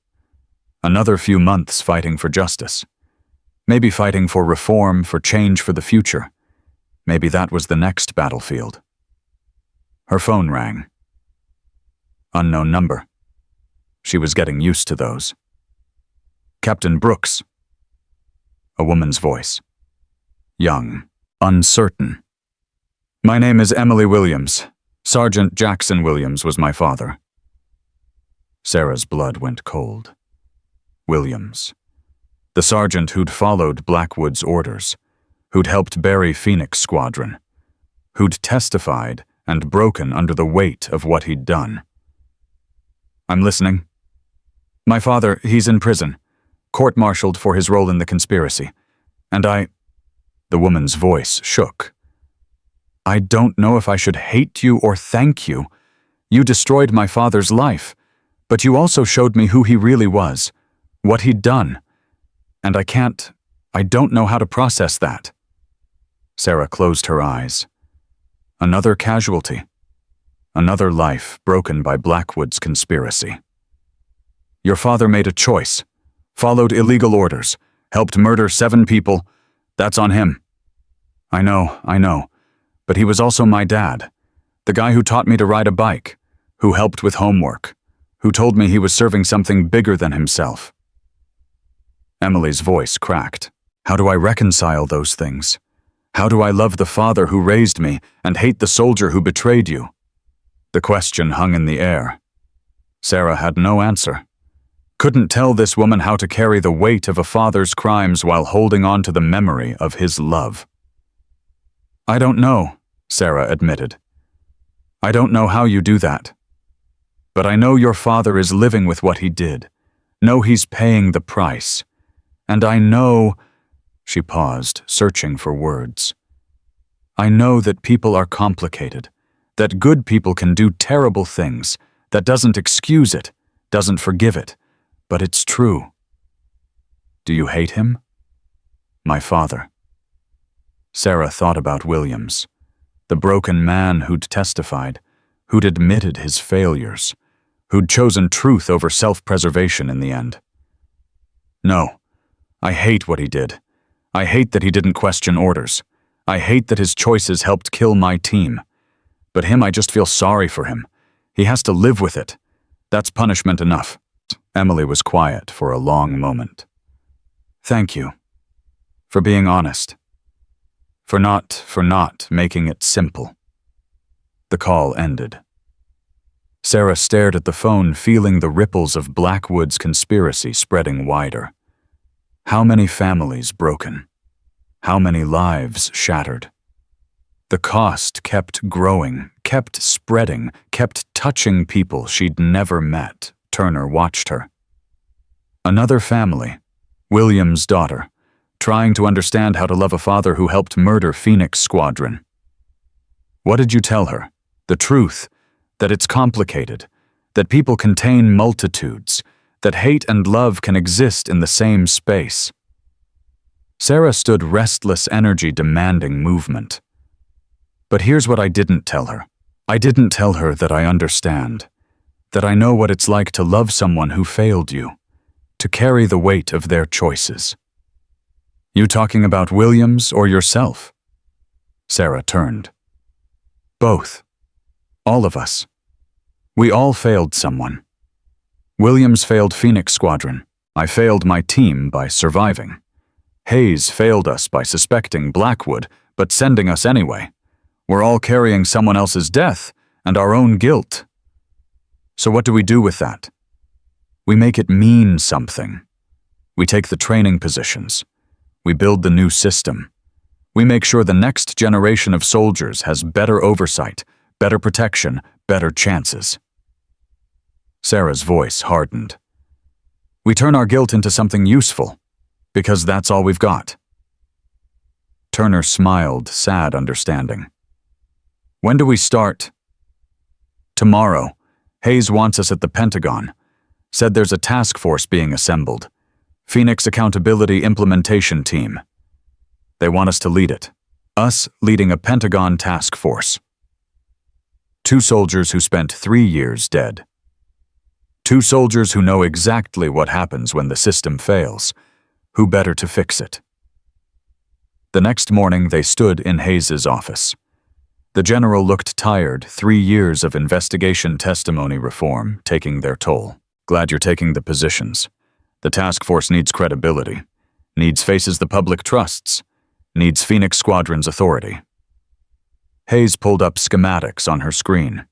Another few months fighting for justice. Maybe fighting for reform, for change for the future. Maybe that was the next battlefield. Her phone rang. Unknown number. She was getting used to those. Captain Brooks. A woman's voice. Young, uncertain. My name is Emily Williams. Sergeant Jackson Williams was my father. Sarah's blood went cold. Williams. The sergeant who'd followed Blackwood's orders, who'd helped bury Phoenix Squadron, who'd testified and broken under the weight of what he'd done. I'm listening. My father, he's in prison, court-martialed for his role in the conspiracy, and The woman's voice shook. I don't know if I should hate you or thank you. You destroyed my father's life, but you also showed me who he really was, what he'd done, and I don't know how to process that. Sarah closed her eyes. Another casualty. Another life broken by Blackwood's conspiracy. Your father made a choice, followed illegal orders, helped murder 7 people. That's on him. I know, but he was also my dad, the guy who taught me to ride a bike, who helped with homework, who told me he was serving something bigger than himself. Emily's voice cracked. How do I reconcile those things? How do I love the father who raised me and hate the soldier who betrayed you? The question hung in the air. Sarah had no answer. Couldn't tell this woman how to carry the weight of a father's crimes while holding on to the memory of his love. I don't know, Sarah admitted. I don't know how you do that. But I know your father is living with what he did. Know he's paying the price. And I know, she paused, searching for words. I know that people are complicated, that good people can do terrible things, that doesn't excuse it, doesn't forgive it, but it's true. Do you hate him? My father. Sarah thought about Williams, the broken man who'd testified, who'd admitted his failures, who'd chosen truth over self-preservation in the end. No, I hate what he did. I hate that he didn't question orders. I hate that his choices helped kill my team. But I just feel sorry for him. He has to live with it. That's punishment enough. Emily was quiet for a long moment. Thank you. For being honest. For not making it simple. The call ended. Sarah stared at the phone, feeling the ripples of Blackwood's conspiracy spreading wider. How many families broken? How many lives shattered? The cost kept growing, kept spreading, kept touching people she'd never met. Turner watched her. Another family, William's daughter, trying to understand how to love a father who helped murder Phoenix Squadron. What did you tell her? The truth, that it's complicated, that people contain multitudes, that hate and love can exist in the same space. Sarah stood, restless energy demanding movement. But here's what I didn't tell her. I didn't tell her that I understand, that I know what it's like to love someone who failed you, to carry the weight of their choices. You talking about Williams or yourself? Sarah turned. Both. All of us. We all failed someone. Williams failed Phoenix Squadron. I failed my team by surviving. Hayes failed us by suspecting Blackwood, but sending us anyway. We're all carrying someone else's death and our own guilt. So what do we do with that? We make it mean something. We take the training positions. We build the new system. We make sure the next generation of soldiers has better oversight, better protection, better chances. Sarah's voice hardened. We turn our guilt into something useful, because that's all we've got. Turner smiled, sad understanding. When do we start? Tomorrow. Hayes wants us at the Pentagon. Said there's a task force being assembled. Phoenix Accountability Implementation Team. They want us to lead it. Us leading a Pentagon task force. 2 soldiers who spent 3 years dead. 2 soldiers who know exactly what happens when the system fails. Who better to fix it? The next morning they stood in Hayes's office. The general looked tired, 3 years of investigation testimony reform taking their toll. Glad you're taking the positions. The task force needs credibility, needs faces the public trusts, needs Phoenix Squadron's authority. Hayes pulled up schematics on her screen.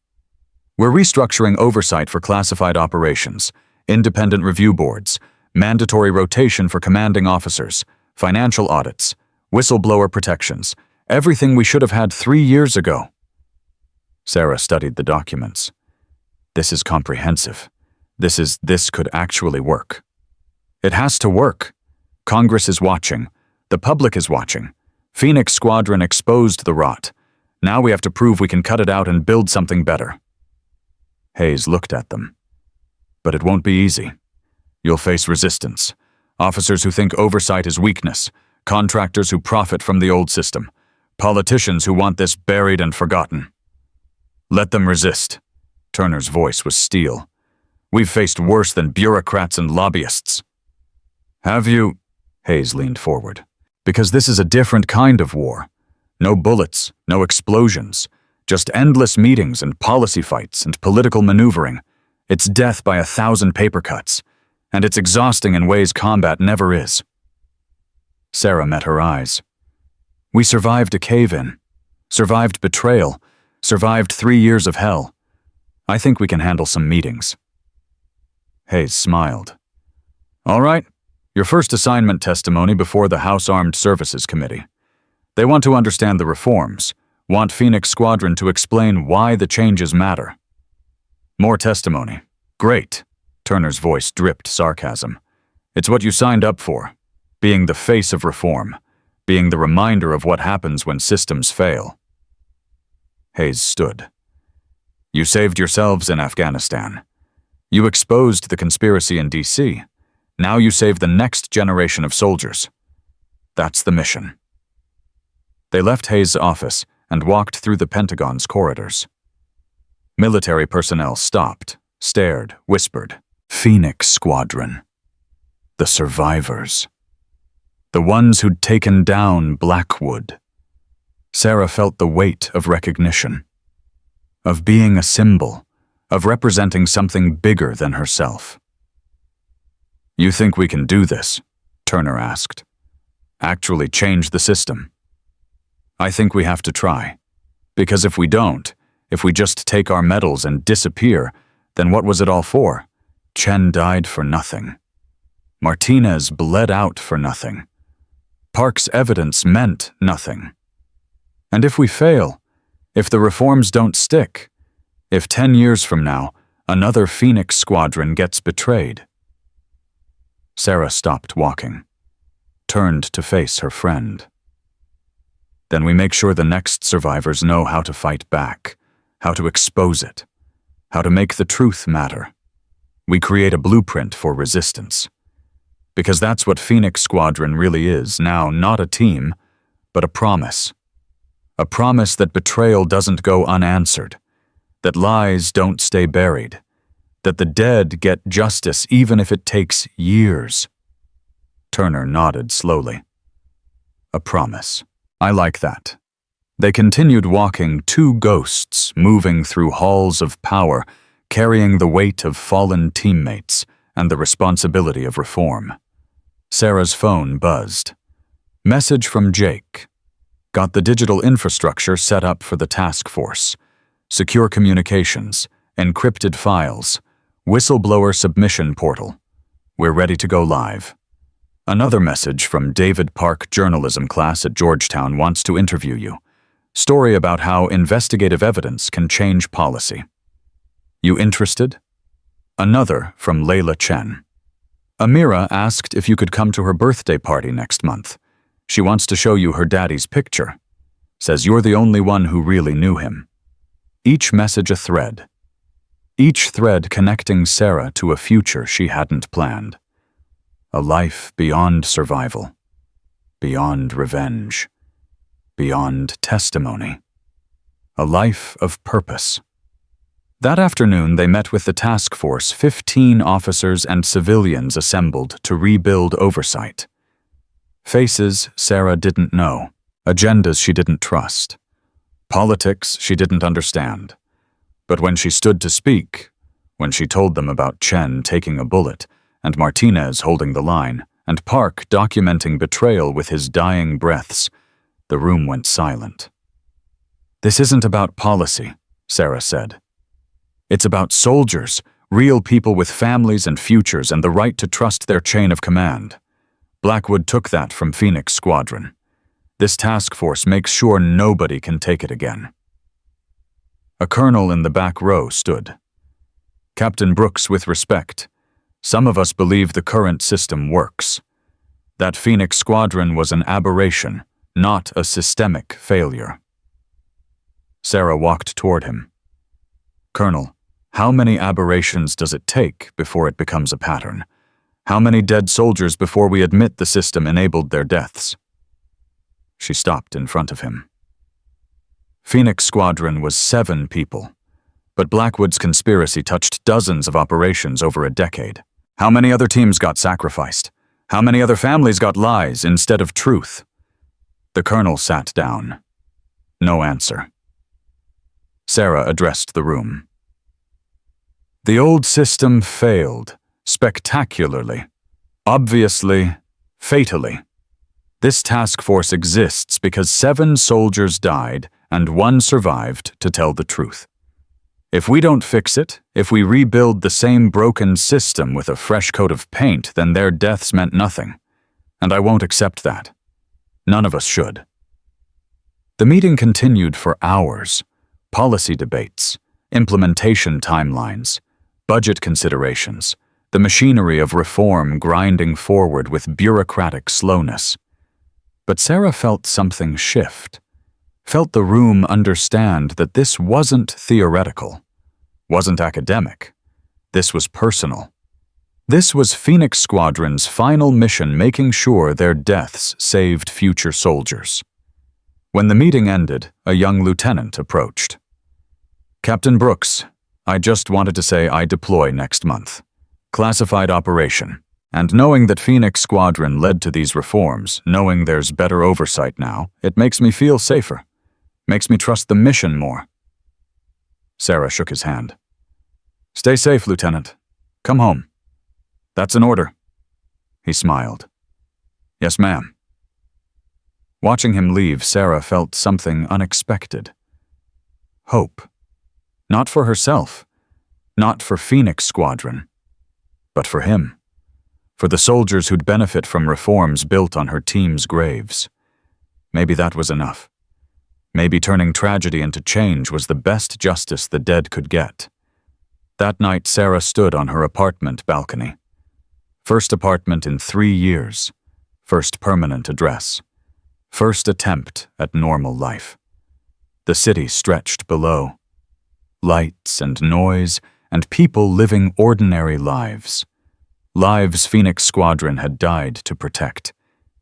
We're restructuring oversight for classified operations, independent review boards, mandatory rotation for commanding officers, financial audits, whistleblower protections, everything we should have had 3 years ago. Sarah studied the documents. This is comprehensive. This could actually work. It has to work. Congress is watching. The public is watching. Phoenix Squadron exposed the rot. Now we have to prove we can cut it out and build something better. Hayes looked at them. But it won't be easy. You'll face resistance. Officers who think oversight is weakness. Contractors who profit from the old system. Politicians who want this buried and forgotten. Let them resist. Turner's voice was steel. We've faced worse than bureaucrats and lobbyists. Have you? Hayes leaned forward. Because this is a different kind of war. No bullets, no explosions. Just endless meetings and policy fights and political maneuvering. It's death by 1,000 paper cuts. And it's exhausting in ways combat never is. Sarah met her eyes. We survived a cave-in. Survived betrayal. Survived 3 years of hell. I think we can handle some meetings. Hayes smiled. All right. Your first assignment testimony before the House Armed Services Committee. They want to understand the reforms, want Phoenix Squadron to explain why the changes matter. More testimony. Great. Turner's voice dripped sarcasm. It's what you signed up for, being the face of reform, being the reminder of what happens when systems fail. Hayes stood. You saved yourselves in Afghanistan. You exposed the conspiracy in D.C. Now you save the next generation of soldiers. That's the mission. They left Hayes' office and walked through the Pentagon's corridors. Military personnel stopped, stared, whispered. Phoenix Squadron. The survivors. The ones who'd taken down Blackwood. Sarah felt the weight of recognition, of being a symbol, of representing something bigger than herself. "You think we can do this?" Turner asked. "Actually change the system?" "I think we have to try. Because if we don't, if we just take our medals and disappear, then what was it all for? Chen died for nothing. Martinez bled out for nothing. Park's evidence meant nothing. And if we fail, if the reforms don't stick, if 10 years from now, another Phoenix Squadron gets betrayed." Sarah stopped walking, turned to face her friend. "Then we make sure the next survivors know how to fight back, how to expose it, how to make the truth matter. We create a blueprint for resistance. Because that's what Phoenix Squadron really is now, not a team, but a promise. A promise that betrayal doesn't go unanswered, that lies don't stay buried, that the dead get justice even if it takes years." Turner nodded slowly. "A promise. I like that." They continued walking, two ghosts moving through halls of power, carrying the weight of fallen teammates and the responsibility of reform. Sarah's phone buzzed. Message from Jake. Got the digital infrastructure set up for the task force. Secure communications, encrypted files, whistleblower submission portal. We're ready to go live. Another message from David Park journalism class at Georgetown wants to interview you. Story about how investigative evidence can change policy. You interested? Another from Layla Chen. Amira asked if you could come to her birthday party next month. She wants to show you her daddy's picture. Says you're the only one who really knew him. Each message a thread. Each thread connecting Sarah to a future she hadn't planned. A life beyond survival. Beyond revenge. Beyond testimony. A life of purpose. That afternoon, they met with the task force, 15 officers and civilians assembled to rebuild oversight. Faces Sarah didn't know, agendas she didn't trust, politics she didn't understand. But when she stood to speak, when she told them about Chen taking a bullet, and Martinez holding the line, and Park documenting betrayal with his dying breaths, the room went silent. "This isn't about policy," Sarah said. "It's about soldiers, real people with families and futures and the right to trust their chain of command. Blackwood took that from Phoenix Squadron. This task force makes sure nobody can take it again." A colonel in the back row stood. "Captain Brooks, with respect, some of us believe the current system works. That Phoenix Squadron was an aberration, not a systemic failure." Sarah walked toward him. "Colonel, how many aberrations does it take before it becomes a pattern? How many dead soldiers before we admit the system enabled their deaths?" She stopped in front of him. Phoenix Squadron was 7 people, but Blackwood's conspiracy touched dozens of operations over a decade. How many other teams got sacrificed? How many other families got lies instead of truth? The colonel sat down. No answer. Sarah addressed the room. "The old system failed, spectacularly, obviously, fatally. This task force exists because 7 soldiers died and 1 survived to tell the truth. If we don't fix it, if we rebuild the same broken system with a fresh coat of paint, then their deaths meant nothing. And I won't accept that. None of us should." The meeting continued for hours. Policy debates, implementation timelines, budget considerations, the machinery of reform grinding forward with bureaucratic slowness. But Sarah felt something shift, felt the room understand that this wasn't theoretical, wasn't academic. This was personal. This was Phoenix Squadron's final mission, making sure their deaths saved future soldiers. When the meeting ended, a young lieutenant approached. "Captain Brooks, I just wanted to say I deploy next month. Classified operation. And knowing that Phoenix Squadron led to these reforms, knowing there's better oversight now, it makes me feel safer. Makes me trust the mission more." Sarah shook his hand. "Stay safe, Lieutenant. Come home." "That's an order." He smiled. "Yes, ma'am." Watching him leave, Sarah felt something unexpected. Hope. Not for herself, not for Phoenix Squadron, but for him. For the soldiers who'd benefit from reforms built on her team's graves. Maybe that was enough. Maybe turning tragedy into change was the best justice the dead could get. That night, Sarah stood on her apartment balcony. First apartment in 3 years. First permanent address. First attempt at normal life. The city stretched below. Lights and noise and people living ordinary lives. Lives Phoenix Squadron had died to protect,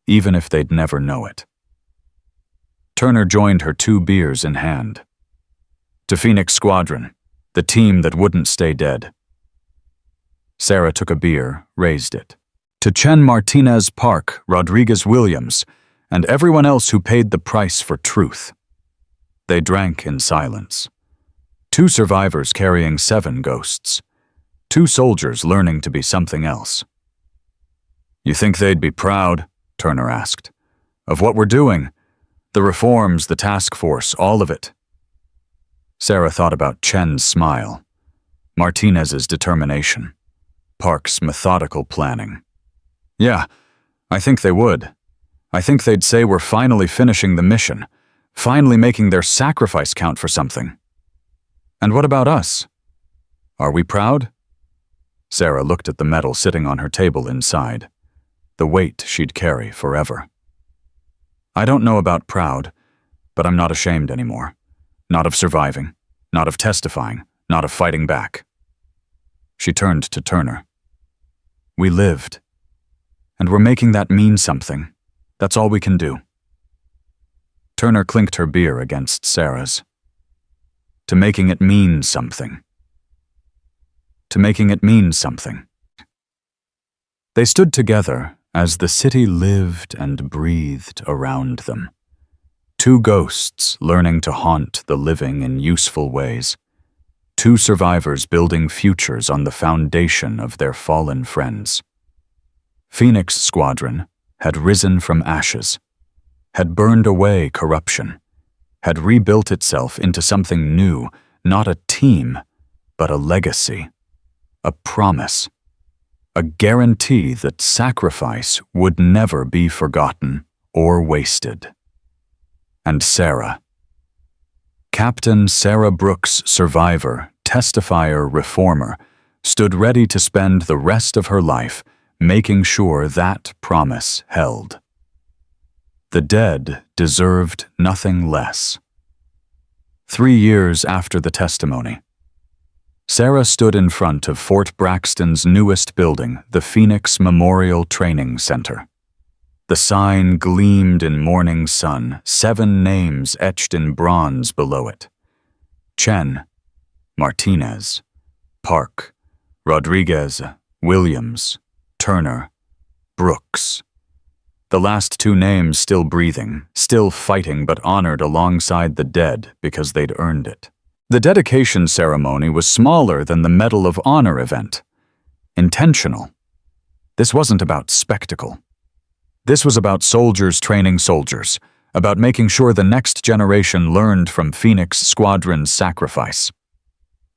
even if they'd never know it. Turner joined her 2 beers in hand. "To Phoenix Squadron, the team that wouldn't stay dead." Sarah took a beer, raised it. "To Chen Martinez Park, Rodriguez Williams, and everyone else who paid the price for truth." They drank in silence. 2 survivors carrying 7 ghosts. 2 soldiers learning to be something else. "You think they'd be proud?" Turner asked. "Of what we're doing? The reforms, the task force, all of it." Sarah thought about Chen's smile, Martinez's determination, Park's methodical planning. "Yeah, I think they would. I think they'd say we're finally finishing the mission, finally making their sacrifice count for something." "And what about us? Are we proud?" Sarah looked at the medal sitting on her table inside, the weight she'd carry forever. "I don't know about proud, but I'm not ashamed anymore. Not of surviving, not of testifying, not of fighting back." She turned to Turner. "We lived, and we're making that mean something. That's all we can do." Turner clinked her beer against Sarah's. "To making it mean something. To making it mean something." They stood together as the city lived and breathed around them. 2 ghosts learning to haunt the living in useful ways. 2 survivors building futures on the foundation of their fallen friends. Phoenix Squadron had risen from ashes, had burned away corruption, had rebuilt itself into something new, not a team, but a legacy. A promise, a guarantee that sacrifice would never be forgotten or wasted. And Sarah. Captain Sarah Brooks, survivor, testifier, reformer, stood ready to spend the rest of her life making sure that promise held. The dead deserved nothing less. 3 years after the testimony, Sarah stood in front of Fort Braxton's newest building, the Phoenix Memorial Training Center. The sign gleamed in morning sun, 7 names etched in bronze below it. Chen, Martinez, Park, Rodriguez, Williams, Turner, Brooks. The last 2 names still breathing, still fighting but honored alongside the dead because they'd earned it. The dedication ceremony was smaller than the Medal of Honor event. Intentional. This wasn't about spectacle. This was about soldiers training soldiers, about making sure the next generation learned from Phoenix Squadron's sacrifice.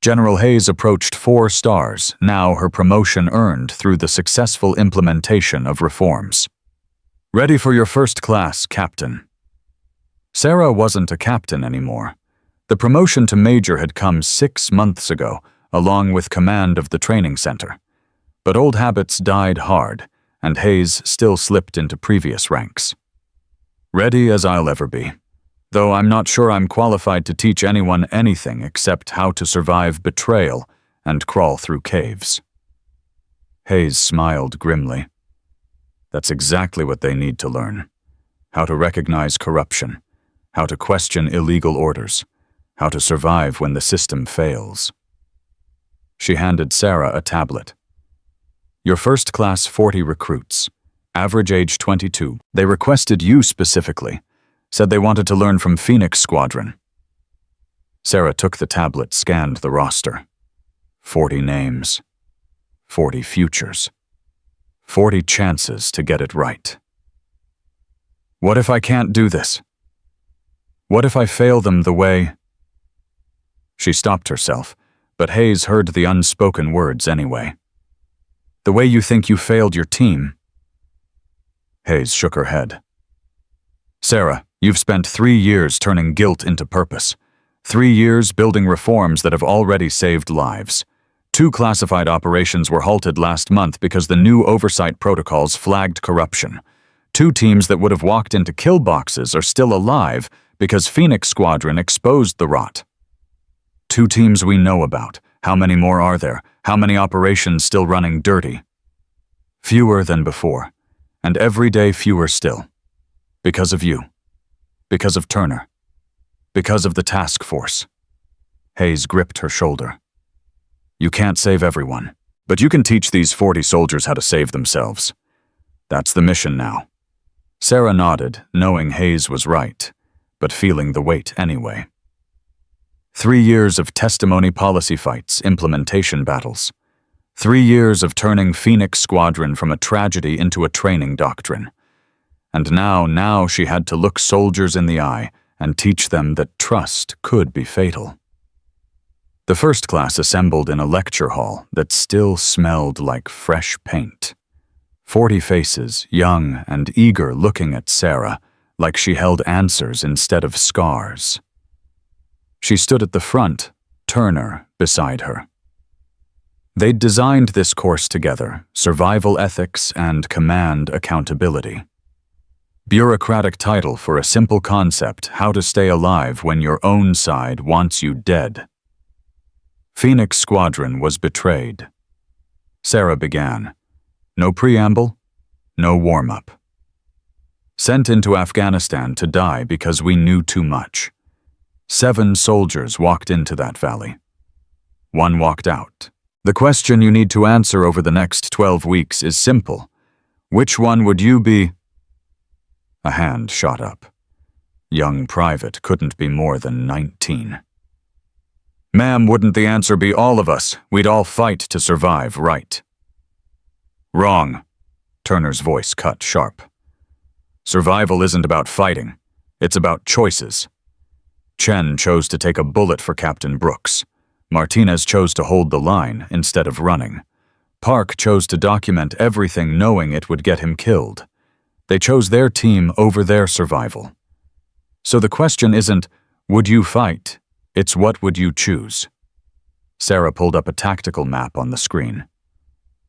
General Hayes approached 4 stars, now her promotion earned through the successful implementation of reforms. "Ready for your first class, Captain." Sarah wasn't a captain anymore. The promotion to major had come 6 months ago, along with command of the training center. But old habits died hard, and Hayes still slipped into previous ranks. "Ready as I'll ever be, though I'm not sure I'm qualified to teach anyone anything except how to survive betrayal and crawl through caves." Hayes smiled grimly. "That's exactly what they need to learn. How to recognize corruption, how to question illegal orders, how to survive when the system fails. She handed Sarah a tablet. Your first class 40 recruits, average age 22. They requested you specifically, said they wanted to learn from Phoenix Squadron. Sarah took the tablet, scanned the roster. 40 names, 40 futures, 40 chances to get it right. What if I can't do this? What if I fail them the way... She stopped herself, but Hayes heard the unspoken words anyway. The way you think you failed your team. Hayes shook her head. Sarah, you've spent 3 years turning guilt into purpose. 3 years building reforms that have already saved lives. 2 classified operations were halted last month because the new oversight protocols flagged corruption. 2 teams that would have walked into kill boxes are still alive because Phoenix Squadron exposed the rot. 2 teams we know about. How many more are there? How many operations still running dirty? Fewer than before, and every day fewer still. Because of you. Because of Turner. Because of the task force. Hayes gripped her shoulder. You can't save everyone, but you can teach these 40 soldiers how to save themselves. That's the mission now. Sarah nodded, knowing Hayes was right, but feeling the weight anyway. 3 years of testimony policy fights, implementation battles. 3 years of turning Phoenix Squadron from a tragedy into a training doctrine. And now she had to look soldiers in the eye and teach them that trust could be fatal. The first class assembled in a lecture hall that still smelled like fresh paint. 40 faces, young and eager, looking at Sarah like she held answers instead of scars. She stood at the front, Turner beside her. They'd designed this course together, survival ethics and command accountability. Bureaucratic title for a simple concept, how to stay alive when your own side wants you dead. Phoenix Squadron was betrayed. Sarah began. No preamble, no warm-up. Sent into Afghanistan to die because we knew too much. 7 soldiers walked into that valley. 1 walked out. The question you need to answer over the next 12 weeks is simple. Which one would you be? A hand shot up. Young private couldn't be more than 19. Ma'am, wouldn't the answer be all of us? We'd all fight to survive, right? Wrong. Turner's voice cut sharp. Survival isn't about fighting. It's about choices. Chen chose to take a bullet for Captain Brooks. Martinez chose to hold the line instead of running. Park chose to document everything knowing it would get him killed. They chose their team over their survival. So the question isn't, would you fight? It's what would you choose? Sarah pulled up a tactical map on the screen.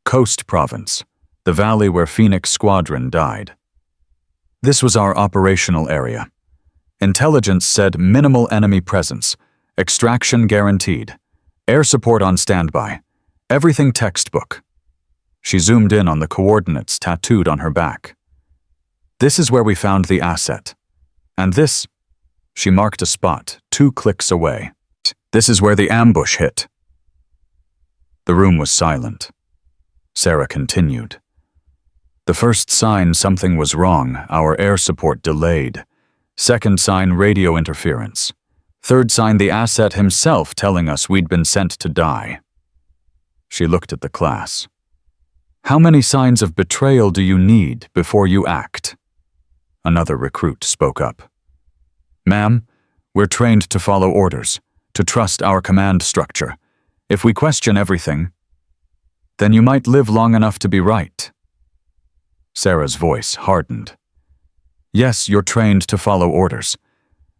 Coast Province, the valley where Phoenix Squadron died. This was our operational area. Intelligence said minimal enemy presence, extraction guaranteed, air support on standby, everything textbook. She zoomed in on the coordinates tattooed on her back. This is where we found the asset. And this, she marked a spot 2 clicks away. This is where the ambush hit. The room was silent. Sarah continued. The first sign something was wrong, our air support delayed. Second sign, radio interference. Third sign, the asset himself telling us we'd been sent to die. She looked at the class. How many signs of betrayal do you need before you act? Another recruit spoke up. Ma'am, we're trained to follow orders, to trust our command structure. If we question everything, then you might live long enough to be right. Sarah's voice hardened. Yes, you're trained to follow orders,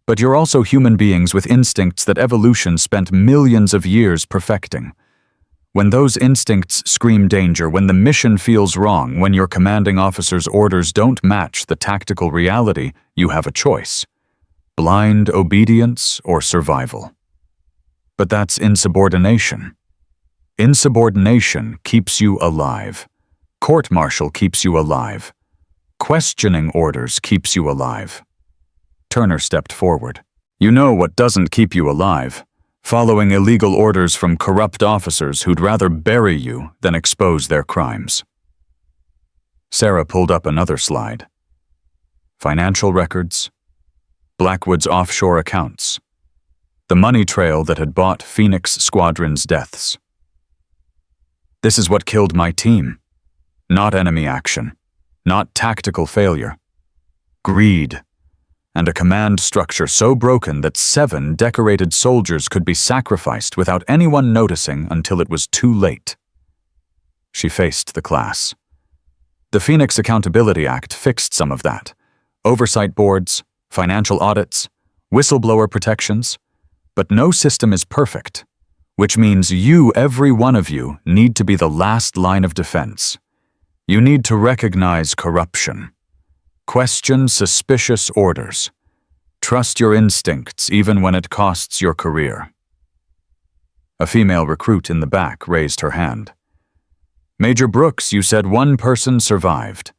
but you're also human beings with instincts that evolution spent millions of years perfecting. When those instincts scream danger, when the mission feels wrong, when your commanding officer's orders don't match the tactical reality, you have a choice. Blind obedience or survival. But that's insubordination. Insubordination keeps you alive. Court-martial keeps you alive. Questioning orders keeps you alive. Turner stepped forward. You know what doesn't keep you alive? Following illegal orders from corrupt officers who'd rather bury you than expose their crimes. Sarah pulled up another slide. Financial records, Blackwood's offshore accounts, the money trail that had bought Phoenix Squadron's deaths. This is what killed my team. Not enemy action, not tactical failure. Greed, and a command structure so broken that 7 decorated soldiers could be sacrificed without anyone noticing until it was too late. She faced the class. The Phoenix Accountability Act fixed some of that. Oversight boards, financial audits, whistleblower protections. But no system is perfect, which means you, every one of you, need to be the last line of defense. You need to recognize corruption. Question suspicious orders. Trust your instincts even when it costs your career. A female recruit in the back raised her hand. Major Brooks, you said one person survived,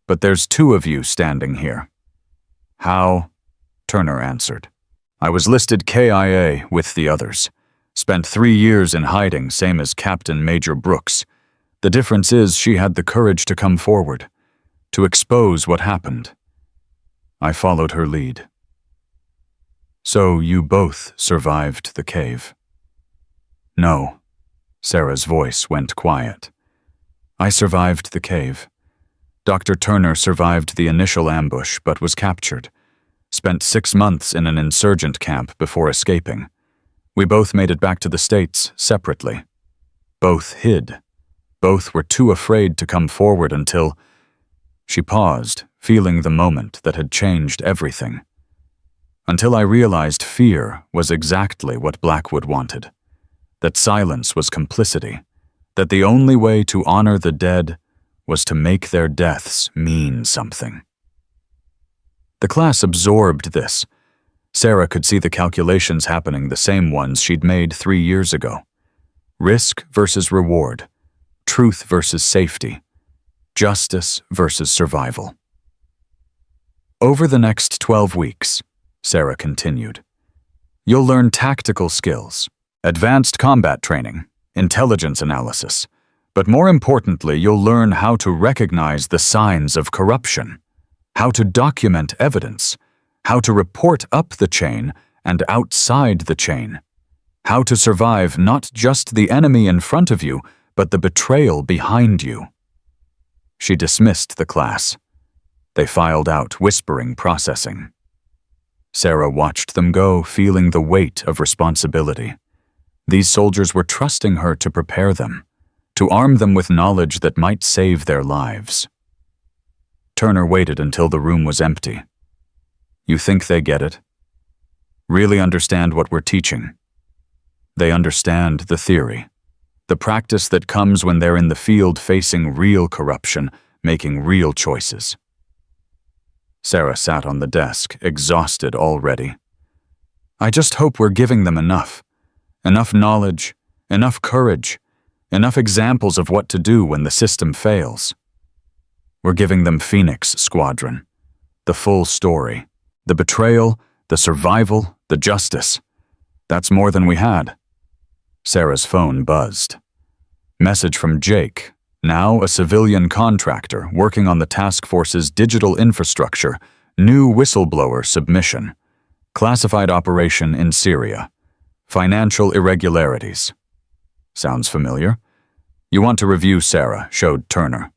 but there's 2 of you standing here. How? Turner answered. I was listed KIA with the others. Spent 3 years in hiding, same as Captain Major Brooks. The difference is she had the courage to come forward, to expose what happened. I followed her lead. So you both survived the cave? No. Sarah's voice went quiet. I survived the cave. Dr. Turner survived the initial ambush but was captured. Spent 6 months in an insurgent camp before escaping. We both made it back to the States separately. Both hid. Both were too afraid to come forward until... She paused, feeling the moment that had changed everything. Until I realized fear was exactly what Blackwood wanted. That silence was complicity. That the only way to honor the dead was to make their deaths mean something. The class absorbed this. Sarah could see the calculations happening, the same ones she'd made 3 years ago. Risk versus reward. Truth versus safety. Justice versus survival. Over the next 12 weeks, Sarah continued, you'll learn tactical skills, advanced combat training, intelligence analysis, but more importantly, you'll learn how to recognize the signs of corruption, how to document evidence, how to report up the chain and outside the chain, how to survive not just the enemy in front of you, but the betrayal behind you. She dismissed the class. They filed out, whispering, processing. Sarah watched them go, feeling the weight of responsibility. These soldiers were trusting her to prepare them, to arm them with knowledge that might save their lives. Turner waited until the room was empty. You think they get it? Really understand what we're teaching? They understand the theory, the practice that comes when they're in the field facing real corruption, making real choices. Sarah sat on the desk, exhausted already. I just hope we're giving them enough knowledge, enough courage, enough examples of what to do when the system fails. We're giving them Phoenix Squadron, the full story, the betrayal, the survival, the justice. That's more than we had. Sarah's phone buzzed. Message from Jake, now a civilian contractor working on the task force's digital infrastructure, new whistleblower submission, classified operation in Syria, financial irregularities. Sounds familiar? You want to review, Sarah, showed Turner.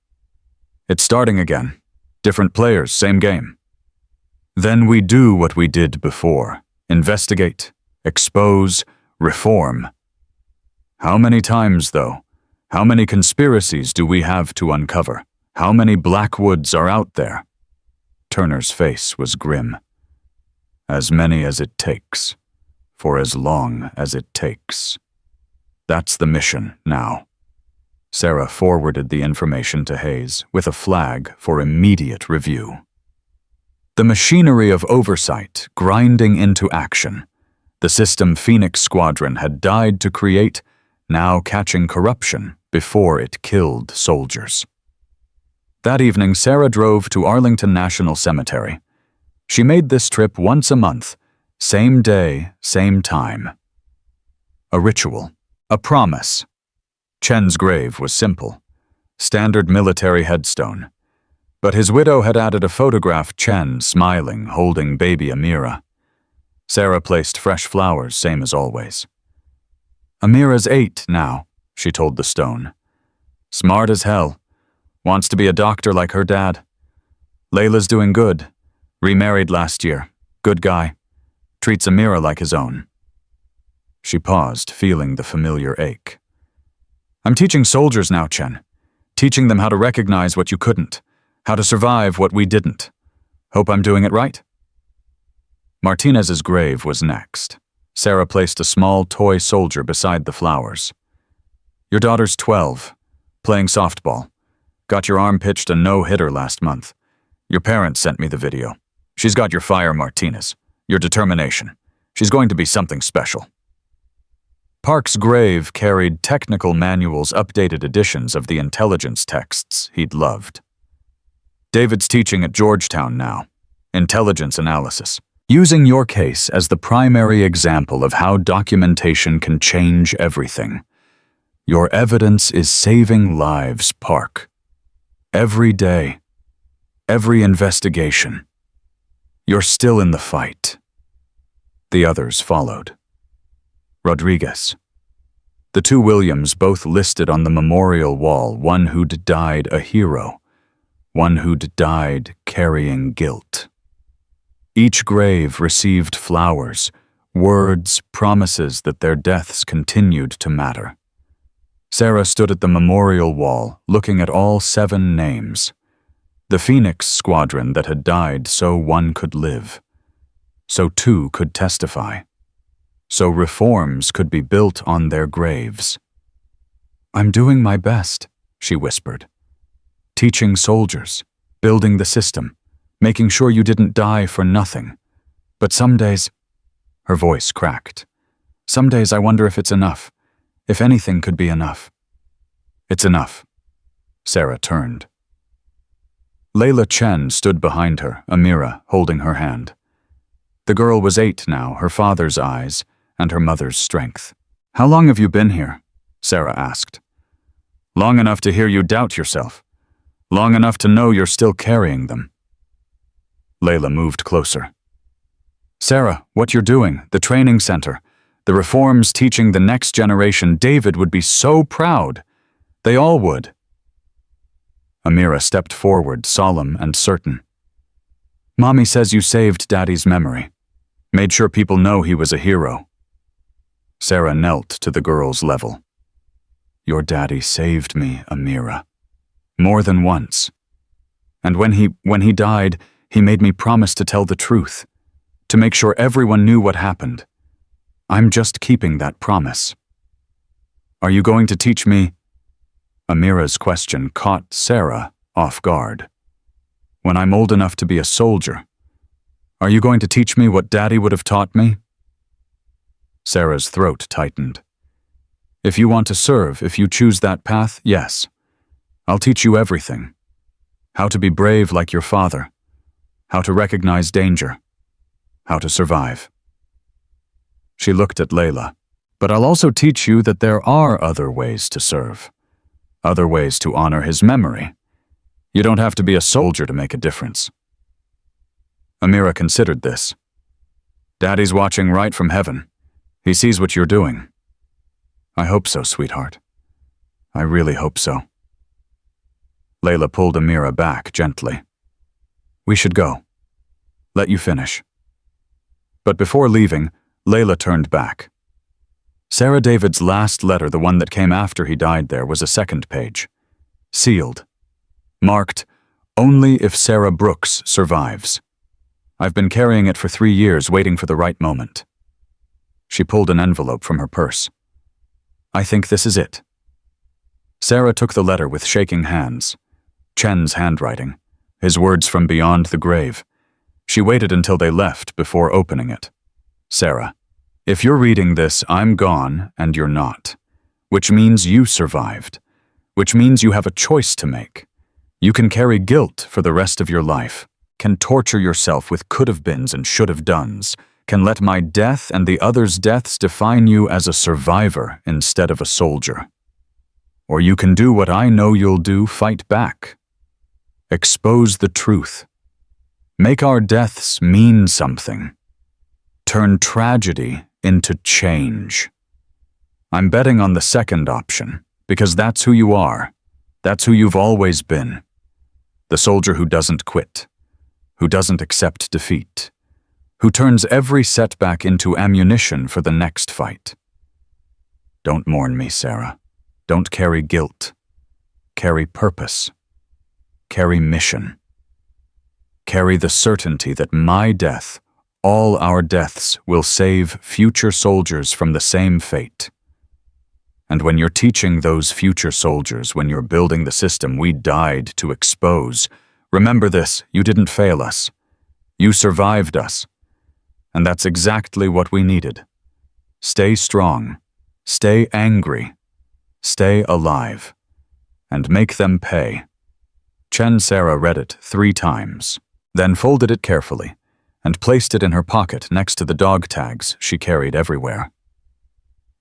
It's starting again. Different players, same game. Then we do what we did before. Investigate, expose, reform. How many times, though? How many conspiracies do we have to uncover? How many Blackwoods are out there? Turner's face was grim. As many as it takes. For as long as it takes. That's the mission now. Sarah forwarded the information to Hayes with a flag for immediate review. The machinery of oversight grinding into action. The system Phoenix Squadron had died to create, now catching corruption before it killed soldiers. That evening, Sarah drove to Arlington National Cemetery. She made this trip once a month, same day, same time. A ritual, a promise. Chen's grave was simple, standard military headstone. But his widow had added a photograph Chen smiling, holding baby Amira. Sarah placed fresh flowers, same as always. Amira's 8 now, she told the stone. Smart as hell. Wants to be a doctor like her dad. Layla's doing good. Remarried last year. Good guy. Treats Amira like his own. She paused, feeling the familiar ache. I'm teaching soldiers now, Chen. Teaching them how to recognize what you couldn't. How to survive what we didn't. Hope I'm doing it right? Martinez's grave was next. Sarah placed a small toy soldier beside the flowers. Your daughter's 12, playing softball. Got your arm pitched a no-hitter last month. Your parents sent me the video. She's got your fire, Martinez. Your determination. She's going to be something special. Park's grave carried technical manuals, updated editions of the intelligence texts he'd loved. David's teaching at Georgetown now. Intelligence analysis. Using your case as the primary example of how documentation can change everything. Your evidence is saving lives, Park. Every day. Every investigation. You're still in the fight. The others followed. Rodriguez. The 2 Williams both listed on the memorial wall, one who'd died a hero, one who'd died carrying guilt. Each grave received flowers, words, promises that their deaths continued to matter. Sarah stood at the memorial wall, looking at all 7 names. The Phoenix Squadron that had died so one could live. So 2 could testify. So reforms could be built on their graves. I'm doing my best, she whispered. Teaching soldiers, building the system, making sure you didn't die for nothing. But some days, her voice cracked. Some days I wonder if it's enough, if anything could be enough. It's enough. Sarah turned. Layla Chen stood behind her, Amira holding her hand. The girl was 8 now, her father's eyes and her mother's strength. How long have you been here? Sarah asked. Long enough to hear you doubt yourself. Long enough to know you're still carrying them. Layla moved closer. Sarah, what you're doing, the training center, the reforms teaching the next generation, David would be so proud. They all would. Amira stepped forward, solemn and certain. Mommy says you saved Daddy's memory. Made sure people know he was a hero. Sarah knelt to the girl's level. Your daddy saved me, Amira. More than once. And when he died, he made me promise to tell the truth, to make sure everyone knew what happened. I'm just keeping that promise. Are you going to teach me? Amira's question caught Sarah off guard. When I'm old enough to be a soldier, are you going to teach me what Daddy would have taught me? Sarah's throat tightened. If you want to serve, if you choose that path, yes. I'll teach you everything. How to be brave like your father. How to recognize danger. How to survive. She looked at Layla. But I'll also teach you that there are other ways to serve. Other ways to honor his memory. You don't have to be a soldier to make a difference. Amira considered this. Daddy's watching right from heaven. He sees what you're doing. I hope so, sweetheart. I really hope so. Layla pulled Amira back gently. We should go. Let you finish. But before leaving, Layla turned back. Sarah David's last letter, the one that came after he died there, was a second page. Sealed. Marked, only if Sarah Brooks survives. I've been carrying it for 3 years, waiting for the right moment. She pulled an envelope from her purse. I think this is it. Sarah took the letter with shaking hands. Chen's handwriting, his words from beyond the grave. She waited until they left before opening it. Sarah, if you're reading this, I'm gone and you're not. Which means you survived. Which means you have a choice to make. You can carry guilt for the rest of your life, can torture yourself with could-have-beens and should-have-dones, can let my death and the others' deaths define you as a survivor instead of a soldier. Or you can do what I know you'll do, fight back. Expose the truth. Make our deaths mean something. Turn tragedy into change. I'm betting on the second option, because that's who you are. That's who you've always been. The soldier who doesn't quit, who doesn't accept defeat, who turns every setback into ammunition for the next fight. Don't mourn me, Sarah. Don't carry guilt. Carry purpose. Carry mission. Carry the certainty that my death, all our deaths, will save future soldiers from the same fate. And when you're teaching those future soldiers, when you're building the system we died to expose, remember this: you didn't fail us. You survived us. And that's exactly what we needed. Stay strong. Stay angry. Stay alive. And make them pay. Sarah read it 3 times, then folded it carefully, and placed it in her pocket next to the dog tags she carried everywhere.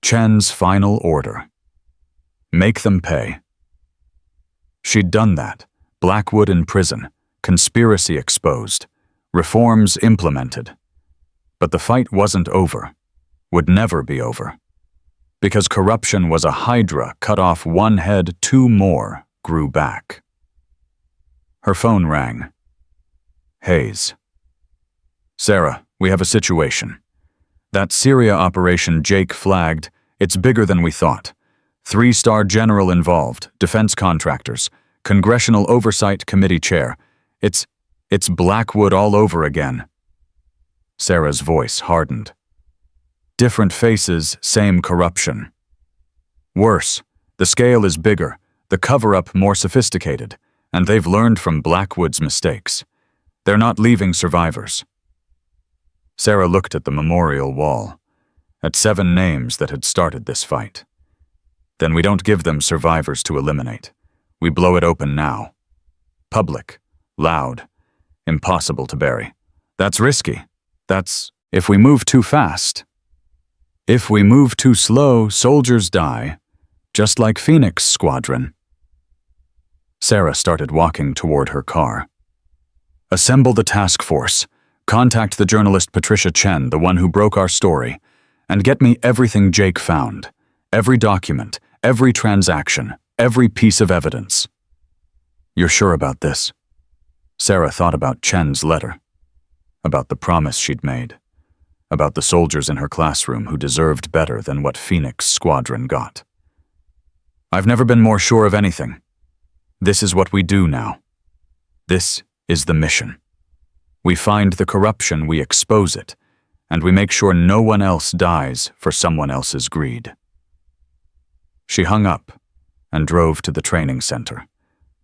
Chen's final order. Make them pay. She'd done that. Blackwood in prison, conspiracy exposed, reforms implemented. But the fight wasn't over, would never be over. Because corruption was a hydra cut off one head, 2 more grew back. Her phone rang. Hayes. Sarah, we have a situation. That Syria operation Jake flagged, it's bigger than we thought. 3-star general involved, defense contractors, Congressional Oversight Committee chair. It's Blackwood all over again. Sarah's voice hardened. Different faces, same corruption. Worse, the scale is bigger, the cover-up more sophisticated, and they've learned from Blackwood's mistakes. They're not leaving survivors. Sarah looked at the memorial wall, at 7 names that had started this fight. Then we don't give them survivors to eliminate. We blow it open now. Public, loud, impossible to bury. That's risky. That's if we move too fast. If we move too slow, soldiers die, just like Phoenix Squadron. Sarah started walking toward her car. Assemble the task force. Contact the journalist Patricia Chen, the one who broke our story, and get me everything Jake found. Every document, every transaction, every piece of evidence. You're sure about this? Sarah thought about Chen's letter, about the promise she'd made, about the soldiers in her classroom who deserved better than what Phoenix Squadron got. I've never been more sure of anything. This is what we do now. This is the mission. We find the corruption, we expose it, and we make sure no one else dies for someone else's greed. She hung up and drove to the training center.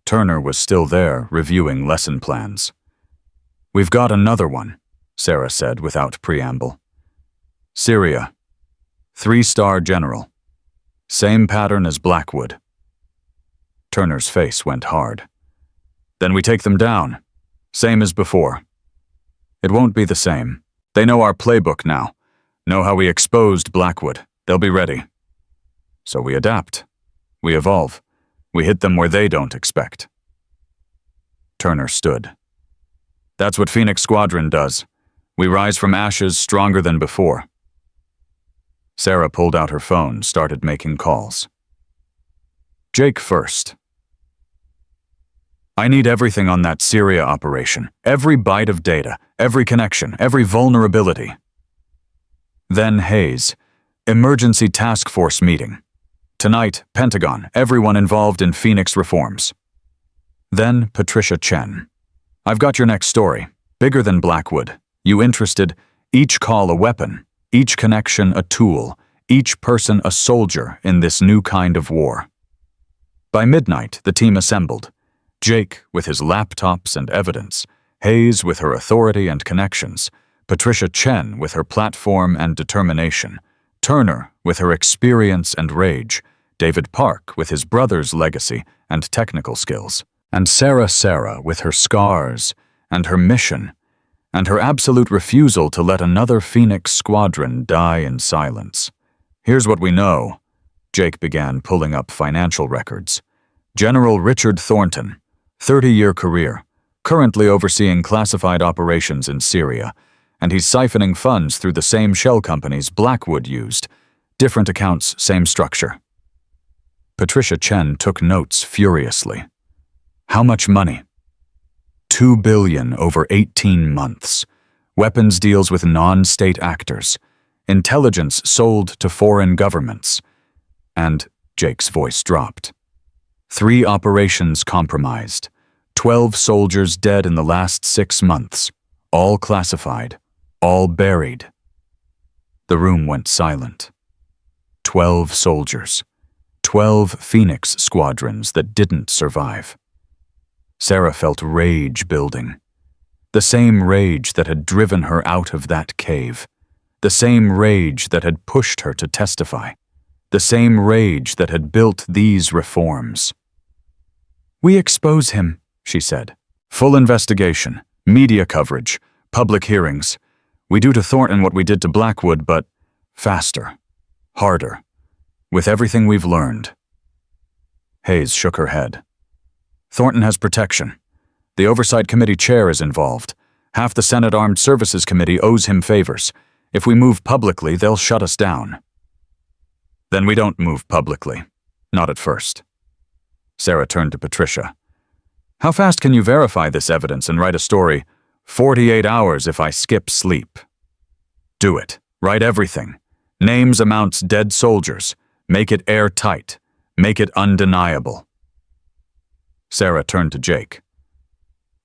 Turner was still there, reviewing lesson plans. We've got another one, Sarah said without preamble. Syria. 3-star general. Same pattern as Blackwood. Turner's face went hard. Then we take them down. Same as before. It won't be the same. They know our playbook now. Know how we exposed Blackwood. They'll be ready. So we adapt. We evolve. We hit them where they don't expect. Turner stood. That's what Phoenix Squadron does. We rise from ashes stronger than before. Sarah pulled out her phone, started making calls. Jake first. I need everything on that Syria operation. Every byte of data, every connection, every vulnerability. Then Hayes. Emergency task force meeting. Tonight, Pentagon, everyone involved in Phoenix reforms. Then Patricia Chen. I've got your next story. Bigger than Blackwood. You interested? Each call a weapon. Each connection a tool. Each person a soldier in this new kind of war. By midnight, the team assembled. Jake with his laptops and evidence. Hayes with her authority and connections. Patricia Chen with her platform and determination. Turner with her experience and rage. David Park with his brother's legacy and technical skills. And Sarah with her scars and her mission, and her absolute refusal to let another Phoenix Squadron die in silence. Here's what we know. Jake began pulling up financial records. General Richard Thornton, 30-year career, currently overseeing classified operations in Syria, and he's siphoning funds through the same shell companies Blackwood used. Different accounts, same structure. Patricia Chen took notes furiously. How much money? $2 billion over 18 months. Weapons deals with non-state actors. Intelligence sold to foreign governments. And Jake's voice dropped. 3 operations compromised. 12 soldiers dead in the last 6 months. All classified. All buried. The room went silent. 12 soldiers. 12 Phoenix Squadrons that didn't survive. Sarah felt rage building. The same rage that had driven her out of that cave. The same rage that had pushed her to testify. The same rage that had built these reforms. "We expose him," she said. "Full investigation, media coverage, public hearings. We do to Thornton what we did to Blackwood, but faster, harder, with everything we've learned." Hayes shook her head. "Thornton has protection. The Oversight Committee chair is involved. Half the Senate Armed Services Committee owes him favors. If we move publicly, they'll shut us down." "Then we don't move publicly. Not at first." Sarah turned to Patricia. "How fast can you verify this evidence and write a story? 48 hours if I skip sleep." "Do it. Write everything. Names, amounts, dead soldiers. Make it airtight. Make it undeniable." Sarah turned to Jake.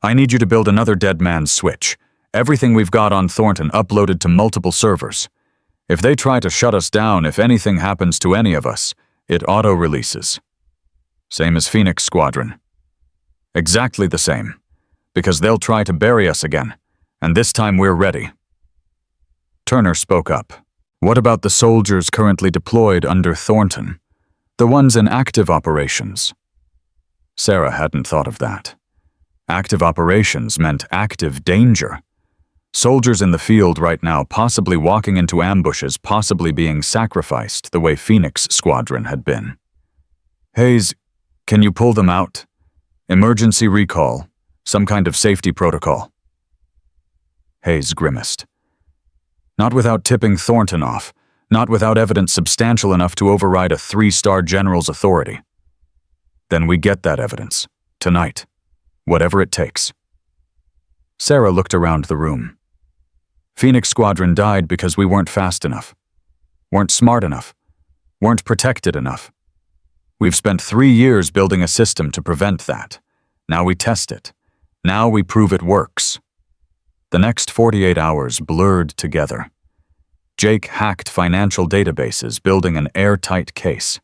"I need you to build another dead man's switch. Everything we've got on Thornton uploaded to multiple servers. If they try to shut us down, if anything happens to any of us, it auto-releases. Same as Phoenix Squadron. Exactly the same. Because they'll try to bury us again, and this time we're ready." Turner spoke up. "What about the soldiers currently deployed under Thornton? The ones in active operations?" Sarah hadn't thought of that. Active operations meant active danger. Soldiers in the field right now possibly walking into ambushes, possibly being sacrificed the way Phoenix Squadron had been. "Hayes, can you pull them out? Emergency recall. Some kind of safety protocol." Hayes grimaced. "Not without tipping Thornton off. Not without evidence substantial enough to override a 3-star general's authority." "Then we get that evidence. Tonight. Whatever it takes." Sarah looked around the room. "Phoenix Squadron died because we weren't fast enough. Weren't smart enough. Weren't protected enough. We've spent 3 years building a system to prevent that. Now we test it. Now we prove it works." The next 48 hours blurred together. Jake hacked financial databases, building an airtight case.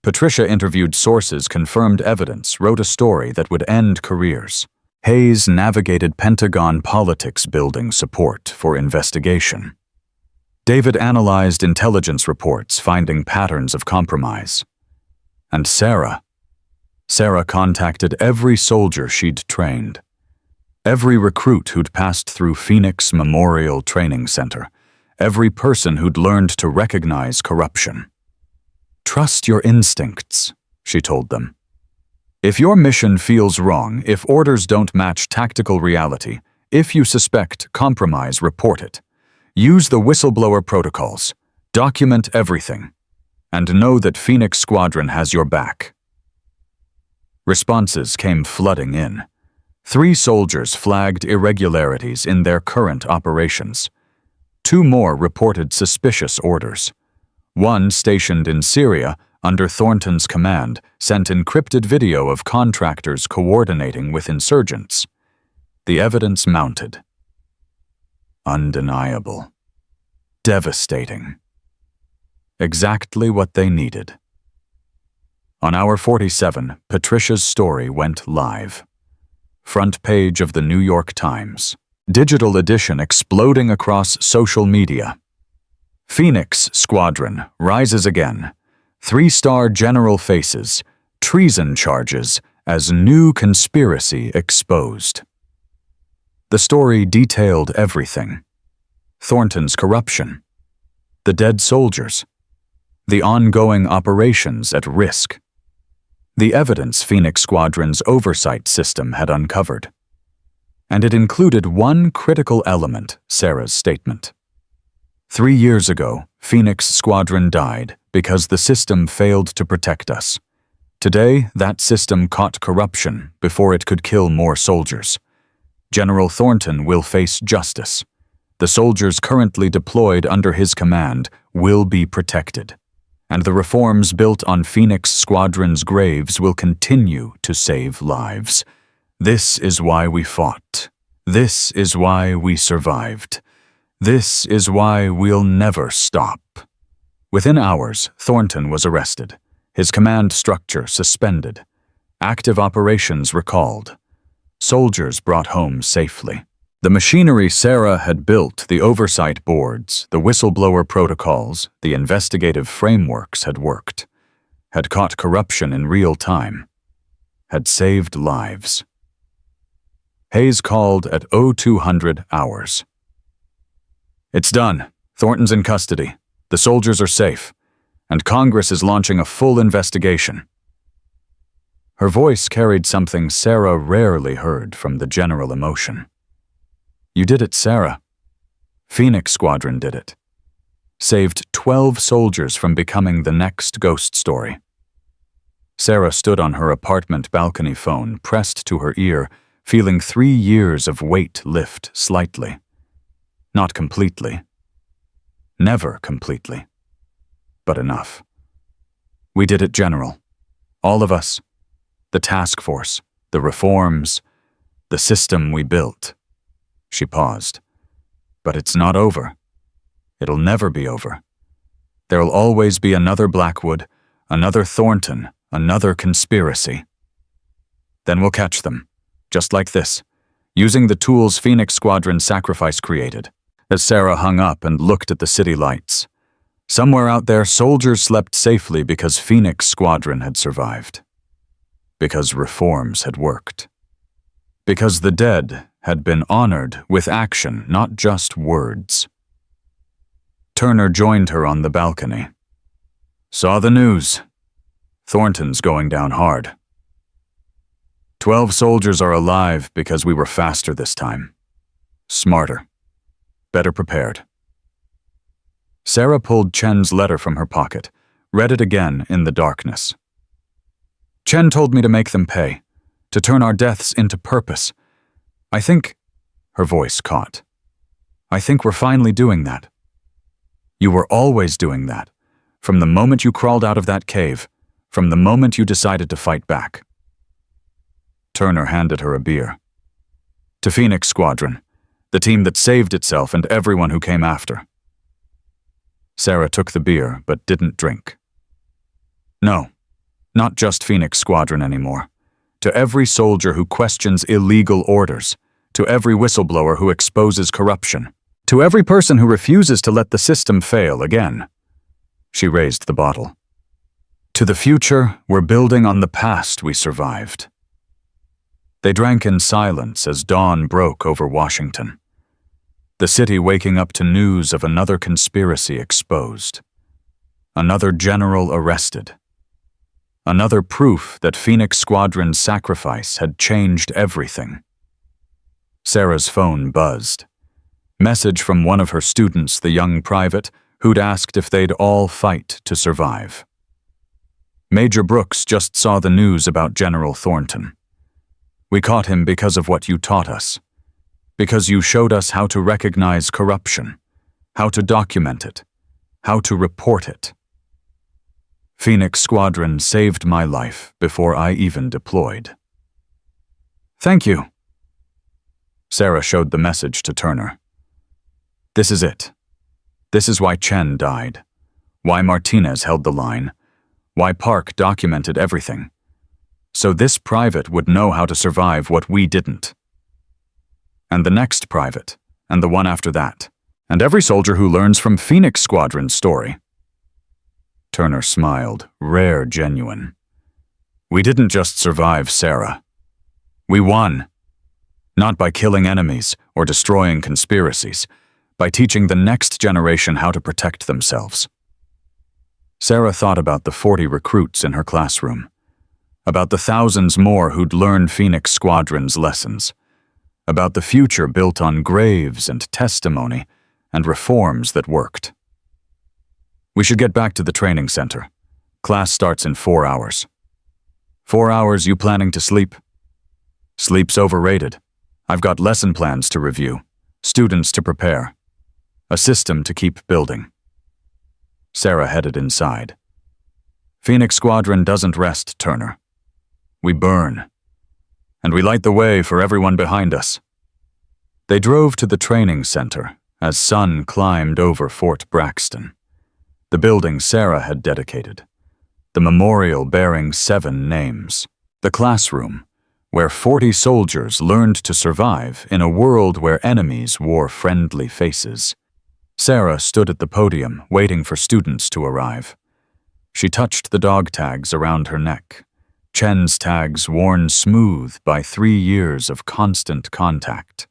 Patricia interviewed sources, confirmed evidence, wrote a story that would end careers. Hayes navigated Pentagon politics building support for investigation. David analyzed intelligence reports, finding patterns of compromise. And Sarah contacted every soldier she'd trained. Every recruit who'd passed through Phoenix Memorial Training Center. Every person who'd learned to recognize corruption. "Trust your instincts," she told them. "If your mission feels wrong, if orders don't match tactical reality, if you suspect compromise, report it. Use the whistleblower protocols. Document everything. And know that Phoenix Squadron has your back." Responses came flooding in. 3 soldiers flagged irregularities in their current operations. 2 more reported suspicious orders. 1 stationed in Syria under Thornton's command sent encrypted video of contractors coordinating with insurgents. The evidence mounted. Undeniable. Devastating. Exactly what they needed. On hour 47, Patricia's story went live. Front page of the New York Times. Digital edition exploding across social media. Phoenix Squadron rises again. 3-star general faces treason charges as new conspiracy exposed. The story detailed everything. Thornton's corruption, the dead soldiers, the ongoing operations at risk, the evidence Phoenix Squadron's oversight system had uncovered. And it included one critical element, Sarah's statement. 3 years ago, Phoenix Squadron died because the system failed to protect us. Today, that system caught corruption before it could kill more soldiers. General Thornton will face justice. The soldiers currently deployed under his command will be protected. And the reforms built on Phoenix Squadron's graves will continue to save lives. This is why we fought. This is why we survived. This is why we'll never stop. Within hours, Thornton was arrested, his command structure suspended, active operations recalled, soldiers brought home safely. The machinery Sarah had built, the oversight boards, the whistleblower protocols, the investigative frameworks had worked, had caught corruption in real time, had saved lives. Hayes called at 0200 hours. It's done. Thornton's in custody. The soldiers are safe. And Congress is launching a full investigation. Her voice carried something Sarah rarely heard from the general emotion. You did it, Sarah. Phoenix Squadron did it. Saved 12 soldiers from becoming the next ghost story. Sarah stood on her apartment balcony phone, pressed to her ear, feeling 3 years of weight lift slightly. Not completely. Never completely. But enough. We did it, General. All of us. The task force, the reforms, the system we built. She paused. But it's not over. It'll never be over. There'll always be another Blackwood, another Thornton, another conspiracy. Then we'll catch them. Just like this, using the tools Phoenix Squadron sacrifice created. As Sarah hung up and looked at the city lights. Somewhere out there, soldiers slept safely because Phoenix Squadron had survived. Because reforms had worked. Because the dead had been honored with action, not just words. Turner joined her on the balcony. Saw the news. Thornton's going down hard. 12 soldiers are alive because we were faster this time. Smarter. Better prepared. Sarah pulled Chen's letter from her pocket, read it again in the darkness. Chen told me to make them pay, to turn our deaths into purpose. I think, her voice caught. I think we're finally doing that. You were always doing that, from the moment you crawled out of that cave, from the moment you decided to fight back. Turner handed her a beer. To Phoenix Squadron, the team that saved itself and everyone who came after. Sarah took the beer, but didn't drink. No, not just Phoenix Squadron anymore. To every soldier who questions illegal orders, to every whistleblower who exposes corruption, to every person who refuses to let the system fail again. She raised the bottle. To the future, we're building on the past we survived. They drank in silence as dawn broke over Washington. The city waking up to news of another conspiracy exposed. Another general arrested. Another proof that Phoenix Squadron's sacrifice had changed everything. Sarah's phone buzzed. Message from one of her students, the young private, who'd asked if they'd all fight to survive. Major Brooks just saw the news about General Thornton. We caught him because of what you taught us. Because you showed us how to recognize corruption, how to document it, how to report it. Phoenix Squadron saved my life before I even deployed. Thank you. Sarah showed the message to Turner. This is it. This is why Chen died, why Martinez held the line, why Park documented everything. So this private would know how to survive what we didn't. And the next private, and the one after that, and every soldier who learns from Phoenix Squadron's story. Turner smiled, rare genuine. We didn't just survive, Sarah. We won. Not by killing enemies or destroying conspiracies, by teaching the next generation how to protect themselves. Sarah thought about the 40 recruits in her classroom, about the thousands more who'd learned Phoenix Squadron's lessons, about the future built on graves and testimony and reforms that worked. We should get back to the training center. Class starts in 4 hours. 4 hours, you planning to sleep? Sleep's overrated. I've got lesson plans to review, students to prepare, a system to keep building. Sarah headed inside. Phoenix Squadron doesn't rest, Turner. We burn. And we light the way for everyone behind us. They drove to the training center as sun climbed over Fort Braxton, the building Sarah had dedicated, the memorial bearing 7 names, the classroom where 40 soldiers learned to survive in a world where enemies wore friendly faces. Sarah stood at the podium waiting for students to arrive. She touched the dog tags around her neck, Chen's tags worn smooth by 3 years of constant contact.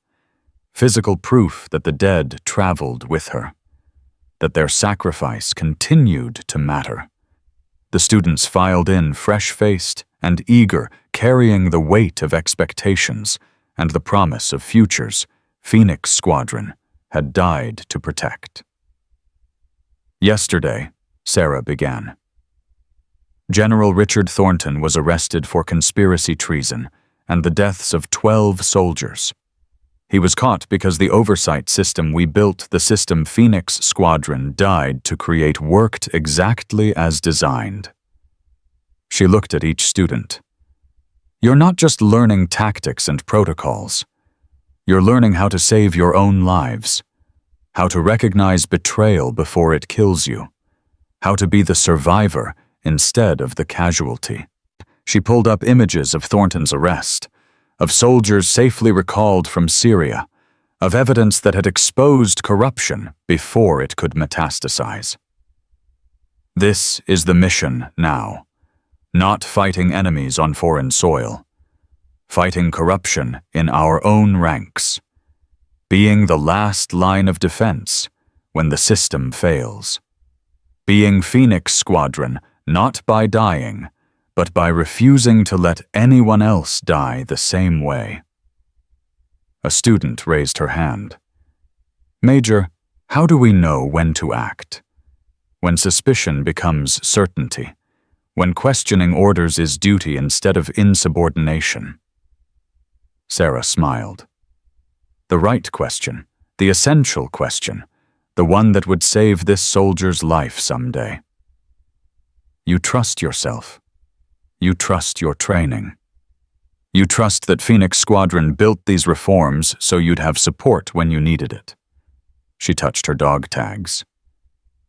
Physical proof that the dead traveled with her, that their sacrifice continued to matter. The students filed in fresh-faced and eager, carrying the weight of expectations and the promise of futures Phoenix Squadron had died to protect. Yesterday, Sarah began. General Richard Thornton was arrested for conspiracy treason and the deaths of 12 soldiers. He was caught because the oversight system we built, the system Phoenix Squadron died to create, worked exactly as designed. She looked at each student. You're not just learning tactics and protocols. You're learning how to save your own lives, how to recognize betrayal before it kills you, how to be the survivor instead of the casualty. She pulled up images of Thornton's arrest, of soldiers safely recalled from Syria, of evidence that had exposed corruption before it could metastasize. This is the mission now, not fighting enemies on foreign soil, fighting corruption in our own ranks, being the last line of defense when the system fails, being Phoenix Squadron not by dying, but by refusing to let anyone else die the same way. A student raised her hand. Major, how do we know when to act? When suspicion becomes certainty, when questioning orders is duty instead of insubordination. Sarah smiled. The right question, the essential question, the one that would save this soldier's life someday. You trust yourself. You trust your training. You trust that Phoenix Squadron built these reforms so you'd have support when you needed it. She touched her dog tags.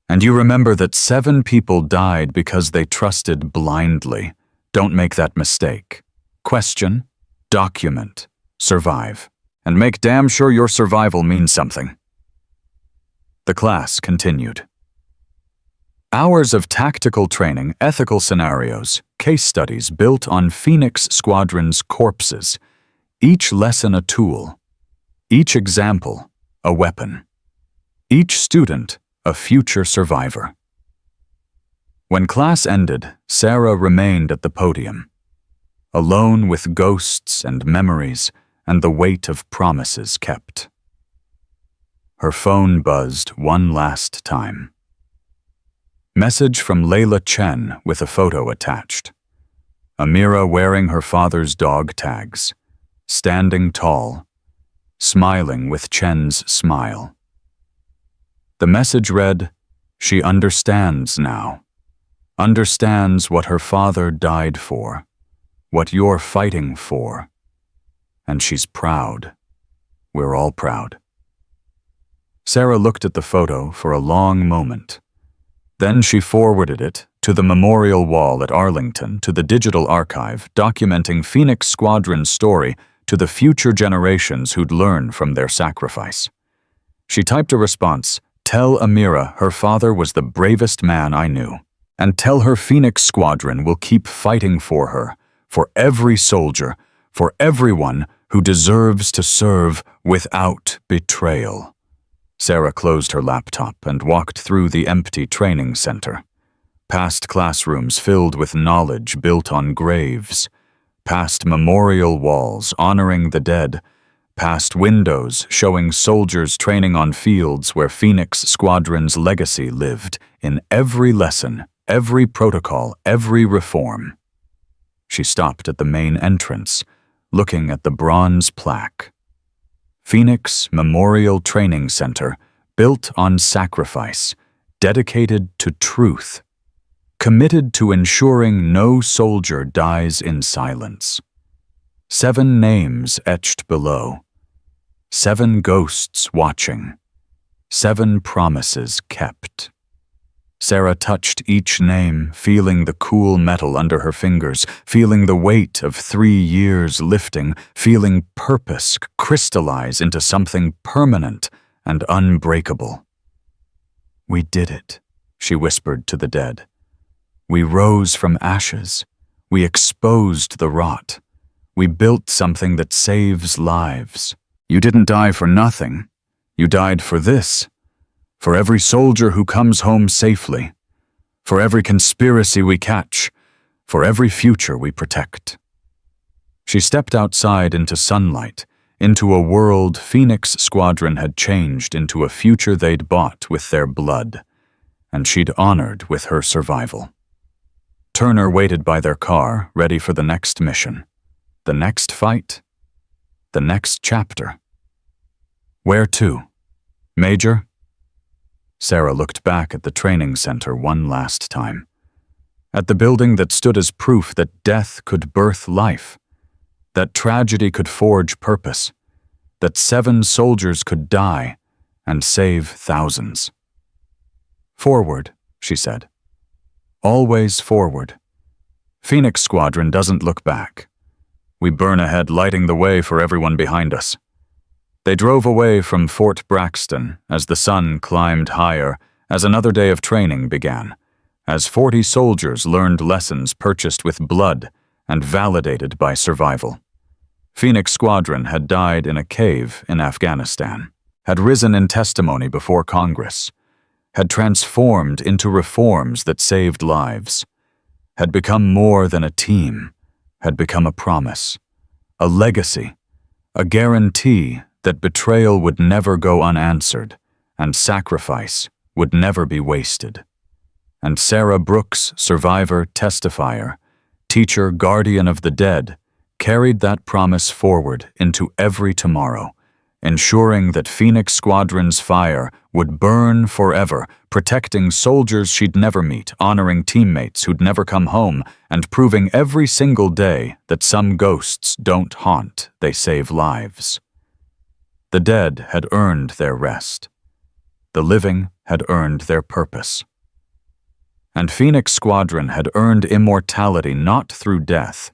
And you remember that 7 people died because they trusted blindly. Don't make that mistake. Question, document, survive, and make damn sure your survival means something. The class continued. Hours of tactical training, ethical scenarios, case studies built on Phoenix Squadron's corpses, each lesson a tool, each example a weapon, each student a future survivor. When class ended, Sarah remained at the podium, alone with ghosts and memories and the weight of promises kept. Her phone buzzed one last time. Message from Layla Chen with a photo attached. Amira wearing her father's dog tags, standing tall, smiling with Chen's smile. The message read, she understands now, understands what her father died for, what you're fighting for, and she's proud. We're all proud. Sarah looked at the photo for a long moment. Then she forwarded it to the memorial wall at Arlington, to the digital archive, documenting Phoenix Squadron's story to the future generations who'd learn from their sacrifice. She typed a response, tell Amira her father was the bravest man I knew, and tell her Phoenix Squadron will keep fighting for her, for every soldier, for everyone who who deserves to serve without betrayal. Sarah closed her laptop and walked through the empty training center. Past classrooms filled with knowledge built on graves, past memorial walls honoring the dead, past windows showing soldiers training on fields where Phoenix Squadron's legacy lived in every lesson, every protocol, every reform. She stopped at the main entrance, looking at the bronze plaque. Phoenix Memorial Training Center, built on sacrifice, dedicated to truth, committed to ensuring no soldier dies in silence. 7 names etched below. 7 ghosts watching. 7 promises kept. Sarah touched each name, feeling the cool metal under her fingers, feeling the weight of 3 years lifting, feeling purpose crystallize into something permanent and unbreakable. "We did it," she whispered to the dead. "We rose from ashes. We exposed the rot. We built something that saves lives. You didn't die for nothing. You died for this. For every soldier who comes home safely. For every conspiracy we catch. For every future we protect." She stepped outside into sunlight, into a world Phoenix Squadron had changed into a future they'd bought with their blood, and she'd honored with her survival. Turner waited by their car, ready for the next mission. The next fight? The next chapter. "Where to? Major?" Sarah looked back at the training center one last time. At the building that stood as proof that death could birth life, that tragedy could forge purpose, that 7 soldiers could die and save thousands. "Forward," she said. "Always forward. Phoenix Squadron doesn't look back. We burn ahead, lighting the way for everyone behind us." They drove away from Fort Braxton as the sun climbed higher, as another day of training began, as 40 soldiers learned lessons purchased with blood and validated by survival. Phoenix Squadron had died in a cave in Afghanistan, had risen in testimony before Congress, had transformed into reforms that saved lives, had become more than a team, had become a promise, a legacy, a guarantee that betrayal would never go unanswered and sacrifice would never be wasted. And Sarah Brooks, survivor, testifier, teacher, guardian of the dead, carried that promise forward into every tomorrow, ensuring that Phoenix Squadron's fire would burn forever, protecting soldiers she'd never meet, honoring teammates who'd never come home, and proving every single day that some ghosts don't haunt, they save lives. The dead had earned their rest. The living had earned their purpose. And Phoenix Squadron had earned immortality not through death,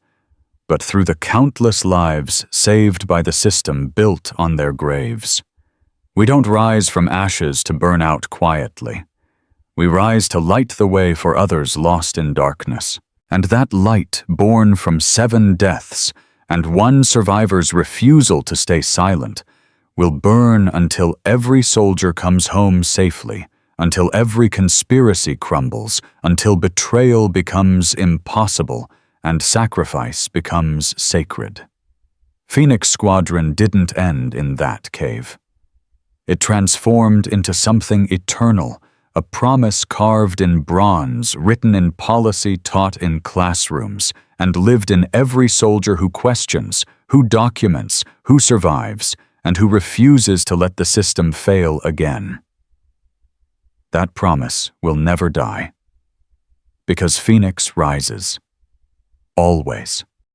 but through the countless lives saved by the system built on their graves. We don't rise from ashes to burn out quietly. We rise to light the way for others lost in darkness. And that light, born from 7 deaths and 1 survivor's refusal to stay silent, will burn until every soldier comes home safely, until every conspiracy crumbles, until betrayal becomes impossible and sacrifice becomes sacred. Phoenix Squadron didn't end in that cave. It transformed into something eternal, a promise carved in bronze, written in policy taught in classrooms, and lived in every soldier who questions, who documents, who survives, and who refuses to let the system fail again. That promise will never die, because Phoenix rises, always.